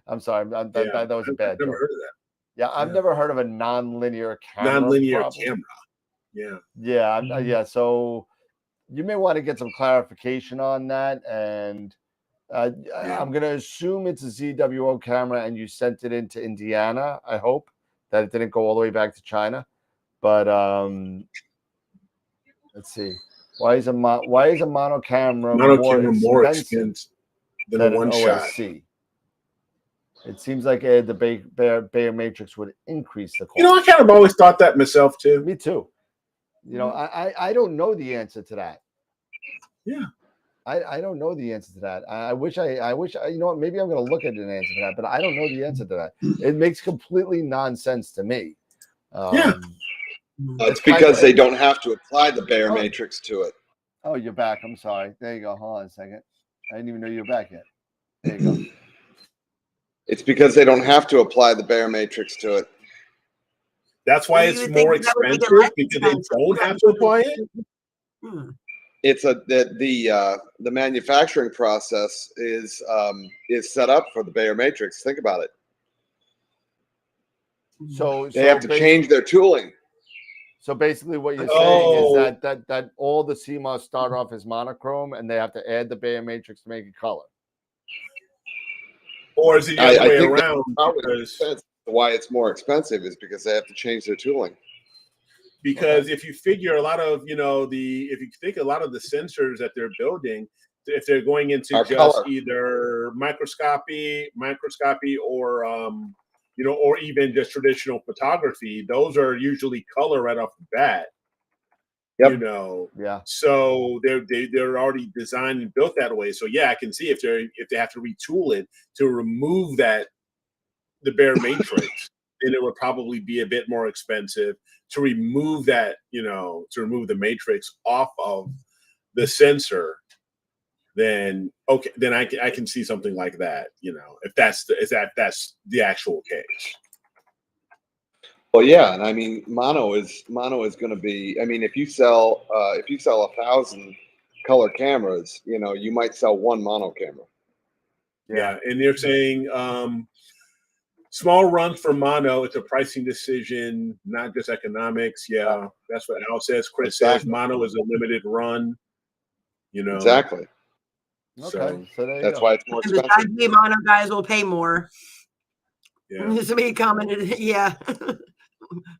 I'm sorry, that was a bad joke. Never heard of that. Yeah, I've never heard of a non-linear camera. Non-linear camera. Yeah. So you may want to get some clarification on that, and I'm going to assume it's a ZWO camera, and you sent it into Indiana. I hope that it didn't go all the way back to China, but Let's see. Why is a mono camera more expensive expensive than than a an one shot? OSC? It seems like the Bayer Matrix would increase the cost. You know, I kind of always thought that myself too. Me too. You know, I don't know the answer to that. Yeah. I don't know the answer to that. I wish you know what, maybe I'm going to look at an answer to that, but I don't know the answer to that. It makes completely nonsense to me. It's because they don't have to apply the Bayer matrix to it. Oh, you're back. I'm sorry. There you go. Hold on a second. I didn't even know you were back yet. There you go. It's because they don't have to apply the Bayer matrix to it. That's why it's more expensive, because they don't have to apply it. It's the manufacturing process is set up for the Bayer matrix. Think about it. So they have to change their tooling. So basically, what you're saying is that all the CMOS start off as monochrome, and they have to add the Bayer matrix to make it color. Or is it the other way around? Why it's more expensive is because they have to change their tooling. Because if you figure a lot of, if you think a lot of the sensors that they're building, if they're going into just either microscopy or, or even just traditional photography, those are usually color right off the bat. Yep. Yeah. So they're already designed and built that way. So yeah, I can see if they have to retool it to remove the Bayer matrix, then it would probably be a bit more expensive to remove that, to remove the matrix off of the sensor. Then I can see something like that, if that's the actual case. Well, yeah, and I mean, mono is going to be. I mean, if you sell 1,000 color cameras, you might sell one mono camera. Yeah, and they're saying small run for mono. It's a pricing decision, not just economics. Yeah, that's what Al says. Chris says mono is a limited run. Exactly. Okay, so that's why it's more expensive. The mono guys will pay more. Yeah. Somebody commented, yeah.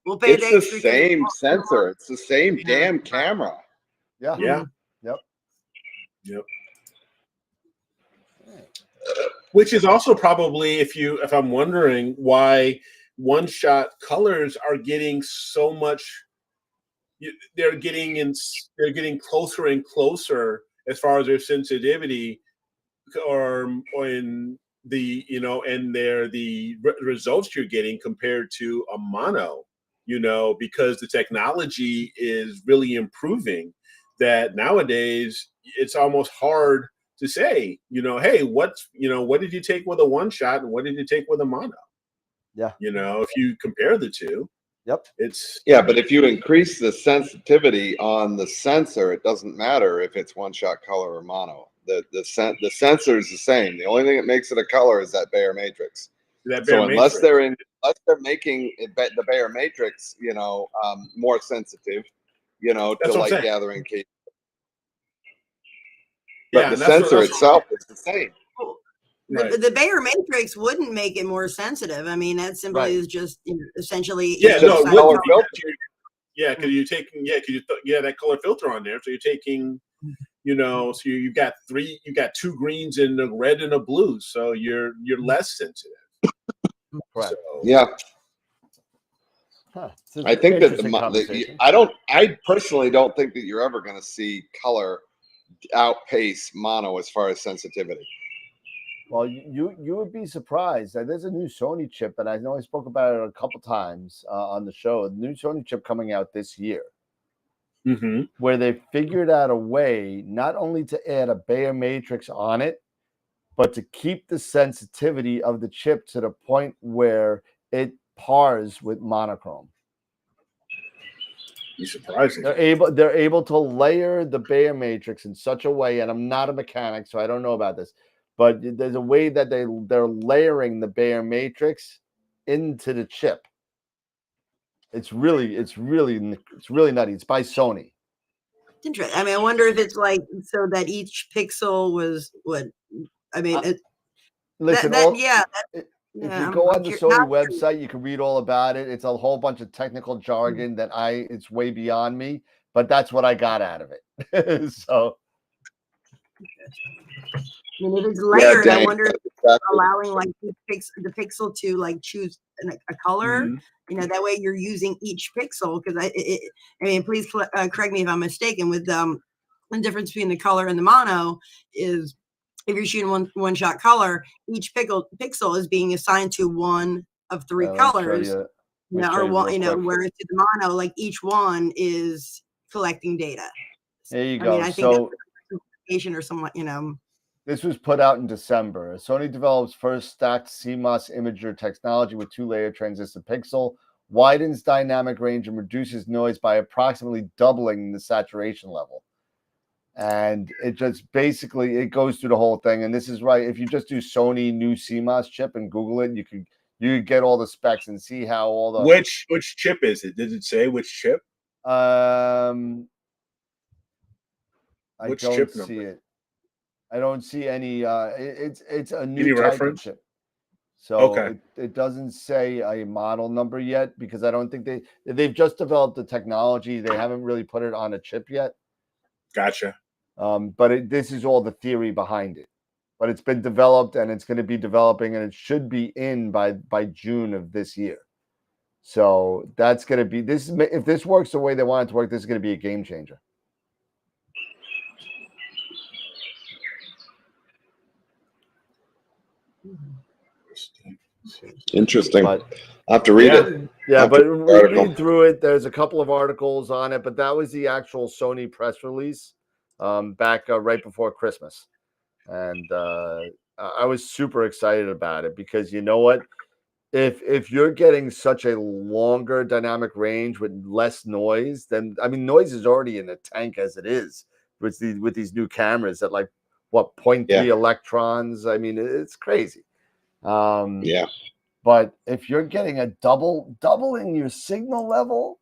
We'll pay it's the same sensor. It's the same damn camera. Yeah. Yeah. Yep. Which is also probably if I'm wondering why one-shot colors are getting so much. They're getting closer and closer as far as their sensitivity, or in the and the results you're getting compared to a mono, because the technology is really improving, that nowadays it's almost hard to say, hey, what did you take with a one shot and what did you take with a mono? Yeah. If you compare the two. Yep. But if you increase the sensitivity on the sensor, it doesn't matter if it's one shot color or mono. The sensor is the same. The only thing that makes it a color is that Bayer matrix. Unless they're making the Bayer matrix, more sensitive, to light gathering case. But the sensor itself is the same. Right. The Bayer matrix wouldn't make it more sensitive. I mean, that simply is just essentially color filter. Yeah, because you're taking that color filter on there, so you're taking. So you've got two greens and a red and a blue, so you're less sensitive. Right. So, yeah. Huh. I think that I personally don't think that you're ever going to see color outpace mono as far as sensitivity. Well, you would be surprised. There's a new Sony chip, and I know I spoke about it a couple times on the show. The new Sony chip coming out this year. Mm-hmm. Where they figured out a way not only to add a Bayer matrix on it, but to keep the sensitivity of the chip to the point where it pars with monochrome. You're surprising. They're able to layer the Bayer matrix in such a way, and I'm not a mechanic, so I don't know about this, but there's a way that they're layering the Bayer matrix into the chip. It's really nutty. It's by Sony. It's interesting. I mean, I wonder if it's like so that each pixel was what. I mean, listen. If you go on the Sony website, you can read all about it. It's a whole bunch of technical jargon that it's way beyond me. but that's what I got out of it. So I mean, if it's layered, I dang, wonder if that's exactly. allowing like the pixel to like choose a color. Mhm. You know, that way you're using each pixel. Because I mean, please correct me if I'm mistaken. With the difference between the color and the mono is if you're shooting one shot color, each pixel is being assigned to one of three let me show colors. you. You Let know, me show or you one, real you know, quick. whereas to the mono, like each one is collecting data. There you I go. mean, I think So that's simplification or somewhat, you know. this was put out in December. Sony develops first stacked CMOS imager technology with 2-layer transistor pixel, widens dynamic range and reduces noise by approximately doubling the saturation level. And it just basically, it goes through the whole thing. And this is right. If you just do Sony new CMOS chip and Google it, you could get all the specs and see how all the Which chip is it? Did it say which chip? I Which don't chip see number? it. I don't see any it's a new Any type reference? of chip. So Okay. it doesn't say a model number yet because I don't think they've just developed the technology. They haven't really put it on a chip yet. Gotcha. But this is all the theory behind it. But it's been developed and it's going to be developing and it should be in by June of this year. So that's going to be this. If this works the way they want it to work, this is going to be a game changer. Interesting. But I'll have to read Yeah. it. yeah, but article. read through it. There's a couple of articles on it, but that was the actual Sony press release back right before Christmas. And I was super excited about it because you know what? If you're getting such a longer dynamic range with less noise, then I mean noise is already in the tank as it is with these new cameras at like what 0.3 electrons. I mean it's crazy. Yeah. But if you're getting a doubling your signal level,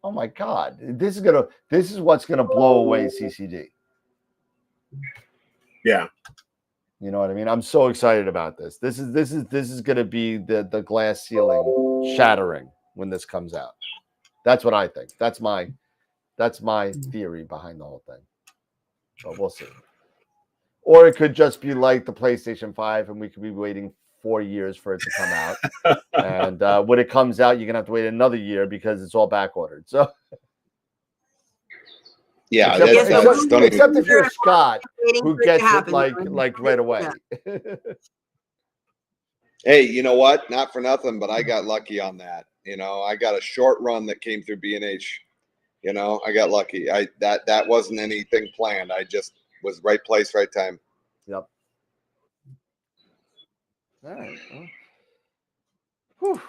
oh my God, this is what's gonna blow away CCD. Yeah. You know what I mean? I'm so excited about this. This is gonna be the glass ceiling shattering when this comes out. That's what I think. That's my theory behind the whole thing. But we'll see. Or it could just be like the PlayStation 5 and we could be waiting 4 years for it to come out. And when it comes out, you're gonna have to wait another year because it's all back ordered. So Yeah, except if you're Scott, who gets it like right away. Yeah. Hey, you know what? Not for nothing, but I got lucky on that. You know, I got a short run that came through B&H. You know, I got lucky. That wasn't anything planned. I just was right place, right time. Yep. All right. Well,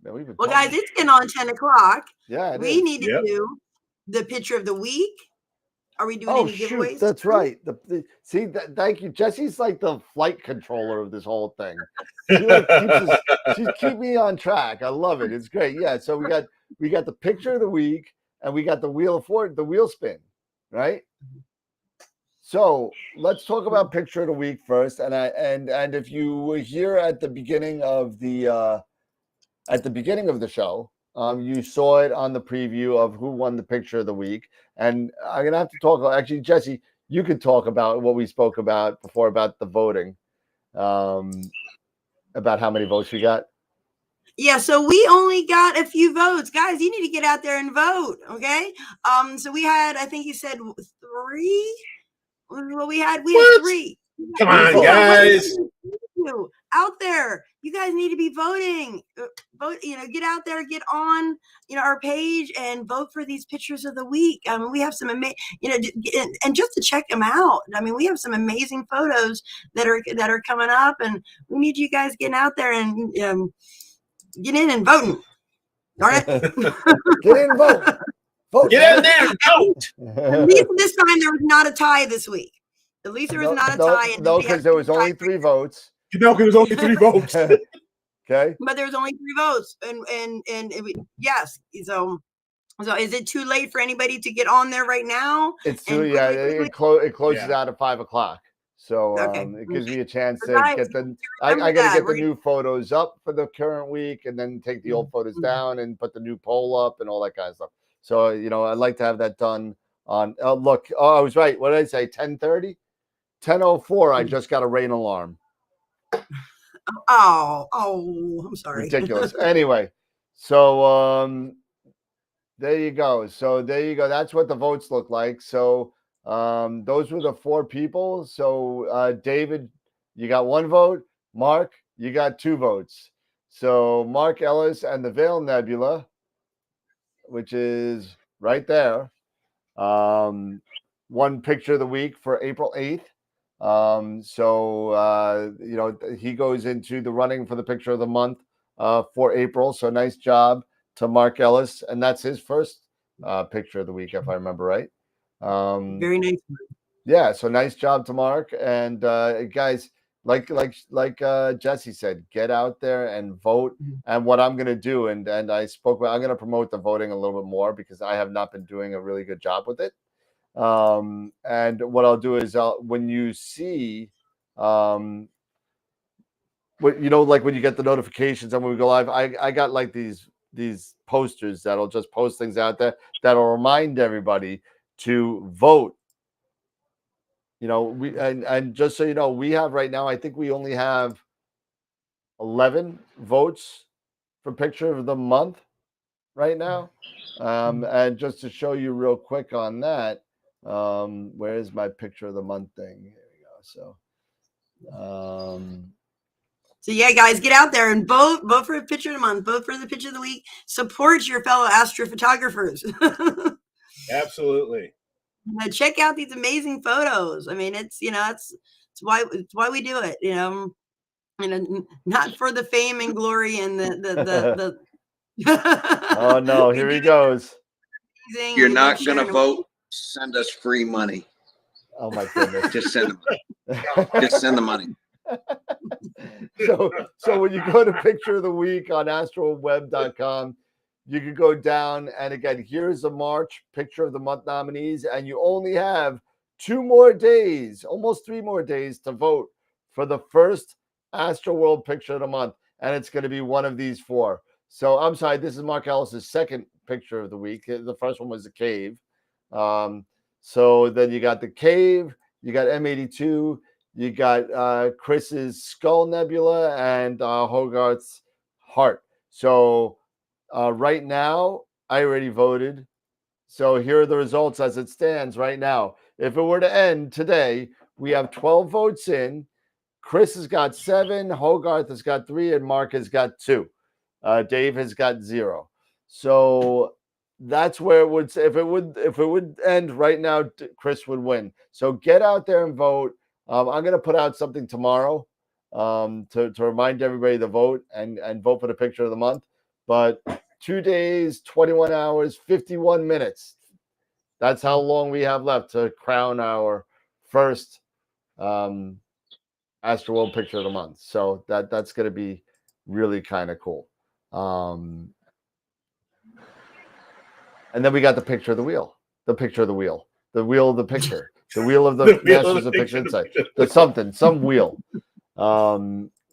Well, guys, it's getting on 10 o'clock. Yeah, we need to do the picture of the week. Are we doing any giveaways? That's right. See, thank you. Jesse's like the flight controller of this whole thing. She's keeping me on track. I love it. It's great. Yeah. So we got the picture of the week and we got the wheel spin, right? So let's talk about picture of the week first. And if you were here at the beginning of the show, you saw it on the preview of who won the picture of the week. And I'm gonna have to talk. Actually, Jesse, you could talk about what we spoke about before about the voting, about how many votes we got. Yeah, so we only got a few votes, guys. You need to get out there and vote, okay? So we had, I think you said 3. Well, we had 3. Come on, guys. Out there, you guys need to be voting. Vote, get out there, get on, our page and vote for these pictures of the week. I mean, we have some amazing, and just to check them out. I mean, we have some amazing photos that are coming up, and we need you guys getting out there and get in and voting. All right, get in and vote. Vote. Get in there and vote. At least this time there was not a tie this week. At least there was not a tie. No, because there was only 3 votes. No, because there was only 3 votes. Okay. But there was only 3 votes, and yes. So is it too late for anybody to get on there right now? It's too it closes out at 5 o'clock. So okay. It gives me a chance to get the. I got to get the new photos up for the current week, and then take the old photos down and put the new poll up and all that kind of stuff. So, you know, I'd like to have that done on, look, oh, I was right. What did I say? 10:30? 10:04, I just got a rain alarm. Oh, I'm sorry. Ridiculous. Anyway, so there you go. So there you go. That's what the votes look like. So those were the 4 people. So David, you got 1 vote. Mark, you got 2 votes. So Mark Ellis and the Veil Nebula, which is right there. 1 picture of the week for April 8th. You know, he goes into the running for the picture of the month for April. So nice job to Mark Ellis. And that's his first picture of the week, if I remember right. Very nice. Yeah, so nice job to Mark. And guys, like Jesse said, get out there and vote. And what I'm going to do, and I spoke about, I'm going to promote the voting a little bit more because I have not been doing a really good job with it. And what I'll do is when you see what, you know, like when you get the notifications and when we go live, I got like these posters that'll just post things out there that'll remind everybody to vote. You know, we and just so you know, we have right now, I think we only have 11 votes for picture of the month right now. And just to show you real quick on that, where is my picture of the month thing? Here we go. So yeah, guys, get out there and vote for a picture of the month, vote for the picture of the week, support your fellow astrophotographers. Absolutely. Check out these amazing photos. I mean, it's, you know, it's why we do it, you know, and not for the fame and glory and the oh no, here he goes. You're not going to vote, send us free money. Oh my goodness. Just send the money. So when you go to picture of the week on astroweb.com, you can go down, and again, here's the March picture of the month nominees, and you only have 2 more days, almost 3 more days to vote for the first AstroWorld picture of the month, and it's going to be one of these 4. So I'm sorry, this is Mark Ellis's second picture of the week. The first one was the cave. So then you got the cave, you got M82, you got Chris's Skull Nebula, and Hogarth's Heart. So right now, I already voted. So here are the results as it stands right now. If it were to end today, we have 12 votes in. Chris has got 7, Hogarth has got 3, and Mark has got 2. Dave has got 0. So that's where it would, if it would end right now, Chris would win. So get out there and vote. I'm going to put out something tomorrow to remind everybody to vote and vote for the picture of the month. But 2 days, 21 hours, 51 minutes. That's how long we have left to crown our first AstroWorld picture of the month. So that's going to be really kind of cool. And then we got the picture of the wheel, the picture of the wheel, the wheel of the picture, the wheel of the Masters of Pixinsight, some wheel.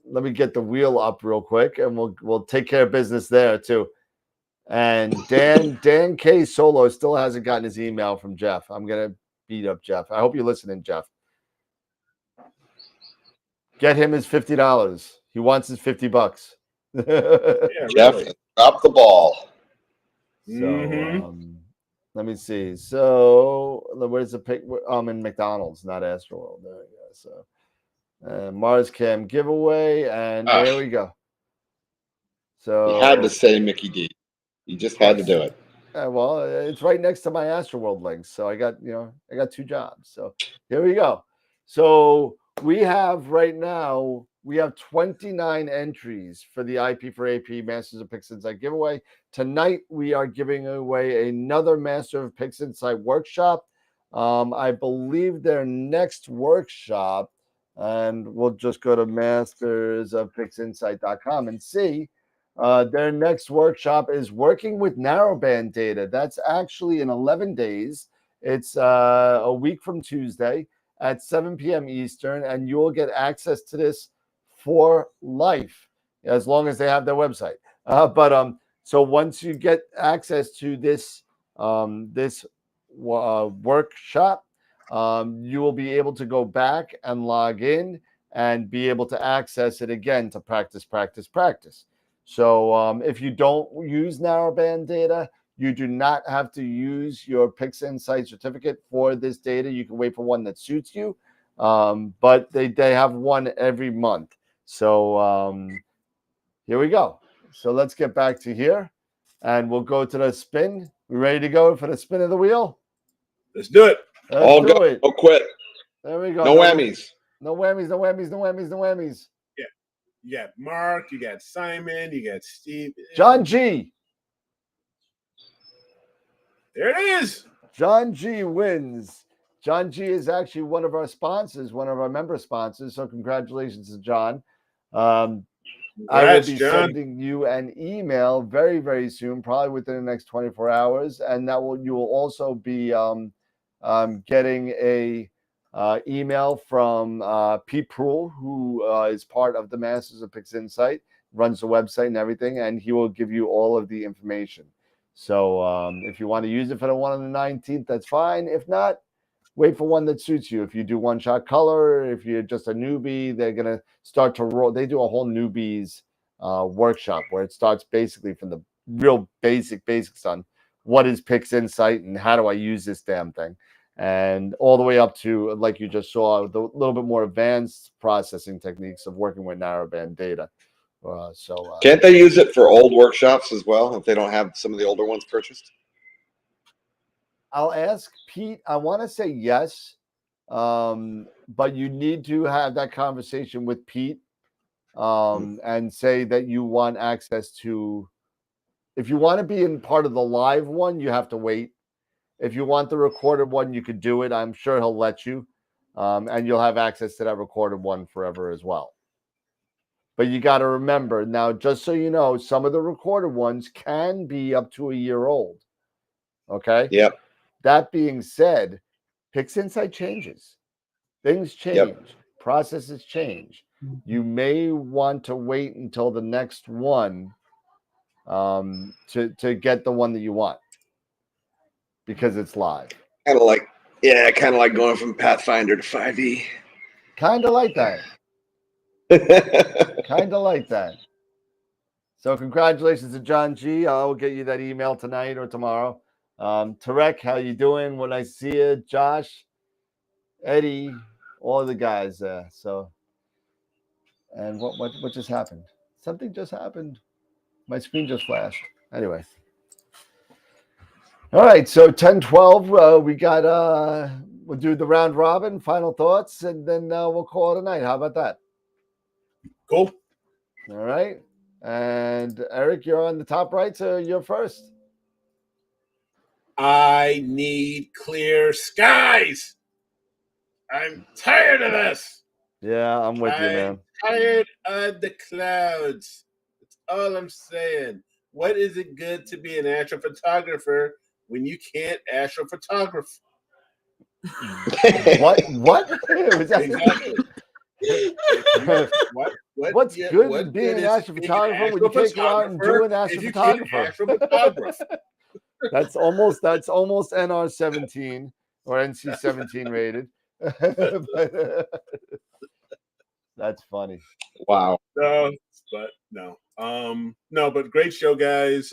Let me get the wheel up real quick, and we'll take care of business there too. And Dan K Solo still hasn't gotten his email from Jeff. I'm gonna beat up Jeff. I hope you're listening, Jeff. Get him his $50. He wants his $50. Yeah, Jeff, really. drop the ball. So let me see. So where's the pic? I'm in McDonald's, not AstroWorld. There we go. So Mars Cam giveaway, and there we go. So You had to say Mickey D. You just had to do it. Well, it's right next to my AstroWorld links, so I got 2 jobs. So here we go. So we have right now 29 entries for the IP for AP Masters of Pixinsight giveaway. Tonight we are giving away another Master of Pixinsight workshop. I believe their next workshop, and we'll just go to mastersofpixinsight.com and see. Their next workshop is working with narrowband data. That's actually in 11 days. It's a week from Tuesday at 7 p.m. Eastern, and you'll get access to this for life as long as they have their website. So once you get access to this this workshop, you will be able to go back and log in and be able to access it again to practice. So if you don't use narrowband data, you do not have to use your Pixinsight certificate for this data. You can wait for one that suits you, but they have one every month. So here we go. So let's get back to here, and we'll go to the spin. We ready to go for the spin of the wheel? Let's do it. All Let's do go. it. No quit. There we go. No whammies. No whammies. No whammies. No whammies. No whammies. Yeah. You got Mark. You got Simon. You got Steve. John G. There it is. John G wins. John G is actually one of our sponsors, one of our member sponsors. So congratulations to John. I will be sending you an email very, very soon, probably within the next 24 hours, and you will also be getting a email from Pete Proul, who is part of the Masters of Pixinsight, runs the website and everything, and he will give you all of the information. So if you want to use it for the one on the 19th, that's fine. If not, wait for one that suits you. If you do one-shot color, if you're just a newbie, they're going to start to roll. They do a whole newbies workshop where it starts basically from the real basics on what is Pixinsight and how do I use this damn thing, and all the way up to, like you just saw, the little bit more advanced processing techniques of working with narrowband data. Can't they use it for old workshops as well if they don't have some of the older ones purchased? I'll ask Pete. I want to say yes, but you need to have that conversation with Pete and say that you want access to. If you want to be in part of the live one, you have to wait. If you want the recorded one, you could do it. I'm sure he'll let you, and you'll have access to that recorded one forever as well. But you got to remember now, just so you know, some of the recorded ones can be up to a year old. Okay. Yep. That being said, Pixinsight changes. Things change. Yep. Processes change. You may want to wait until the next one to get the one that you want because it's live. Kind of like going from Pathfinder to 5e. Kind of like that. Kind of like that. So congratulations to John G. I will get you that email tonight or tomorrow. Tarek, how you doing? When I see you, Josh, Eddie, all the guys there. So, and what just happened? Something just happened. My screen just flashed. Anyway. All right, so 10-12, we got we'll do the round robin, final thoughts, and then we'll call it a night. How about that? Cool. All right. And Eric, you're on the top right, so you're first. I need clear skies. I'm tired of this. Yeah, I'm with you, man. Tired of the clouds. That's all I'm saying. What is it good to be an astrophotographer when you can't astrophotograph? What? Exactly. What's good with being an astrophotographer when you can't go out and do an astrophotographer? That's almost NR17 or NC17 rated. That's funny. Wow. No, but great show, guys.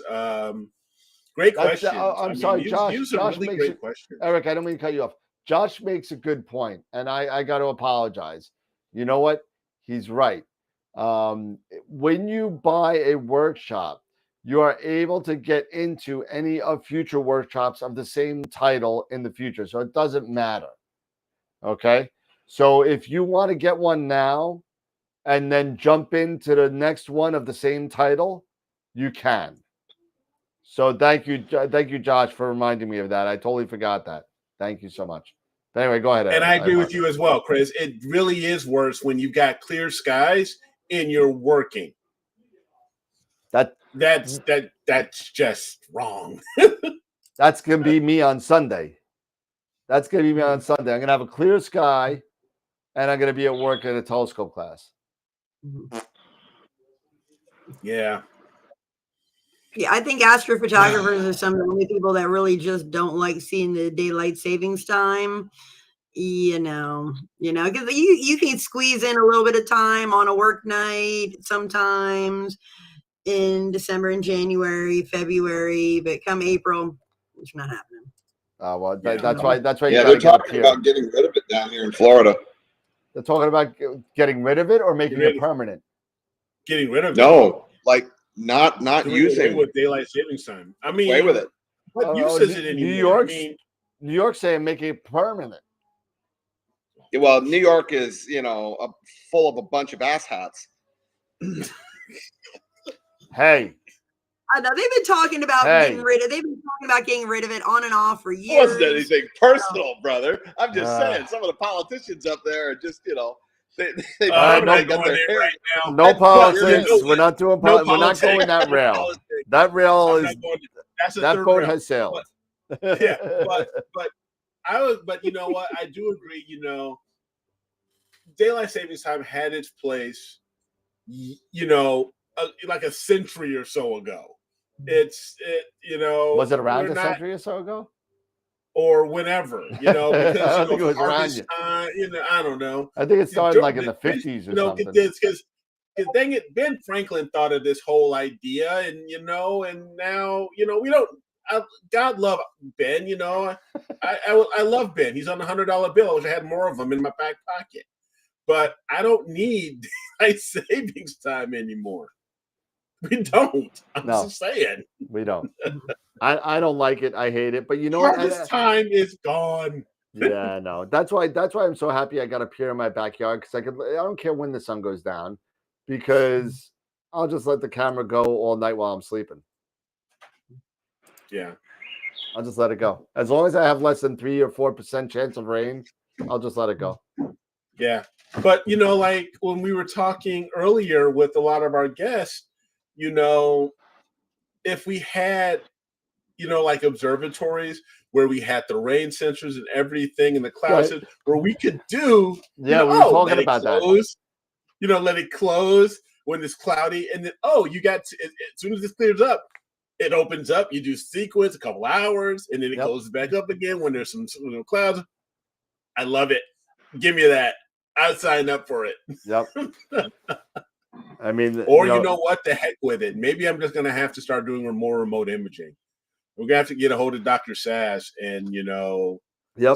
Great question. I'm sorry, Josh. Josh really makes great question. Eric, I don't mean to cut you off. Josh makes a good point, and I got to apologize. You know what? He's right. When you buy a workshop, you are able to get into any of future workshops of the same title in the future. So it doesn't matter. Okay. So if you want to get one now and then jump into the next one of the same title, you can. So thank you, Josh, for reminding me of that. I totally forgot that. Thank you so much. But anyway, go ahead, Eric. And I agree with you as well, Chris. It really is worse when you've got clear skies and you're working. That's just wrong. That's gonna be me on Sunday. I'm gonna have a clear sky, and I'm gonna be at work at a telescope class. Yeah. Yeah, I think astrophotographers are some of the only people that really just don't like seeing the daylight savings time. Because you can squeeze in a little bit of time on a work night sometimes in December and January, February, but come April, it's not happening. Well, Yeah. that's why you Yeah, gotta they're get up talking here. about getting rid of it down here in Florida. They're talking about getting rid of it or making it permanent. Getting rid of it. No, like not Doing away using with daylight savings time. I mean, away with it. what use is it anymore? New York's saying making it permanent. Well, New York is, full of a bunch of asshats. Hey. I know they've been talking about getting rid of. They've been talking about getting rid of it on and off for years. It wasn't anything personal, brother. I'm just saying, some of the politicians up there are just, they I'm not going there right now. No politics. We're not doing politics. We're not going that rail. That rail is that boat has sailed. But you know what? I do agree. Daylight savings time had its place. Like a century or so ago. Was it around a century or so ago? Or whenever, because I think it was around time, I don't know. I think it started like in the 50s or something. Because dang it, Ben Franklin thought of this whole idea, and and now we don't. God love Ben, I love Ben. He's on the $100 bill. I wish I had more of them in my back pocket, but I don't need daylight savings time anymore. We don't. I'm just saying. We don't. I don't like it. I hate it. But you know what? This time is gone. Yeah, no. That's why I'm so happy I got a pier in my backyard, because I don't care when the sun goes down, because I'll just let the camera go all night while I'm sleeping. Yeah. I'll just let it go. As long as I have less than 3 or 4% chance of rain, I'll just let it go. Yeah. But like when we were talking earlier with a lot of our guests, if we had, like observatories where we had the rain sensors and everything and the cloud sensors, where we could do, we were talking about that. Let it close when it's cloudy. And then, as soon as this clears up, it opens up. You do sequence a couple hours, and then it closes back up again when there's some clouds. I love it. Give me that. I'll sign up for it. Yep. I mean, or you know what? The heck with it. Maybe I'm just going to have to start doing more remote imaging. We're going to have to get a hold of Dr. Sass and,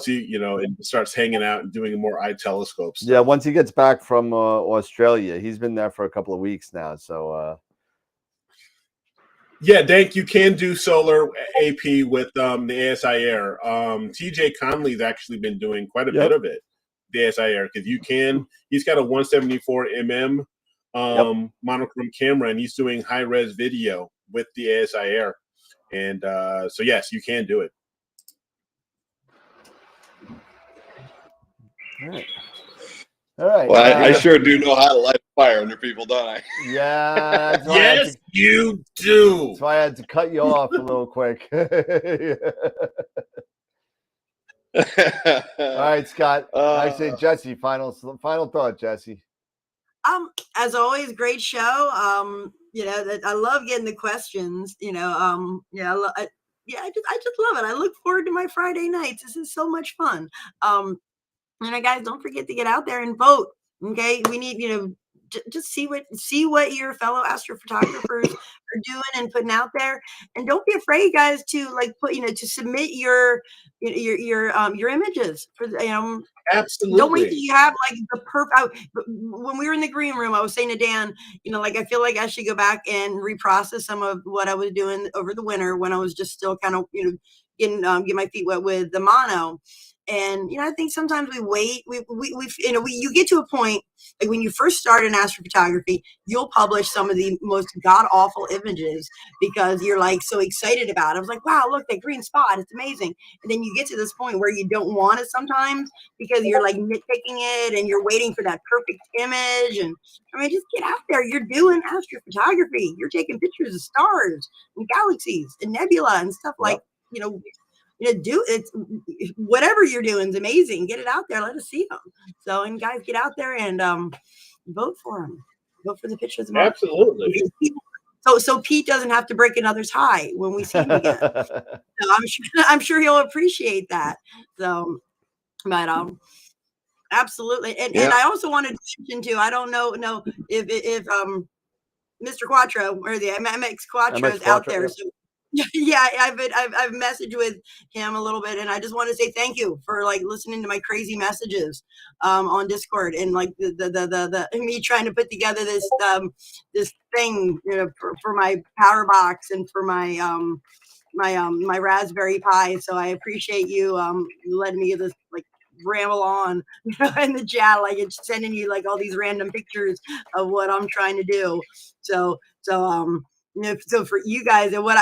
see, and starts hanging out and doing more eye telescopes. Yeah. Once he gets back from Australia, he's been there for a couple of weeks now. So, yeah, Dank, you can do solar AP with the ASI Air. TJ Conley's actually been doing quite a bit of it, the ASI Air, because he's got a 174 mm monochrome camera, and he's doing high res video with the ASI Air. And so, yes, you can do it. All right. Well, I sure do know how to light a fire under people, don't I? Yeah. Yes, you do. That's why I had to cut you off a little quick. All right, Scott. I say, Jesse, final thought, Jesse. As always, great show. I love getting the questions. I just love it. I look forward to my Friday nights. This is so much fun. Guys, don't forget to get out there and vote. Okay, we need just see what your fellow astrophotographers are doing and putting out there, and don't be afraid, guys, to put to submit your images for Absolutely. Don't wait till you have the perfect. When we were in the green room, I was saying to Dan, I feel like I should go back and reprocess some of what I was doing over the winter when I was just still kind of getting get my feet wet with the mono. And I think sometimes we wait. You get to a point like when you first start in astrophotography, you'll publish some of the most god awful images because you're so excited about it. I was like, wow, look, that green spot, it's amazing. And then you get to this point where you don't want it sometimes because you're nitpicking it and you're waiting for that perfect image. And just get out there. You're doing astrophotography. You're taking pictures of stars and galaxies and nebula and stuff do it. Whatever you're doing is amazing. Get it out there. Let us see them. So, and guys, get out there and vote for them. Vote for the pictures. Absolutely. It's so Pete doesn't have to break another tie when we see him again. So I'm sure he'll appreciate that. So, but absolutely. And I also wanted to mention too, I don't know if Mr. Quattro or the MX Quattro is out there. So yeah, I've messaged with him a little bit, and I just want to say thank you for like listening to my crazy messages on Discord, and like the me trying to put together this this thing, you know, for my power box and for my my Raspberry Pi. So I appreciate you letting me just like ramble on, you know, in the chat, like it's sending you like all these random pictures of what I'm trying to do. So you know, so for you guys, and what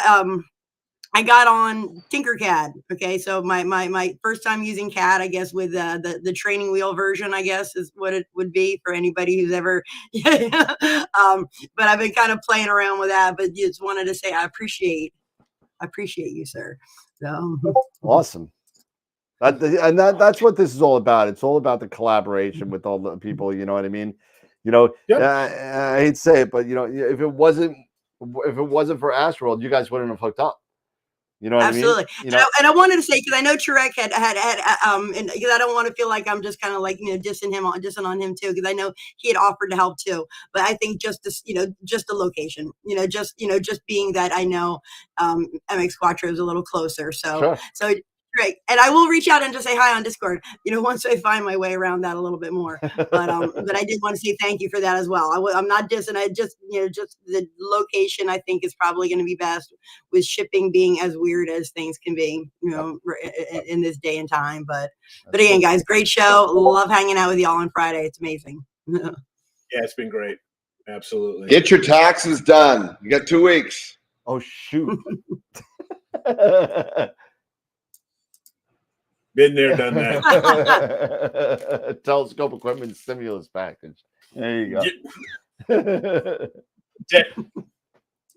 I got on Tinkercad. Okay, so my first time using CAD, I guess, with the training wheel version, I guess, is what it would be for anybody who's ever. But I've been kind of playing around with that. But just wanted to say I appreciate you, sir. So awesome. That's what this is all about. It's all about the collaboration with all the people. You know what I mean? You know, I hate to say it, but you know, if it wasn't for AstroWorld, you guys wouldn't have hooked up. You know what absolutely. I mean? You know, and I wanted to say, because I know Turek had and because I don't want to feel like I'm just kind of like, you know, dissing on him too, because I know he had offered to help too. But I think just this, you know, just the location, just being that I know MX Quattro is a little closer, so great. And I will reach out and just say hi on Discord, you know, once I find my way around that a little bit more. But I did want to say thank you for that as well. I'm not dissing. I just, you know, just the location I think is probably going to be best, with shipping being as weird as things can be, you know, in this day and time. But again, guys, great show. Love hanging out with y'all on Friday. It's amazing. Yeah, it's been great. Absolutely. Get your taxes done. You got 2 weeks. Oh shoot. Been there, done that. Telescope equipment stimulus package. There you go.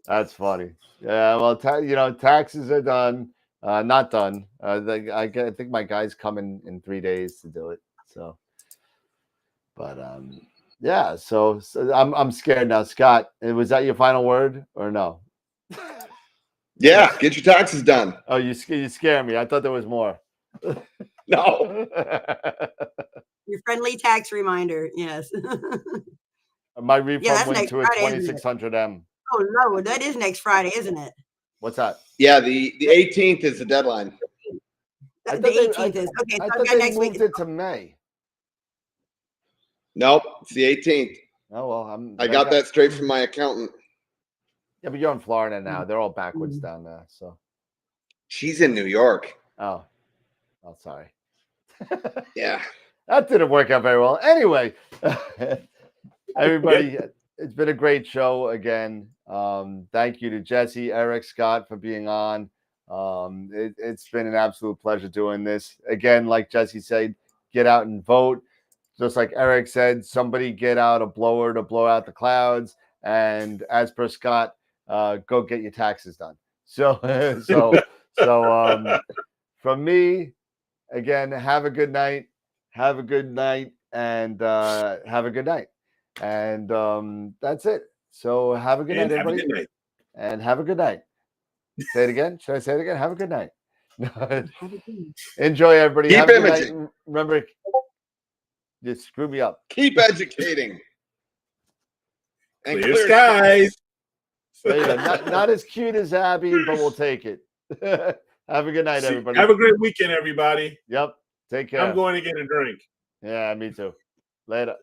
That's funny. Yeah, well, you know, taxes are done. Not done. I think my guy's coming in 3 days to do it. So, but yeah. So I'm scared now, Scott. Was that your final word or no? Yeah, get your taxes done. Oh, you scare me. I thought there was more. No. Your friendly tax reminder. Yes. My refund went to a 2600M. Oh no, that is next Friday, isn't it? What's that? Yeah, the 18th is the deadline. The 18th is okay. I So thought they next moved week it to May. Nope, it's the 18th. Oh well, I got that straight from my accountant. Yeah, but you're in Florida now. They're all backwards down there. So she's in New York. Oh, sorry. Yeah, that didn't work out very well. Anyway, everybody, it's been a great show again. Thank you to Jesse, Eric, Scott for being on. It's been an absolute pleasure doing this. Again, like Jesse said, get out and vote. Just like Eric said, somebody get out a blower to blow out the clouds. And as per Scott, go get your taxes done. So from me, again, have a good night. Have a good night, and have a good night. And that's it. So have a good night, everybody. Good night. And have a good night. Say it again. Should I say it again? Have a good night. Enjoy, everybody. Keep have a good imaging. night. Remember, just screw me up. Keep educating. And clear skies. Not as cute as Abby, but we'll take it. Have a good night, everybody. Have a great weekend, everybody. Yep. Take care. I'm going to get a drink. Yeah, me too. Later.